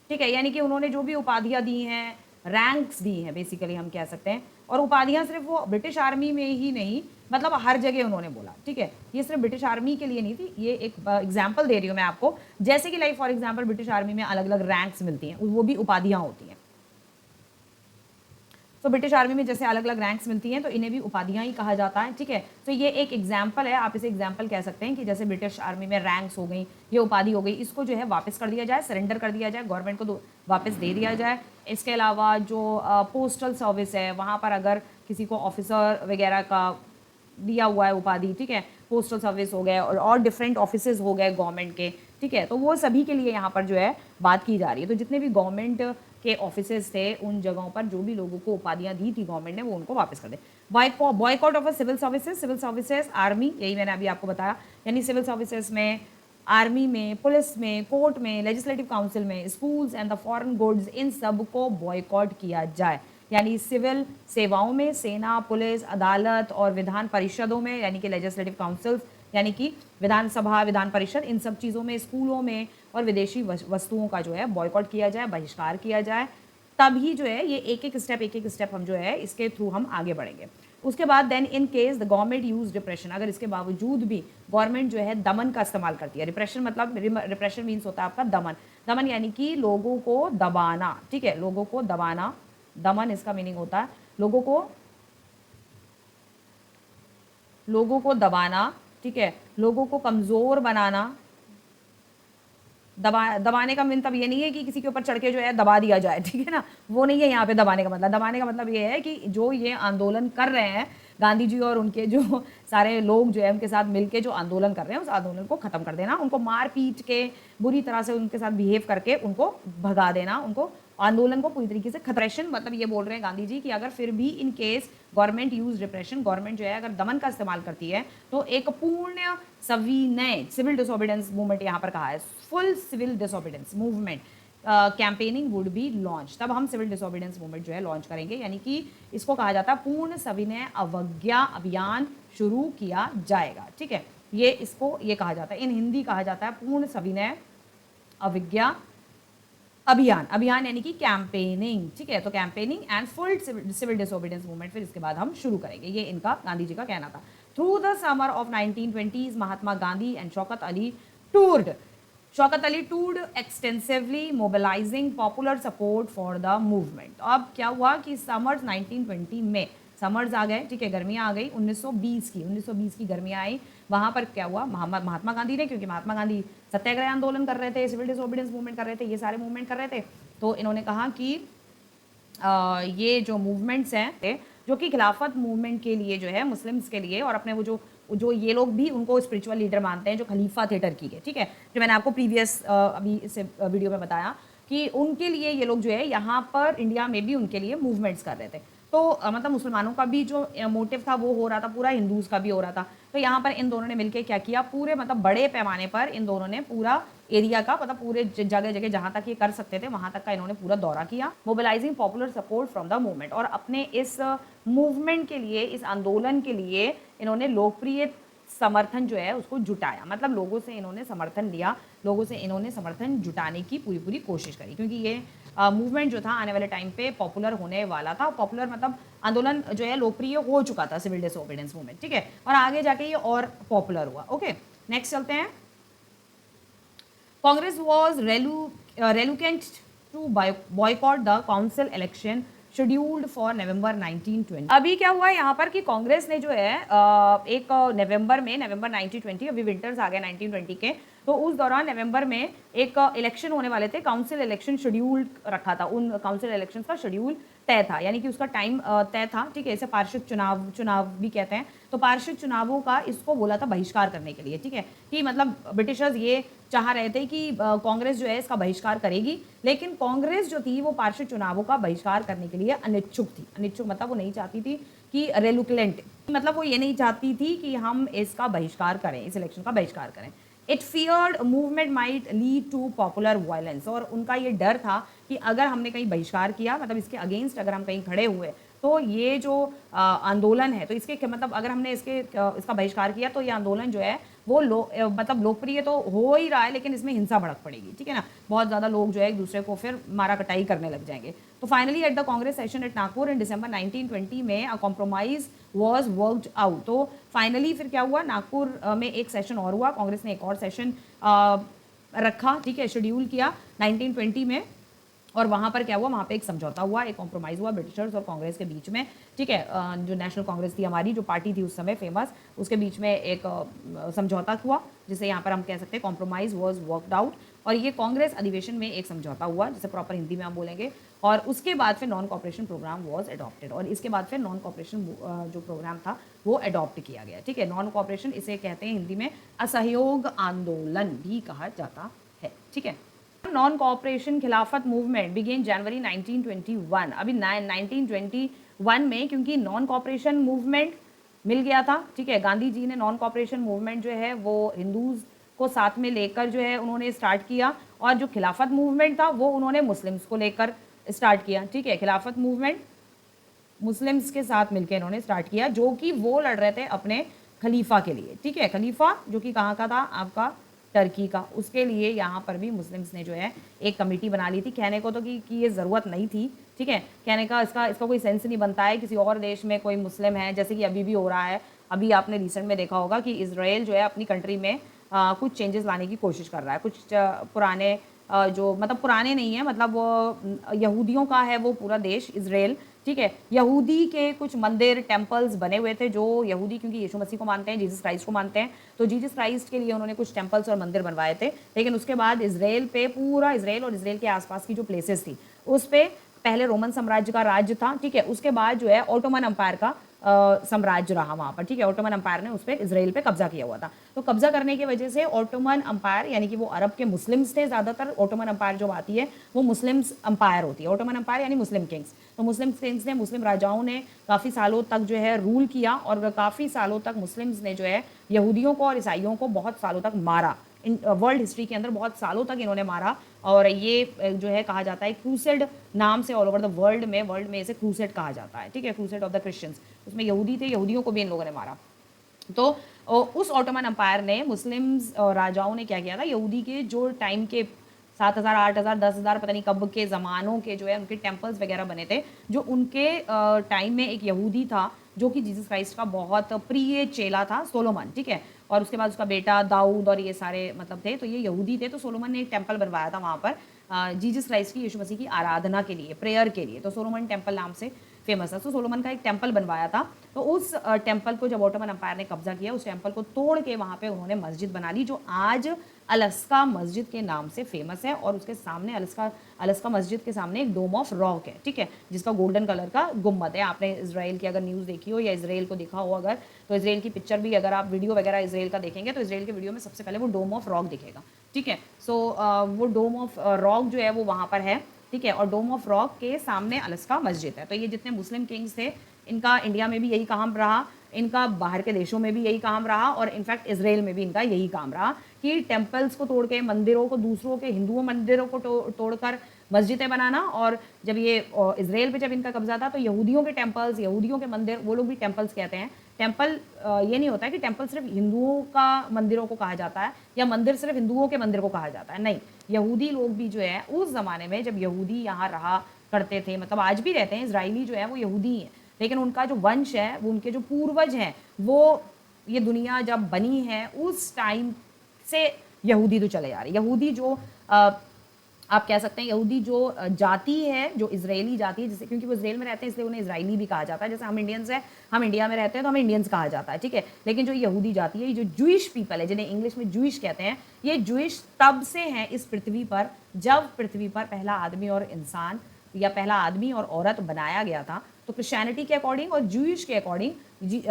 ठीक है, यानी कि उन्होंने जो भी उपाधियां दी हैं, रैंक्स दी हैं बेसिकली हम कह सकते हैं, और उपाधियां सिर्फ वो ब्रिटिश आर्मी में ही नहीं, मतलब हर जगह उन्होंने बोला, ठीक है। ये सिर्फ ब्रिटिश आर्मी के लिए नहीं थी, ये एक एग्जांपल दे रही हूँ मैं आपको, जैसे कि like for example British army में अलग अलग रैंक्स मिलती हैं, वो भी उपाधियां होती हैं। तो ब्रिटिश आर्मी में जैसे अलग अलग रैंक्स मिलती हैं, तो इन्हें भी उपाधियां ही कहा जाता है, ठीक है। तो ये एक एग्जाम्पल है, आप इसे एग्जाम्पल कह सकते हैं कि जैसे ब्रिटिश आर्मी में रैंक्स हो गई, ये उपाधि हो गई, इसको जो है वापस कर दिया जाए, सरेंडर कर दिया जाए, गवर्नमेंट को वापस दे दिया जाए। इसके अलावा जो पोस्टल सर्विस है, वहाँ पर अगर किसी को ऑफिसर वगैरह का दिया हुआ है उपाधि, ठीक है, पोस्टल सर्विस हो गए और डिफरेंट ऑफिसेज हो गए गवर्नमेंट के, ठीक है, तो वो सभी के लिए यहाँ पर जो है बात की जा रही है। तो जितने भी गवर्नमेंट के ऑफिसेज थे, उन जगहों पर जो भी लोगों को उपाधियां दी थी गवर्नमेंट ने, वो उनको वापस कर दे। Boycott of civil services, army, यही मैंने अभी आपको बताया, यानी सिविल सर्विसेज में, आर्मी में, पुलिस में, कोर्ट में, लेजिस्लेटिव काउंसिल में, schools and the foreign goods, इन सब को बॉयकॉट किया जाए। यानी सिविल सेवाओं में, सेना, पुलिस, अदालत और विधान परिषदों में, यानी कि लेजिस्लेटिव काउंसिल्स, यानी कि विधानसभा, विधान परिषद, इन सब चीज़ों में, स्कूलों में, और विदेशी वस्तुओं का जो है बॉयकॉट किया जाए, बहिष्कार किया जाए। तभी जो है ये एक एक स्टेप हम जो है इसके थ्रू हम आगे बढ़ेंगे। उसके बाद then in case the government use repression, अगर इसके बावजूद भी गवर्नमेंट जो है दमन का इस्तेमाल करती है। रिप्रेशन मतलब, रिप्रेशन मीन्स होता है आपका दमन, दमन यानी कि लोगों को दबाना, ठीक है, लोगों को दबाना, दमन इसका मीनिंग होता है लोगों को दबाना, ठीक है, लोगों को कमज़ोर बनाना। दबाने का मतलब ये नहीं है कि किसी के ऊपर चढ़ के जो है दबा दिया जाए, ठीक है ना, वो नहीं है यहाँ पे दबाने का मतलब। दबाने का मतलब ये है कि जो ये आंदोलन कर रहे हैं गांधी जी और उनके जो सारे लोग जो है उनके साथ मिलके जो आंदोलन कर रहे हैं, उस आंदोलन को ख़त्म कर देना, उनको मार पीट के बुरी तरह से उनके साथ बिहेव करके उनको भगा देना, उनको आंदोलन को पूरी तरीके से खतरेशन, मतलब ये बोल रहे हैं गांधी जी कि अगर फिर भी in case government use repression, government जो है अगर दमन का इस्तेमाल करती है तो एक पूर्ण सविनय सिविल डिसोबीडियंस मूवमेंट यहाँ पर कहा है, full civil disobedience movement campaigning would be launch, तब हम सिविल डिसोबीडियंस मूवमेंट जो है लॉन्च करेंगे, यानी कि इसको कहा जाता है पूर्ण सविनय अवज्ञा अभियान शुरू किया जाएगा। ठीक है, ये इसको ये कहा जाता है, इन हिंदी कहा जाता है पूर्ण सविनय अवज्ञा अभियान, अभियान यानी कि कैंपेनिंग। ठीक है, तो campaigning and full civil disobedience movement फिर इसके बाद हम शुरू करेंगे, ये इनका गांधी जी का कहना था। Through the summer of 1920s Mahatma Gandhi and Shaukat Ali toured, Shaukat Ali toured extensively mobilising popular support for the movement. अब क्या हुआ कि समर्स 1920 में समर्स आ गए, ठीक है, गर्मियाँ आ गई 1920 की गर्मियाँ आई। वहाँ पर क्या हुआ, महात्मा गांधी ने, क्योंकि महात्मा गांधी सत्याग्रह आंदोलन कर रहे थे, सिविल डिसोबीडियंस मूवमेंट कर रहे थे, ये सारे मूवमेंट कर रहे थे, तो इन्होंने कहा कि ये जो मूवमेंट्स हैं जो कि खिलाफत मूवमेंट के लिए जो है मुस्लिम्स के लिए, और अपने वो जो ये लोग भी उनको स्पिरिचुअल लीडर मानते हैं जो खलीफा थे टर्की के, ठीक है, जो मैंने आपको प्रीवियस अभी इस वीडियो में बताया कि उनके लिए ये लोग जो है यहाँ पर इंडिया में भी उनके लिए मूवमेंट्स कर रहे थे। तो मतलब मुसलमानों का भी जो मोटिव था वो हो रहा था, पूरा हिंदूज़ का भी हो रहा था। तो यहाँ पर इन दोनों ने मिलकर क्या किया, पूरे मतलब बड़े पैमाने पर इन दोनों ने पूरा एरिया का, मतलब पूरे जगह जगह जहाँ तक ये कर सकते थे वहाँ तक का इन्होंने पूरा दौरा किया, mobilising popular support from the movement, और अपने इस मूवमेंट के लिए, इस आंदोलन के लिए इन्होंने लोकप्रिय समर्थन जो है उसको जुटाया, मतलब लोगों से इन्होंने समर्थन लिया, लोगों से इन्होंने समर्थन जुटाने की पूरी कोशिश करी, क्योंकि ये मूवमेंट जो था आने वाले टाइम पे पॉपुलर होने वाला था। पॉपुलर मतलब आंदोलन जो है लोकप्रिय हो चुका था, सिविल डिसोबीडियंस मूवमेंट, ठीक है, और आगे जाके ये और पॉपुलर हुआ। ओके, नेक्स्ट चलते हैं। Congress was reluctant to boycott the council election scheduled for November 1920। अभी क्या हुआ यहाँ पर कि कांग्रेस ने जो है एक नवंबर 1920, अभी विंटर्स आ गए 1920 के, तो उस दौरान नवंबर में एक इलेक्शन होने वाले थे, काउंसिल इलेक्शन शेड्यूल रखा था, उन काउंसिल इलेक्शन का शेड्यूल तय था, यानी कि उसका टाइम तय था, ठीक है, इसे पार्षद चुनाव भी कहते हैं। तो पार्षद चुनावों का इसको बोला था बहिष्कार करने के लिए, ठीक है, कि मतलब ब्रिटिशर्स ये चाह रहे थे कि कांग्रेस जो है इसका बहिष्कार करेगी, लेकिन कांग्रेस जो थी वो पार्षद चुनावों का बहिष्कार करने के लिए अनिच्छुक थी। अनिच्छुक मतलब वो नहीं चाहती थी कि रेलुक्लेंट, मतलब वो ये नहीं चाहती थी कि हम इसका बहिष्कार करें, इस इलेक्शन का बहिष्कार करें। It feared movement might lead to popular violence, और उनका ये डर था कि अगर हमने कहीं बहिष्कार किया, मतलब इसके अगेंस्ट अगर हम कहीं खड़े हुए, तो ये जो आंदोलन है, तो इसके मतलब अगर हमने इसका बहिष्कार किया तो ये आंदोलन जो है वो मतलब लोकप्रिय तो हो ही रहा है, लेकिन इसमें हिंसा भड़क पड़ेगी, ठीक है ना, बहुत ज़्यादा लोग जो है एक दूसरे को फिर मारा कटाई करने लग जाएंगे। तो finally at the Congress session at Nagpur in December 1920 में a compromise was worked out. तो फाइनली फिर क्या हुआ, नागपुर में एक सेशन और हुआ, कांग्रेस ने एक और सेशन रखा, ठीक है, शेड्यूल किया 1920 में, और वहाँ पर क्या हुआ, वहाँ पे एक समझौता हुआ, एक कॉम्प्रोमाइज़ हुआ ब्रिटिशर्स और कांग्रेस के बीच में, ठीक है, जो नेशनल कांग्रेस थी हमारी, जो पार्टी थी उस समय फेमस, उसके बीच में एक समझौता हुआ, जिसे यहाँ पर हम कह सकते हैं कॉम्प्रोमाइज़ वाज वर्कड आउट, और ये कांग्रेस अधिवेशन में एक समझौता हुआ, जिसे प्रॉपर हिंदी में हम बोलेंगे, और उसके बाद फिर non cooperation programme was adopted, और इसके बाद फिर नॉन कॉपरेशन जो प्रोग्राम था वो एडॉप्ट किया गया, ठीक है। नॉन कॉपरेशन इसे कहते हैं हिंदी में असहयोग आंदोलन भी कहा जाता है, ठीक है। नॉन कॉपरेशन खिलाफत मूवमेंट बिगेन जनवरी 1921। अभी 1921 में क्योंकि नॉन कॉपरेशन मूवमेंट मिल गया था, ठीक है, गांधी जी ने नॉन कॉपरेशन मूवमेंट जो है वो हिंदूज को साथ में लेकर जो है उन्होंने स्टार्ट किया, और जो खिलाफत मूवमेंट था वो उन्होंने मुस्लिम्स को लेकर स्टार्ट किया, ठीक है, खिलाफत मूवमेंट मुस्लिम्स के साथ मिलकर इन्होंने स्टार्ट किया, जो कि वो लड़ रहे थे अपने खलीफा के लिए, ठीक है, खलीफा जो कि कहाँ का था, आपका टर्की का, उसके लिए यहाँ पर भी मुस्लिम्स ने जो है एक कमेटी बना ली थी। कहने को तो कि ये ज़रूरत नहीं थी, ठीक है, कहने का इसका कोई सेंस नहीं बनता है, किसी और देश में कोई मुस्लिम है, जैसे कि अभी भी हो रहा है, अभी आपने रिसेंट में देखा होगा कि इजराइल जो है अपनी कंट्री में कुछ चेंजेस लाने की कोशिश कर रहा है, कुछ पुराने जो मतलब पुराने नहीं है, मतलब यहूदियों का है वो पूरा देश इजराइल, ठीक है, यहूदी के कुछ मंदिर टेम्पल्स बने हुए थे, जो यहूदी क्योंकि यीशु मसीह को मानते हैं, जीसस क्राइस्ट को मानते हैं, तो जीसस क्राइस्ट के लिए उन्होंने कुछ टेम्पल्स और मंदिर बनवाए थे, लेकिन उसके बाद इजराइल पे, पूरा इजराइल और इजराइल के आसपास की जो प्लेसेस थी उस पर पहले रोमन साम्राज्य का राज्य था, ठीक है, उसके बाद जो है ऑटोमन अम्पायर का साम्राज्य रहा वहाँ पर, ठीक है। ऑटोमन अम्पायर ने उस पर इसराइल पे कब्जा किया हुआ था। तो कब्जा करने की वजह से ऑटोमन अम्पायर यानी कि वो अरब के मुस्लिम्स थे ज़्यादातर। ऑटोमन अम्पायर जो आती है वो मुस्लिम्स अम्पायर होती है। ऑटोमन अम्पायर यानी मुस्लिम किंग्स। तो मुस्लिम किंग्स ने, मुस्लिम राजाओं ने काफ़ी सालों तक जो है रूल किया और काफ़ी सालों तक मुस्लिम्स ने जो है यहूदियों को और ईसाइयों को बहुत सालों तक मारा। इन वर्ल्ड हिस्ट्री के अंदर बहुत सालों तक इन्होंने मारा और ये जो है कहा जाता है क्रूसेड नाम से ऑल ओवर द वर्ल्ड में इसे क्रूसेड कहा जाता है, ठीक है। क्रूसेड ऑफ द क्रिश्चियंस, उसमें यहूदी थे, यहूदियों को भी इन लोगों ने मारा। तो उस ऑटोमन अम्पायर ने, मुस्लिम्स राजाओं ने क्या किया था, यहूदी के जो टाइम के 7,000, 8,000, 10,000 पता नहीं कब के ज़मानों के जो है उनके टेम्पल्स वगैरह बने थे। जो उनके टाइम में एक यहूदी था जो कि जीसस क्राइस्ट का बहुत प्रिय चेला था, सोलोमन, ठीक है। और उसके बाद उसका बेटा दाऊद और ये सारे मतलब थे, तो ये यहूदी थे। तो सोलोमन ने एक टेम्पल बनवाया था वहाँ पर जीसस क्राइस्ट की, यीशु मसीह की आराधना के लिए, प्रेयर के लिए। तो सोलोमन टेम्पल नाम से फेमस है। तो सोलोमन का एक टेम्पल बनवाया था। तो उस टेम्पल को जब ऑटोमन अम्पायर ने कब्जा किया, उस टेम्पल को तोड़ के वहाँ पे उन्होंने मस्जिद बना ली जो आज अलस्का मस्जिद के नाम से फेमस है। और उसके सामने अलस्का मस्जिद के सामने एक डोम ऑफ रॉक है, ठीक है, जिसका गोल्डन कलर का गुम्बद है। आपने इसराइल की अगर न्यूज़ देखी हो या इसराइल को देखा हो अगर, तो इसराइल की पिक्चर भी अगर आप वीडियो वगैरह इसराइल का देखेंगे तो इसराइल के वीडियो में सबसे पहले वो डोम ऑफ रॉक दिखेगा, ठीक है। सो वो डोम ऑफ रॉक जो है वो वहाँ पर है, ठीक है। और डोम ऑफ रॉक के सामने अलस्का मस्जिद है। तो ये जितने मुस्लिम किंग्स थे, इनका इंडिया में भी यही काम रहा, इनका बाहर के देशों में भी यही काम रहा और इनफैक्ट इसराइल में भी इनका यही काम रहा कि टेम्पल्स को तोड़ के, मंदिरों को, दूसरों के हिंदुओं मंदिरों को तोड़कर मस्जिदें बनाना। और जब ये इसराइल पे जब इनका कब्जा था तो यहूदियों के टेम्पल्स, यहूदियों के मंदिर, वो लोग भी टेम्पल्स कहते हैं। टेम्पल ये नहीं होता है कि टेम्पल सिर्फ हिंदुओं का मंदिरों को कहा जाता है या मंदिर सिर्फ हिंदुओं के मंदिर को कहा जाता है, नहीं। यहूदी लोग भी जो है उस ज़माने में जब यहूदी यहाँ रहा करते थे, मतलब आज भी रहते हैं, इजरायली जो है वो यहूदी हैं, लेकिन उनका जो वंश है, वो उनके जो पूर्वज हैं, वो ये दुनिया जब बनी है उस टाइम से यहूदी तो चले जा रहे। यहूदी जो आप कह सकते हैं यहूदी जो जाति है, जो इजरायली जाति है, जैसे क्योंकि वो इसराइल में रहते हैं इसलिए उन्हें इजरायली भी कहा जाता है। जैसे हम इंडियंस हैं, हम इंडिया में रहते हैं तो हमें इंडियंस कहा जाता है, ठीक है। लेकिन जो यहूदी जाति है, ये जो जूइश पीपल है, जिन्हें इंग्लिश में जूइश कहते हैं, ये जूइश तब से हैं इस पृथ्वी पर जब पृथ्वी पर पहला आदमी और इंसान या पहला आदमी और औरत बनाया गया था। तो क्रिश्चियनिटी के अकॉर्डिंग और जूइश के अकॉर्डिंग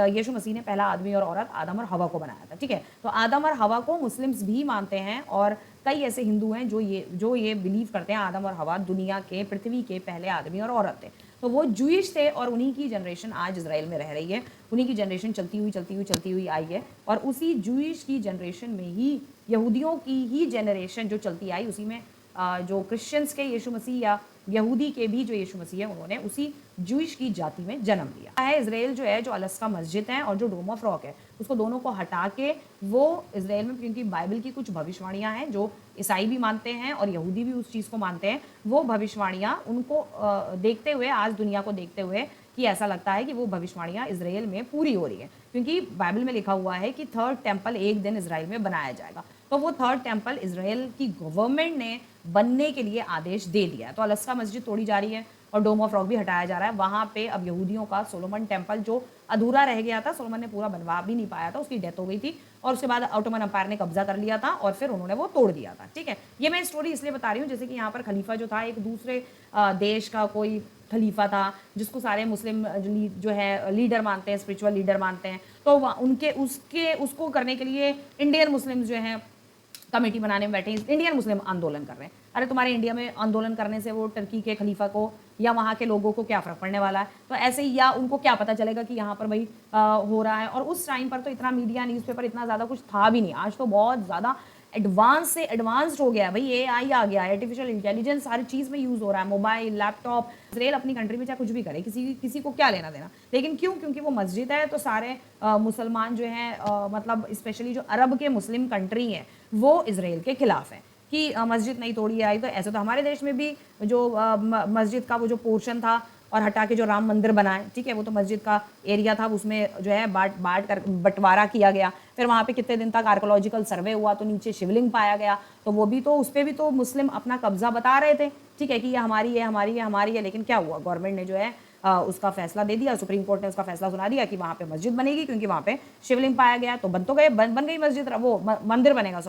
यीशु मसीह ने पहला आदमी और औरत आदम और हवा को बनाया था, ठीक है। तो आदम और हवा को मुस्लिम्स भी मानते हैं और कई ऐसे हिंदू हैं जो ये बिलीव करते हैं आदम और हवा दुनिया के, पृथ्वी के पहले आदमी और औरत थे। तो वो जूइश थे और उन्हीं की जनरेशन आज इजराइल में रह रही है। उन्हीं की जनरेशन चलती हुई आई है और उसी जूइश की जनरेशन में ही यहूदियों की ही जनरेशन जो चलती आई, उसी में जो क्रिश्चियंस के यीशु मसीह या यहूदी के भी जो यीशु मसीह है, उन्होंने उसी जूइश की जाति में जन्म लिया है। इसराइल जो है, जो अलस्का मस्जिद है और जो डोम ऑफ रॉक है, उसको दोनों को हटा के वो इसराइल में, क्योंकि बाइबल की कुछ भविष्यवाणियां हैं जो ईसाई भी मानते हैं और यहूदी भी उस चीज़ को मानते हैं, वो भविष्यवाणियां उनको देखते हुए, आज दुनिया को देखते हुए कि ऐसा लगता है कि वो भविष्यवाणियां इसराइल में पूरी हो रही है, क्योंकि बाइबल में लिखा हुआ है कि थर्ड टेम्पल एक दिन इसराइल में बनाया जाएगा। तो वो थर्ड टेम्पल इसराइल की गवर्नमेंट ने बनने के लिए आदेश दे दिया है। तो अलस्का मस्जिद तोड़ी जा रही है और डोम ऑफ रॉक भी हटाया जा रहा है। वहाँ पे अब यहूदियों का सोलोमन टेम्पल जो अधूरा रह गया था, सोलोमन ने पूरा बनवा भी नहीं पाया था, उसकी डेथ हो गई थी और उसके बाद ऑटोमन अम्पायर ने कब्जा कर लिया था और फिर उन्होंने वो तोड़ दिया था, ठीक है। ये मैं स्टोरी इसलिए बता रही हूँ जैसे कि यहाँ पर खलीफा जो था, एक दूसरे देश का कोई खलीफा था जिसको सारे मुस्लिम जो है लीडर मानते हैं, स्पिरिचुअल लीडर मानते हैं। तो उसको करने के लिए इंडियन मुस्लिम जो हैं कमेटी बनाने में बैठे, इंडियन मुस्लिम आंदोलन कर रहे हैं। अरे तुम्हारे इंडिया में आंदोलन करने से वो टर्की के खलीफा को या वहाँ के लोगों को क्या फ़र्क पड़ने वाला है। तो ऐसे ही, या उनको क्या पता चलेगा कि यहाँ पर भाई हो रहा है। और उस टाइम पर तो इतना मीडिया, न्यूज़पेपर इतना ज़्यादा कुछ था भी नहीं। आज तो बहुत ज़्यादा एडवांस से एडवांस्ड हो गया है भाई, AI आ गया है, आर्टिफिशियल इंटेलिजेंस हर चीज़ में यूज़ हो रहा है, मोबाइल, लैपटॉप। इसराइल अपनी कंट्री में चाहे कुछ भी करे, किसी को क्या लेना देना, लेकिन क्यों? क्योंकि वो मस्जिद है। तो सारे मुसलमान जो हैं, मतलब स्पेशली जो अरब के मुस्लिम कंट्री हैं, वो इसराइल के खिलाफ है कि मस्जिद नहीं तोड़ी आई। तो ऐसे तो हमारे देश में भी जो मस्जिद का वो जो पोर्शन था और हटा के जो राम मंदिर बनाए, ठीक है, वो तो मस्जिद का एरिया था, उसमें जो है बांट कर बंटवारा किया गया। फिर वहाँ पे कितने दिन तक आर्कोलॉजिकल सर्वे हुआ तो नीचे शिवलिंग पाया गया, तो वो भी तो, उस पर भी तो मुस्लिम अपना कब्जा बता रहे थे, ठीक है, कि ये हमारी है, हमारी है, हमारी है। लेकिन क्या हुआ, गवर्नमेंट ने जो है उसका फैसला दे दिया, सुप्रीम कोर्ट ने उसका फैसला सुना दिया कि वहाँ पे मस्जिद बनेगी, क्योंकि वहाँ पे शिवलिंग पाया गया। तो बन तो गए, बन गई मस्जिद, वो मंदिर बनेगा,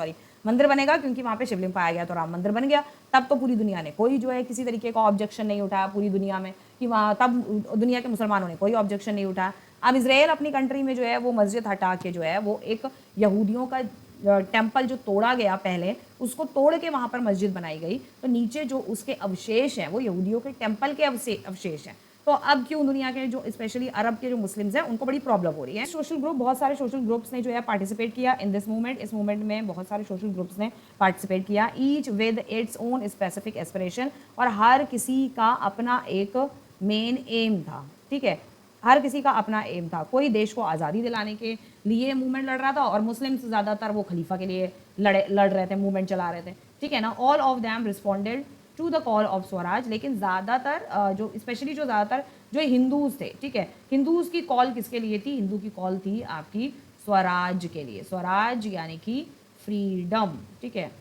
मंदिर बनेगा, क्योंकि वहाँ पे शिवलिंग पाया गया तो राम मंदिर बन गया। तब तो पूरी दुनिया ने कोई जो है किसी तरीके का ऑब्जेक्शन नहीं उठाया पूरी दुनिया में, कि वहाँ, तब दुनिया के मुसलमानों ने कोई ऑब्जेक्शन नहीं उठाया। अब इसराइल अपनी कंट्री में जो है वो मस्जिद हटा के जो है वो एक यहूदियों का टेम्पल जो तोड़ा गया पहले, उसको तोड़ के वहाँ पर मस्जिद बनाई गई, तो नीचे जो उसके अवशेष हैं वो यहूदियों के टेम्पल के अवशेष हैं। तो अब क्यों दुनिया के जो स्पेशली अरब के जो मुस्लिम्स हैं उनको बड़ी प्रॉब्लम हो रही है। सोशल ग्रुप, बहुत सारे सोशल ग्रुप्स ने जो है पार्टिसिपेट किया इन दिस मूवमेंट। इस मूवमेंट में बहुत सारे सोशल ग्रुप्स ने पार्टिसिपेट किया, each with its own specific aspiration, और हर किसी का अपना एक मेन एम था, ठीक है, हर किसी का अपना एम था। कोई देश को आज़ादी दिलाने के लिए मूवमेंट लड़ रहा था और मुस्लिम्स ज़्यादातर वो खलीफा के लिए लड़ रहे थे, मूवमेंट चला रहे थे, ठीक है ना। All of them responded to the call of swaraj, लेकिन ज़्यादातर जो स्पेशली जो ज़्यादातर जो हिंदूज थे, ठीक है, हिंदूज की कॉल किसके लिए थी? हिंदू की कॉल थी आपकी स्वराज के लिए, स्वराज यानी कि फ्रीडम, ठीक है,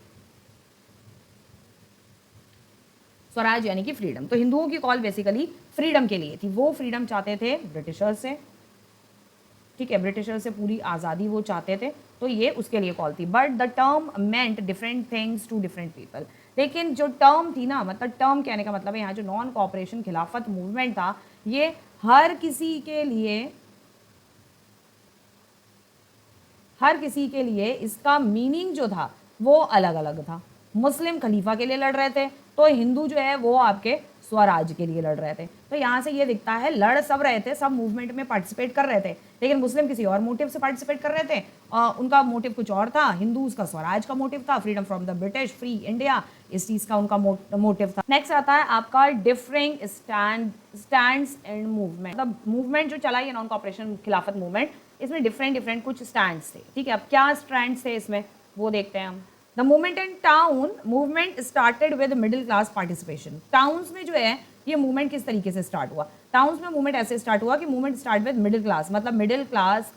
स्वराज यानी कि फ्रीडम। तो हिंदुओं की कॉल बेसिकली फ्रीडम के लिए थी, वो फ्रीडम चाहते थे ब्रिटिशर से, ठीक है, ब्रिटिशर से पूरी आज़ादी वो चाहते थे, तो ये उसके लिए कॉल थी। But the term meant different things to different people, लेकिन जो टर्म थी ना, मतलब टर्म कहने का मतलब है यहाँ जो नॉन कॉपरेशन खिलाफत मूवमेंट था, ये हर किसी के लिए, हर किसी के लिए इसका मीनिंग जो था वो अलग अलग था। मुस्लिम खलीफा के लिए लड़ रहे थे, तो हिंदू जो है वो आपके स्वराज के लिए लड़ रहे थे। तो यहाँ से ये दिखता है लड़ सब रहे थे, सब मूवमेंट में पार्टिसिपेट कर रहे थे, लेकिन मुस्लिम किसी और मोटिव से पार्टिसिपेट कर रहे थे, उनका मोटिव कुछ और था। हिंदूज का स्वराज का मोटिव था, freedom from the British, free India, इस चीज़ का उनका मोटिव था। नेक्स्ट आता है आपका डिफरिंग स्टैंड्स एंड मूवमेंट। मतलब मूवमेंट जो चला, ये नॉन कॉपरेशन खिलाफत मूवमेंट, इसमें डिफरेंट कुछ स्टैंड्स थे, ठीक है। अब क्या स्टैंड्स थे इसमें वो देखते हैं हम। The movement in town, movement started with middle class participation. Towns में जो है ये मूवमेंट किस तरीके से स्टार्ट हुआ? टाउन्स में मूवमेंट ऐसे स्टार्ट हुआ कि movement start with middle class, मतलब मिडिल क्लास,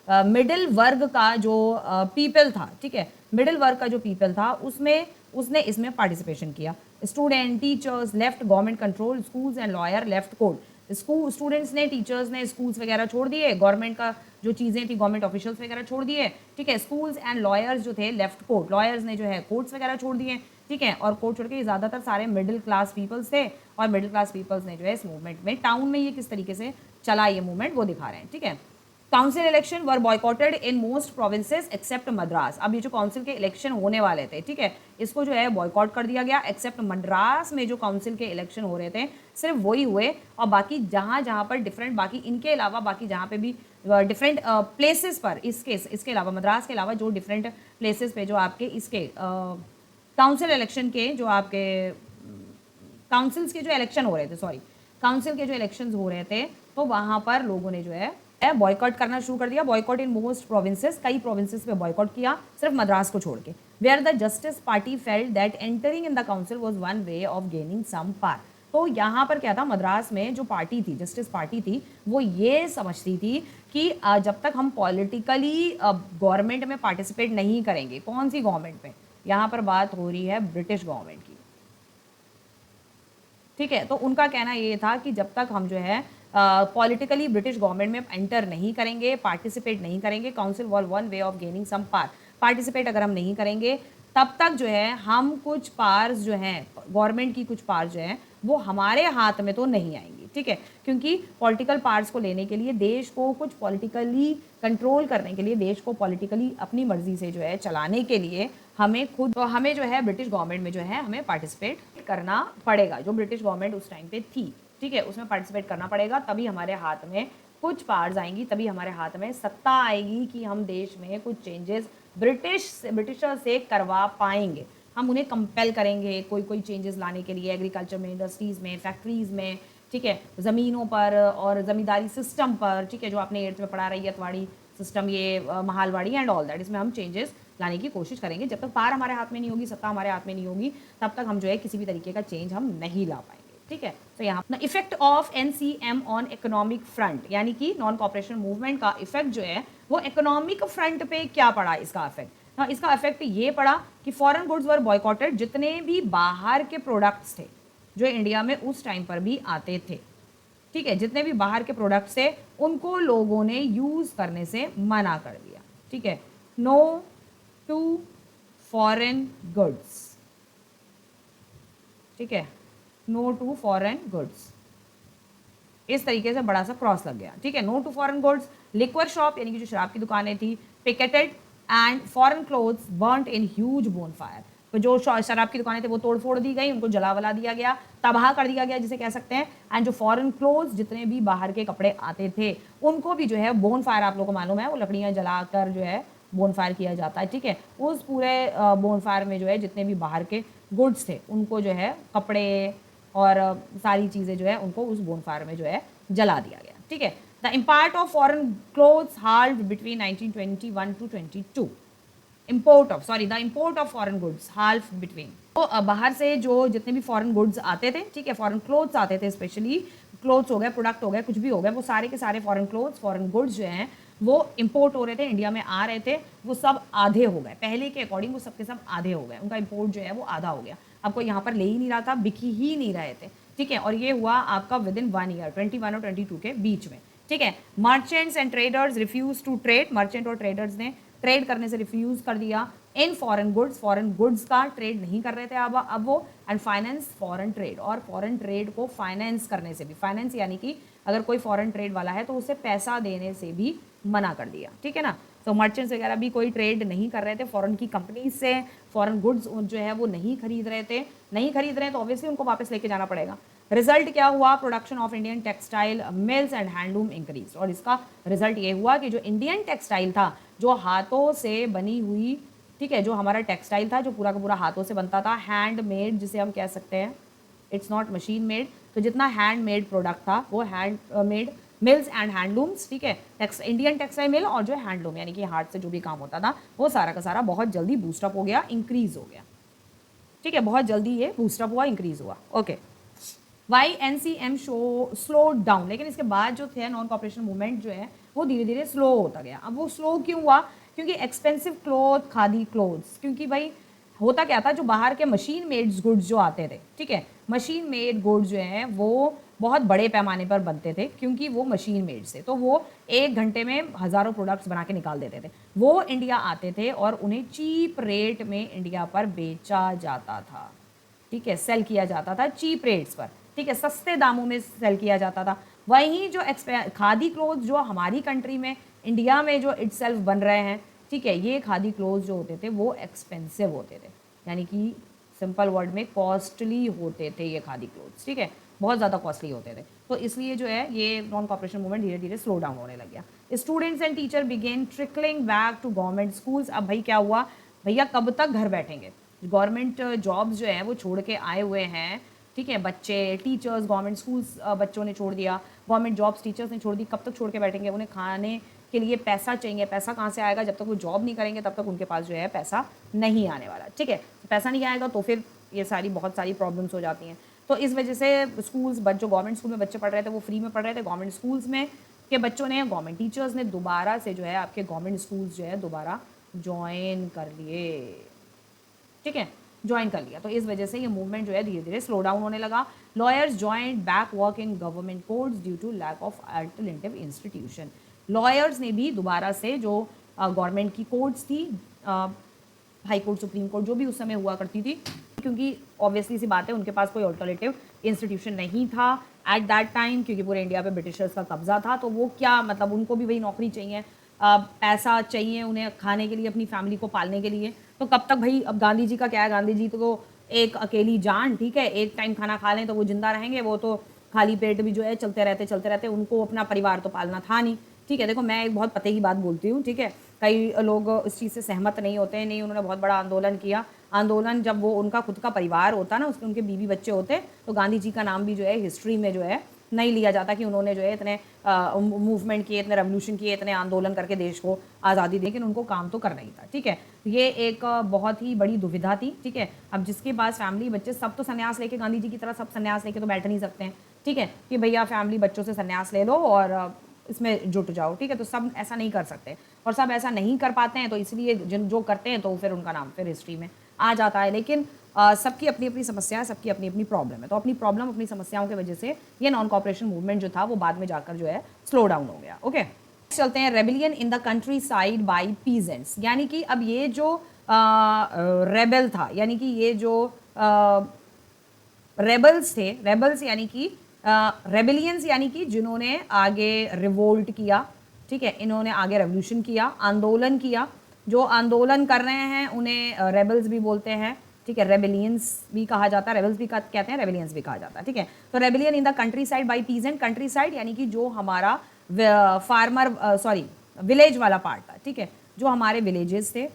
मिडिल वर्ग का जो पीपल था, ठीक है, मिडिल वर्ग का जो पीपल था उसमें उसने इसमें पार्टिसिपेशन किया। Student, teachers left government control schools and lawyer left court. School students ने, टीचर्स ने स्कूल्स वगैरह छोड़ दिए, गवर्नमेंट का जो चीज़ें थी, गवर्नमेंट ऑफिशियल्स वगैरह छोड़ दिए, ठीक है। स्कूल्स एंड लॉयर्स जो थे लेफ्ट कोर्ट, लॉयर्स ने जो है कोर्ट्स वगैरह छोड़ दिए, ठीक है, और कोर्ट छोड़ के ज़्यादातर सारे मिडिल क्लास पीपल्स थे, और मिडिल क्लास पीपल्स ने जो है इस मूवमेंट में, टाउन में ये किस तरीके से चला ये मूवमेंट वो दिखा रहे हैं, ठीक है। Council election were boycotted in most provinces except Madras. अब ये जो काउंसिल के इलेक्शन होने वाले थे, ठीक है, इसको जो है बॉयकॉट कर दिया गया, एक्सेप्ट मद्रास में जो काउंसिल के इलेक्शन हो रहे थे सिर्फ वही हुए, और बाकी जहाँ जहाँ पर डिफरेंट, बाकी इनके अलावा बाकी जहाँ पे भी डिफरेंट प्लेसेस पर, इसके अलावा मद्रास के अलावा जो डिफरेंट प्लेसेस पे जो आपके इसके काउंसिल इलेक्शन के जो आपके काउंसिल्स के जो इलेक्शन हो रहे थे, सॉरी, काउंसिल के जो इलेक्शंस हो रहे थे, तो वहाँ पर लोगों ने जो है बॉयकॉट करना शुरू कर दिया। बॉयकॉट इन मोस्ट प्रोविंसेस, कई प्रोविंसेस पे बॉयकॉट किया, सिर्फ मद्रास को छोड़ के। Where the Justice Party felt that entering in the council was one way of gaining some power. तो यहाँ पर क्या था, मद्रास में जो पार्टी थी, जस्टिस पार्टी थी, वो ये समझती थी कि जब तक हम पॉलिटिकली गवर्नमेंट में पार्टिसिपेट नहीं करेंगे, कौन सी गवर्नमेंट में, यहाँ पर बात हो रही है ब्रिटिश गवर्नमेंट की, ठीक है। तो उनका कहना ये था कि जब तक हम जो है पॉलिटिकली ब्रिटिश गवर्नमेंट में एंटर नहीं करेंगे, पार्टिसिपेट नहीं करेंगे, council was one way of gaining some power, participate अगर हम नहीं करेंगे तब तक जो है हम कुछ पार्स जो हैं, गवर्नमेंट की कुछ पार्स जो हैं वो हमारे हाथ में तो नहीं आएंगी, ठीक है। क्योंकि पॉलिटिकल पार्स को लेने के लिए, देश को कुछ पॉलिटिकली कंट्रोल करने के लिए, देश को पॉलिटिकली अपनी मर्जी से जो है चलाने के लिए हमें खुद, तो हमें जो है ब्रिटिश गवर्नमेंट में जो है हमें पार्टिसिपेट करना पड़ेगा। जो ब्रिटिश गवर्नमेंट उस टाइम पे थी, ठीक है, उसमें पार्टिसिपेट करना पड़ेगा, तभी हमारे हाथ में कुछ पावर्स आएंगी, तभी हमारे हाथ में सत्ता आएगी कि हम देश में कुछ चेंजेस ब्रिटिशर से करवा पाएंगे। हम उन्हें कंपेल करेंगे कोई चेंजेस लाने के लिए, एग्रीकल्चर में, इंडस्ट्रीज़ में, फैक्ट्रीज़ में, ठीक है, ज़मीनों पर और ज़मींदारी सिस्टम पर, ठीक है, जो आपने 8th में पढ़ा, रैयतवाड़ी सिस्टम, ये महालवाड़ी एंड ऑल दैट, इसमें हम चेंजेस लाने की कोशिश करेंगे। जब तक पावर हमारे हाथ में नहीं होगी, सत्ता हमारे हाथ में नहीं होगी, तब तक हम जो है किसी भी तरीके का चेंज हम नहीं ला पाएंगे, ठीक है। तो यहाँ अपना effect of NCM on economic front, यानी कि नॉन कॉपरेशन मूवमेंट का इफेक्ट जो है वो इकोनॉमिक फ्रंट पे क्या पड़ा, इसका इफेक्ट, हाँ, इसका इफेक्ट ये पड़ा कि फॉरेन गुड्स वर बॉयकॉटेड, जितने भी बाहर के प्रोडक्ट्स थे जो इंडिया में उस टाइम पर भी आते थे, ठीक है, जितने भी बाहर के प्रोडक्ट्स थे उनको लोगों ने यूज़ करने से मना कर दिया, ठीक है। नो टू फॉरेन गुड्स, ठीक है, नो टू फॉरेन गुड्स, इस तरीके से बड़ा सा क्रॉस लग गया, ठीक है। No to foreign goods, liquor shop यानी कि जो शराब की दुकानें थी, picketed and foreign clothes burnt in huge bonfire, तो जो शराब की दुकानें थी वो तोड़ फोड़ दी गई, उनको जला वला दिया गया, तबाह कर दिया गया जिसे कह सकते हैं। एंड जो फॉरेन क्लोथ्स, जितने भी बाहर के कपड़े आते थे, उनको भी जो है बोन फायर, आप लोगों को मालूम है वो लकड़ियाँ जलाकर जो है बोन फायर किया जाता है, ठीक है। उस पूरे बोन फायर में जो है जितने भी बाहर के गुड्स थे उनको जो है कपड़े और सारी चीज़ें जो है उनको उस बोन फायर में जो है जला दिया गया, ठीक है। The import of foreign clothes halved between 1921 to 22, import of foreign goods half between, तो बाहर से जो जितने भी फॉरेन गुड्स आते थे, ठीक है, फॉरेन क्लोथ्स आते थे, स्पेशली क्लोथ्स हो गए, प्रोडक्ट हो गए, कुछ भी हो गए, वो सारे के सारे फॉरेन क्लोथ्स, फॉरेन गुड्स जो हैं वो इंपोर्ट हो रहे थे, इंडिया में आ रहे थे, वो सब आधे हो गए, पहले के अकॉर्डिंग वो सब के सब आधे हो गए, उनका इंपोर्ट जो है वो आधा हो गया, आपको यहाँ पर ले ही नहीं रहा था, बिकी ही नहीं रहे थे, ठीक है। और ये हुआ आपका विद इन 1 ईयर, 21 और 22 के बीच में, ठीक है। Merchants and traders refuse to trade, merchant और ट्रेडर्स ने ट्रेड करने से रिफ्यूज कर दिया इन फॉरेन गुड्स का ट्रेड नहीं कर रहे थे अब वो, एंड फाइनेंस फॉरेन ट्रेड, और फॉरेन ट्रेड को फाइनेंस करने से भी, फाइनेंस यानी कि अगर कोई फॉरेन ट्रेड वाला है तो उसे पैसा देने से भी मना कर दिया, ठीक है ना। तो मर्चेंट्स वगैरह भी कोई ट्रेड नहीं कर रहे थे फॉरेन की कंपनीज से, फॉरेन गुड्स जो है वो नहीं खरीद रहे हैं, तो ऑब्वियसली उनको वापस लेके जाना पड़ेगा। रिजल्ट क्या हुआ, production of Indian textile mills and handloom increase, और इसका रिजल्ट ये हुआ कि जो इंडियन टेक्सटाइल था, जो हाथों से बनी हुई, ठीक है, जो हमारा टेक्सटाइल था जो पूरा का पूरा हाथों से बनता था, हैंडमेड जिसे हम कह सकते हैं, इट्स नॉट मशीन मेड, तो जितना हैंडमेड प्रोडक्ट था वो हैंडमेड मिल्स एंड हैंडलूम्स, ठीक है, इंडियन टेक्सटाइल मिल और जो हैंडलूम यानी कि हाथ से जो भी काम होता था वो सारा का सारा बहुत जल्दी बूस्टअप हो गया, इंक्रीज हो गया, ठीक है, बहुत जल्दी ये बूस्टअप हुआ, इंक्रीज हुआ, okay. Why NCM slow down, लेकिन इसके बाद जो थे नॉन कॉपरेशन मूवमेंट जो है वो धीरे धीरे स्लो होता गया। अब वो स्लो क्यों हुआ, क्योंकि एक्सपेंसिव क्लोथ, खादी क्लोथ्स, क्योंकि भाई होता क्या था, जो बाहर के मशीन मेड गुड्स जो आते थे, ठीक है, मशीन मेड गुड्स जो हैं वो बहुत बड़े पैमाने पर बनते थे, क्योंकि वो मशीन मेड से, तो वो 1 घंटे में हज़ारों प्रोडक्ट्स बना के निकाल देते थे, वो इंडिया आते थे और उन्हें चीप रेट में इंडिया पर बेचा जाता था, ठीक है, सेल किया जाता था चीप रेट्स पर, ठीक है, सस्ते दामों में सेल किया जाता था। वहीं जो खादी क्लोथ जो हमारी कंट्री में, इंडिया में जो इटसेल्फ बन रहे हैं, ठीक है, ये खादी क्लोथ जो होते थे वो एक्सपेंसिव होते थे, यानी कि सिंपल वर्ड में कॉस्टली होते थे ये खादी क्लोथ्स, ठीक है, बहुत ज़्यादा कॉस्टली होते थे, तो इसलिए जो है ये नॉन कॉपरेशन मूवमेंट धीरे धीरे स्लो डाउन होने लग गया। Students and teacher began trickling back to government schools. अब भाई क्या हुआ, भैया कब तक घर बैठेंगे, गवर्नमेंट जॉब्स जो है वो छोड़ के आए हुए हैं, ठीक है, बच्चे, टीचर्स, गवर्नमेंट स्कूल्स बच्चों ने छोड़ दिया, गवर्नमेंट जॉब्स टीचर्स ने छोड़ दी, कब तक छोड़ के बैठेंगे, उन्हें खाने के लिए पैसा चाहिए, पैसा कहाँ से आएगा, जब तक वो जॉब नहीं करेंगे तब तक उनके पास जो है पैसा नहीं आने वाला, ठीक है, पैसा नहीं आएगा तो फिर ये सारी बहुत सारी प्रॉब्लम्स हो जाती हैं। तो इस वजह से स्कूल्स, जो गवर्नमेंट स्कूल में बच्चे पढ़ रहे थे वो फ्री में पढ़ रहे थे, गवर्नमेंट स्कूल्स में के बच्चों ने, गवर्नमेंट टीचर्स ने दोबारा से जो है आपके गवर्नमेंट स्कूल्स जो है दोबारा ज्वाइन कर लिए, ठीक है, ज्वाइन कर लिया, तो इस वजह से ये मूवमेंट जो है धीरे धीरे स्लो डाउन होने लगा। Lawyers join back work in government courts due to lack of alternative institution, lawyers ने भी दोबारा से जो गवर्नमेंट की कोर्ट्स थी, हाई कोर्ट, सुप्रीम कोर्ट, जो भी उस समय हुआ करती थी, क्योंकि ऑब्वियसली सी बात है उनके पास कोई अल्टरनेटिव इंस्टीट्यूशन नहीं था एट दैट टाइम, क्योंकि पूरे इंडिया पे ब्रिटिशर्स का कब्जा था, तो वो क्या मतलब उनको भी वही नौकरी चाहिए, पैसा चाहिए उन्हें खाने के लिए, अपनी फैमिली को पालने के लिए, तो कब तक भाई। अब गांधी जी का क्या है, गांधी जी तो एक अकेली जान, ठीक है, एक टाइम खाना खा लें तो वो जिंदा रहेंगे, वो तो खाली पेट भी जो है चलते रहते, उनको अपना परिवार तो पालना था नहीं, ठीक है। देखो मैं एक बहुत पते की बात बोलती हूँ, ठीक है, कई लोग इस चीज़ से सहमत नहीं होते हैं, नहीं, उन्होंने बहुत बड़ा आंदोलन किया, आंदोलन जब वो उनका खुद का परिवार होता ना, उसके उनके बीवी बच्चे होते, तो गांधी जी का नाम भी जो है हिस्ट्री में जो है नहीं लिया जाता कि उन्होंने जो है इतने मूवमेंट किए, इतने रेवोल्यूशन किए, इतने आंदोलन करके देश को आज़ादी दी, लेकिन उनको काम तो करना ही था, ठीक है। ये एक बहुत ही बड़ी दुविधा थी, ठीक है। अब जिसके पास फैमिली बच्चे, सब तो संन्यास लेके, गांधी जी की तरह सब संन्यास लेके तो बैठ नहीं सकते हैं, ठीक है, कि भैया फैमिली बच्चों से संन्यास ले लो और इसमें जुट जाओ, ठीक है, तो सब ऐसा नहीं कर सकते और सब ऐसा नहीं कर पाते हैं, तो इसलिए जिन जो करते हैं तो फिर उनका नाम फिर हिस्ट्री में आ जाता है, लेकिन सबकी अपनी अपनी समस्या है, सबकी अपनी अपनी प्रॉब्लम है, तो अपनी प्रॉब्लम, अपनी समस्याओं की वजह से ये नॉन कॉपरेशन मूवमेंट जो था वो बाद में जाकर जो है स्लो डाउन हो गया, ओके। चलते हैं, rebellion in the country side by peasants, यानी कि अब ये जो रेबल था, यानी कि ये जो रेबल्स थे, रेबल्स यानी कि रेबिलियंस यानी कि जिन्होंने आगे रिवोल्ट किया, ठीक है, इन्होंने आगे रेवोल्यूशन किया, आंदोलन किया। जो आंदोलन कर रहे हैं उन्हें रेबल्स भी बोलते हैं, ठीक है, रेबिलियंस भी कहा जाता है, रेबल्स भी कहते हैं, रेबिलियंस भी कहा जाता है, ठीक है। तो rebellion in the country side by peasant, country side यानी कि जो हमारा फार्मर विलेज वाला पार्ट था, ठीक है, जो हमारे विलेजेस थे।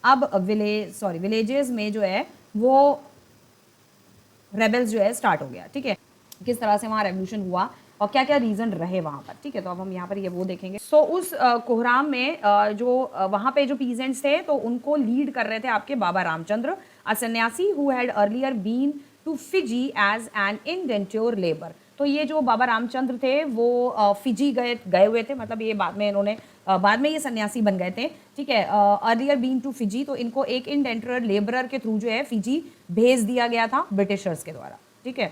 अब विलेजेस में जो है वो रेबल्स जो है स्टार्ट हो गया, ठीक है। किस तरह से वहाँ रेवोल्यूशन हुआ और क्या क्या रीज़न रहे वहाँ पर, ठीक है। तो अब हम यहाँ पर ये वो देखेंगे। सो उस कोहराम में वहाँ पे जो पीजेंट्स थे तो उनको लीड कर रहे थे आपके बाबा Ramchandra, a sanyasi who had earlier been to Fiji as an indenture labour. तो ये जो बाबा रामचंद्र थे वो फिजी गए हुए थे, मतलब ये बाद में इन्होंने बाद में ये सन्यासी बन गए थे, ठीक है। अर्लियर बीन टू फिजी, तो इनको एक इंडेंट्योर लेबरर के थ्रू जो है फिजी भेज दिया गया था ब्रिटिशर्स के द्वारा, ठीक है।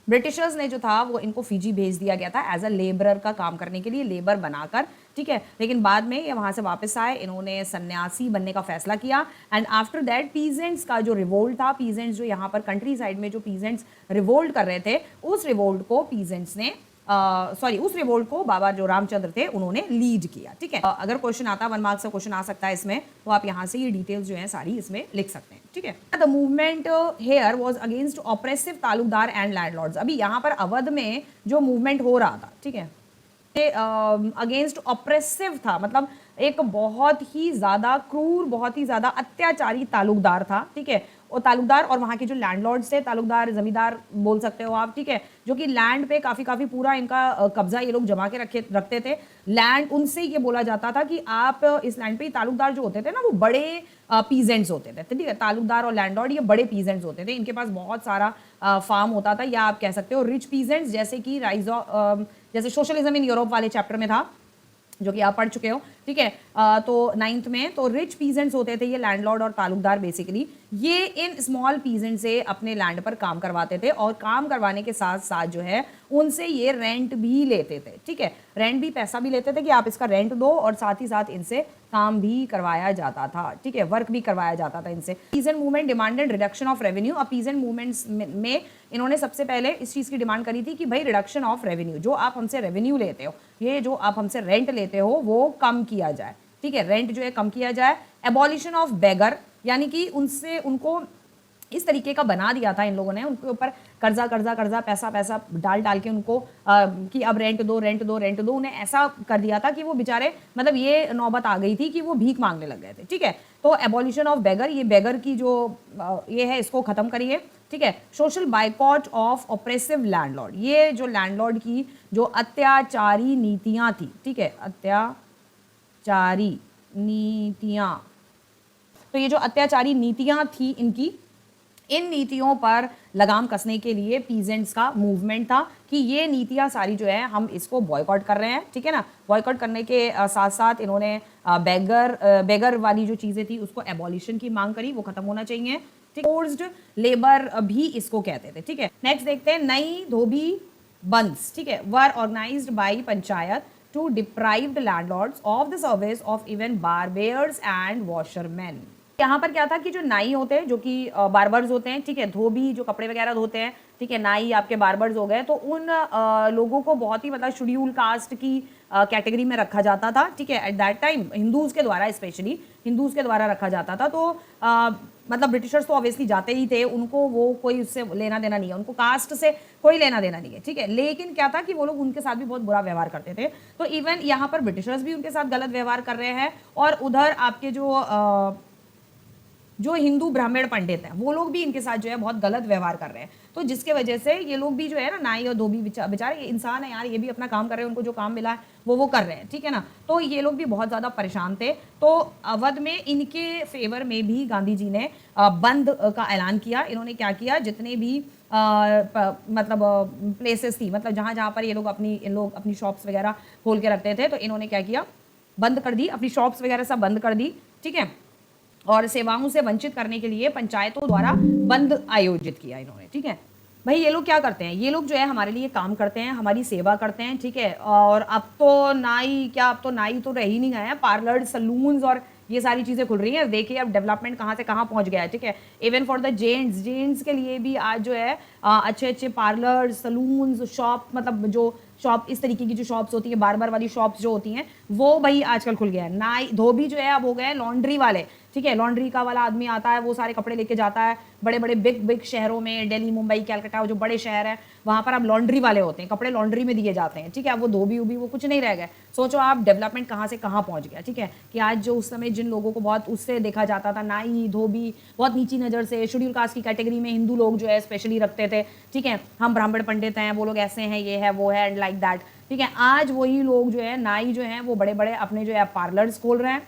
ब्रिटिशर्स ने जो था वो इनको फिजी भेज दिया गया था एज अ लेबरर का काम करने के लिए, लेबर बनाकर, ठीक है। लेकिन बाद में ये वहाँ से वापस आए, इन्होंने सन्यासी बनने का फैसला किया। एंड आफ्टर दैट पीजेंट्स का जो रिवोल्ट था, पीजेंट्स जो यहाँ पर कंट्री साइड में जो पीजेंट्स रिवोल्ट कर रहे थे, उस रिवोल्ट को पीजेंट्स ने उस रिवोल्ट को बाबा जो रामचंद्र थे उन्होंने लीड किया, ठीक है। अगर क्वेश्चन आता है 1 मार्क्स का क्वेश्चन आ सकता है इसमें, तो आप यहाँ से ये डिटेल्स जो है सारी इसमें लिख सकते हैं, ठीक है। The movement here was against oppressive taluqdar and landlords. अभी यहाँ पर अवध में जो मूवमेंट हो रहा था, ठीक है, अगेंस्ट ऑपरेसिव था, मतलब एक बहुत ही ज़्यादा क्रूर, बहुत ही ज़्यादा अत्याचारी तालुकदार था, ठीक है। और तालुकदार और वहाँ के जो लैंडलॉर्ड्स थे, तालुकदार जमींदार बोल सकते हो आप, ठीक है, जो कि लैंड पे काफ़ी पूरा इनका कब्जा ये लोग जमा के रखते थे लैंड। उनसे ये बोला जाता था कि आप इस लैंड पे, तालुकदार जो होते थे ना वो बड़े पीजेंट्स होते थे, ठीक है। तालुकदार और लैंडलॉर्ड ये बड़े पीजेंट्स होते थे, इनके पास बहुत सारा फार्म होता था, या आप कह सकते हो रिच पीजेंट्स, जैसे कि जैसे सोशलिज्म इन यूरोप वाले चैप्टर में था जो कि आप पढ़ चुके हो, ठीक है। तो 9th में तो रिच पीजेंट्स होते थे ये लैंडलॉर्ड और तालुकदार, बेसिकली ये इन स्मॉल पीजेंट से अपने लैंड पर काम करवाते थे, और काम करवाने के साथ साथ जो है उनसे ये रेंट भी लेते थे, ठीक है। रेंट भी, पैसा भी लेते थे कि आप इसका रेंट दो, और साथ ही साथ इनसे काम भी करवाया जाता था, ठीक है, वर्क भी करवाया जाता था इनसे। Peasant movement demanded reduction of revenue. अब पीजेंट मूवमेंट्स में इन्होंने सबसे पहले इस चीज़ की डिमांड करी थी कि भाई रिडक्शन ऑफ रेवेन्यू, जो आप हमसे रेवेन्यू लेते हो, ये जो आप हमसे रेंट लेते हो वो कम किया जाए, ठीक है, रेंट जो है कम किया जाए। एबॉलिशन ऑफ बेगर, यानी कि उनको इस तरीके का बना दिया था इन लोगों ने, उनके ऊपर कर्जा पैसा डाल के उनको कि अब रेंट दो, उन्हें ऐसा कर दिया था कि वो बेचारे, मतलब ये नौबत आ गई थी कि वो भीख मांगने लग गए थे, ठीक है। तो एबॉलिशन ऑफ बेगर, ये बेगर की जो ये है इसको खत्म करिए, ठीक है। Social boycott of oppressive landlord, ये जो लैंडलॉर्ड की जो अत्याचारी नीतियां थी, ठीक है, अत्याचारी नीतियां, तो ये जो अत्याचारी नीतियां थी इनकी, इन नीतियों पर लगाम कसने के लिए पीजेंट्स का मूवमेंट था कि ये नीतियां सारी जो है हम इसको बॉयकॉट कर रहे हैं, ठीक है ना। बॉयकॉट करने के साथ साथ इन्होंने बेगर वाली जो चीज़ें थी उसको एबॉलिशन की मांग करी, वो खत्म होना चाहिए, ठीक। फोर्स्ड लेबर भी इसको कहते थे, ठीक है। नेक्स्ट देखते हैं, नई धोबी बंद्स, ठीक है, were organised by panchayat to deprived landlords of the service of even barbers and washerman. यहाँ पर क्या था कि जो नाई होते हैं, जो कि बार्बर्स होते हैं, ठीक है, धोबी जो कपड़े वगैरह धोते हैं, ठीक है, नाई आपके बार्बर्स हो गए, तो उन लोगों को बहुत ही मतलब शेड्यूल कास्ट की कैटेगरी में रखा जाता था, ठीक है। एट दैट टाइम हिंदूज़ के द्वारा, स्पेशली हिंदूज़ के द्वारा रखा जाता था। तो मतलब ब्रिटिशर्स तो ऑब्वियसली जाते ही थे, उनको वो कोई उससे लेना देना नहीं है, उनको कास्ट से कोई लेना देना नहीं है, ठीक है। लेकिन क्या था कि वो लोग उनके साथ भी बहुत बुरा व्यवहार करते थे। तो इवन यहाँ पर ब्रिटिशर्स भी उनके साथ गलत व्यवहार कर रहे हैं, और उधर आपके जो हिंदू ब्राह्मण पंडित हैं वो लोग भी इनके साथ जो है बहुत गलत व्यवहार कर रहे हैं। तो जिसके वजह से ये लोग भी जो है ना, नाई और धोबी बेचारे ये इंसान है यार, ये भी अपना काम कर रहे हैं, उनको जो काम मिला है वो कर रहे हैं, ठीक है ना। तो ये लोग भी बहुत ज़्यादा परेशान थे। तो अवध में इनके फेवर में भी गांधी जी ने बंद का ऐलान किया। इन्होंने क्या किया, जितने भी मतलब प्लेसेस थी, मतलब जहाँ जहाँ पर ये लोग अपनी शॉप्स वगैरह खोल के रखते थे, तो इन्होंने क्या किया, बंद कर दी, अपनी शॉप्स वगैरह सब बंद कर दी, ठीक है। और सेवाओं से वंचित करने के लिए पंचायतों द्वारा बंद आयोजित किया इन्होंने, ठीक है। भाई ये लोग क्या करते हैं, ये लोग जो है हमारे लिए काम करते हैं, हमारी सेवा करते हैं, ठीक है। और अब तो नाई तो रह ही नहीं गए हैं, पार्लर, सलून्स और ये सारी चीज़ें खुल रही हैं। देखिए अब डेवलपमेंट कहाँ से कहाँ पहुँच गया है, ठीक है। इवन फॉर द जेंट्स के लिए भी आज जो है अच्छे अच्छे पार्लर, सलून्स, शॉप, मतलब जो शॉप इस तरीके की जो शॉप्स होती है, बार्बर वाली शॉप्स जो होती हैं, वो भाई आजकल खुल गया है। नाई धोबी जो है अब हो गए हैं लॉन्ड्री वाले, ठीक है। लॉन्ड्री का वाला आदमी आता है, वो सारे कपड़े लेके जाता है बड़े बड़े बिग शहरों में, दिल्ली, मुंबई, कैलकाटा, जो बड़े शहर हैं वहाँ पर अब लॉन्ड्री वाले होते हैं, कपड़े लॉन्ड्री में दिए जाते हैं, ठीक है। अब वो धोबी उबी वो कुछ नहीं रह गए। सोचो आप डेवलपमेंट कहाँ से कहाँ पहुँच गया, ठीक है। कि आज जो उस समय जिन लोगों को बहुत उससे देखा जाता था, नाई, धोबी, बहुत नीची नज़र से, शेड्यूल कास्ट की कैटेगरी में हिंदू लोग जो है स्पेशली रखते थे, ठीक है। हम ब्राह्मण पंडित हैं, वो लोग ऐसे हैं, ये है वो है, एंड लाइक दैट, ठीक है। आज वही लोग जो है नाई जो हैं वो बड़े बड़े अपने जो है पार्लर्स खोल रहे हैं,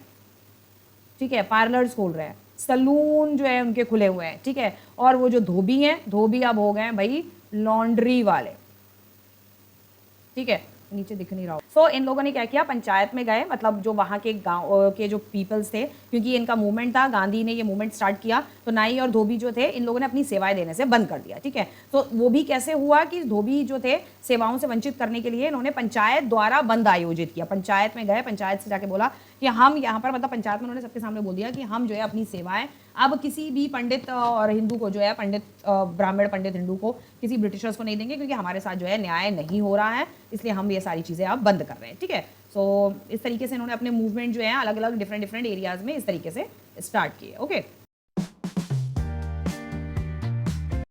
ठीक है। पार्लर्स खोल रहे हैं, सलून जो है उनके खुले हुए हैं, ठीक है। और वो जो धोबी हैं, धोबी अब हो गए हैं भाई लॉन्ड्री वाले, ठीक है। नीचे दिख नहीं रहा। सो इन लोगों ने क्या किया, पंचायत में गए, मतलब जो वहाँ के गांव के जो पीपल्स थे, क्योंकि इनका मूवमेंट था, गांधी ने ये मूवमेंट स्टार्ट किया, तो नाई और धोबी जो थे इन लोगों ने अपनी सेवाएं देने से बंद कर दिया, ठीक है। तो वो भी कैसे हुआ कि धोबी जो थे सेवाओं से वंचित करने के लिए इन्होंने पंचायत द्वारा बंद आयोजित किया। पंचायत में गए, पंचायत से जाके बोला कि हम यहाँ पर, मतलब पंचायत में उन्होंने सबके सामने बोल दिया कि हम जो है अपनी सेवाएं अब किसी भी पंडित और हिंदू को जो है, पंडित ब्राह्मण पंडित हिंदू को, किसी ब्रिटिशर्स को नहीं देंगे, क्योंकि हमारे साथ जो है न्याय नहीं हो रहा है, इसलिए हम ये सारी चीज़ें अब बंद कर रहे हैं, ठीक है। सो इस तरीके से इन्होंने अपने मूवमेंट जो है अलग अलग डिफरेंट एरियाज़ में इस तरीके से स्टार्ट किए, ओके।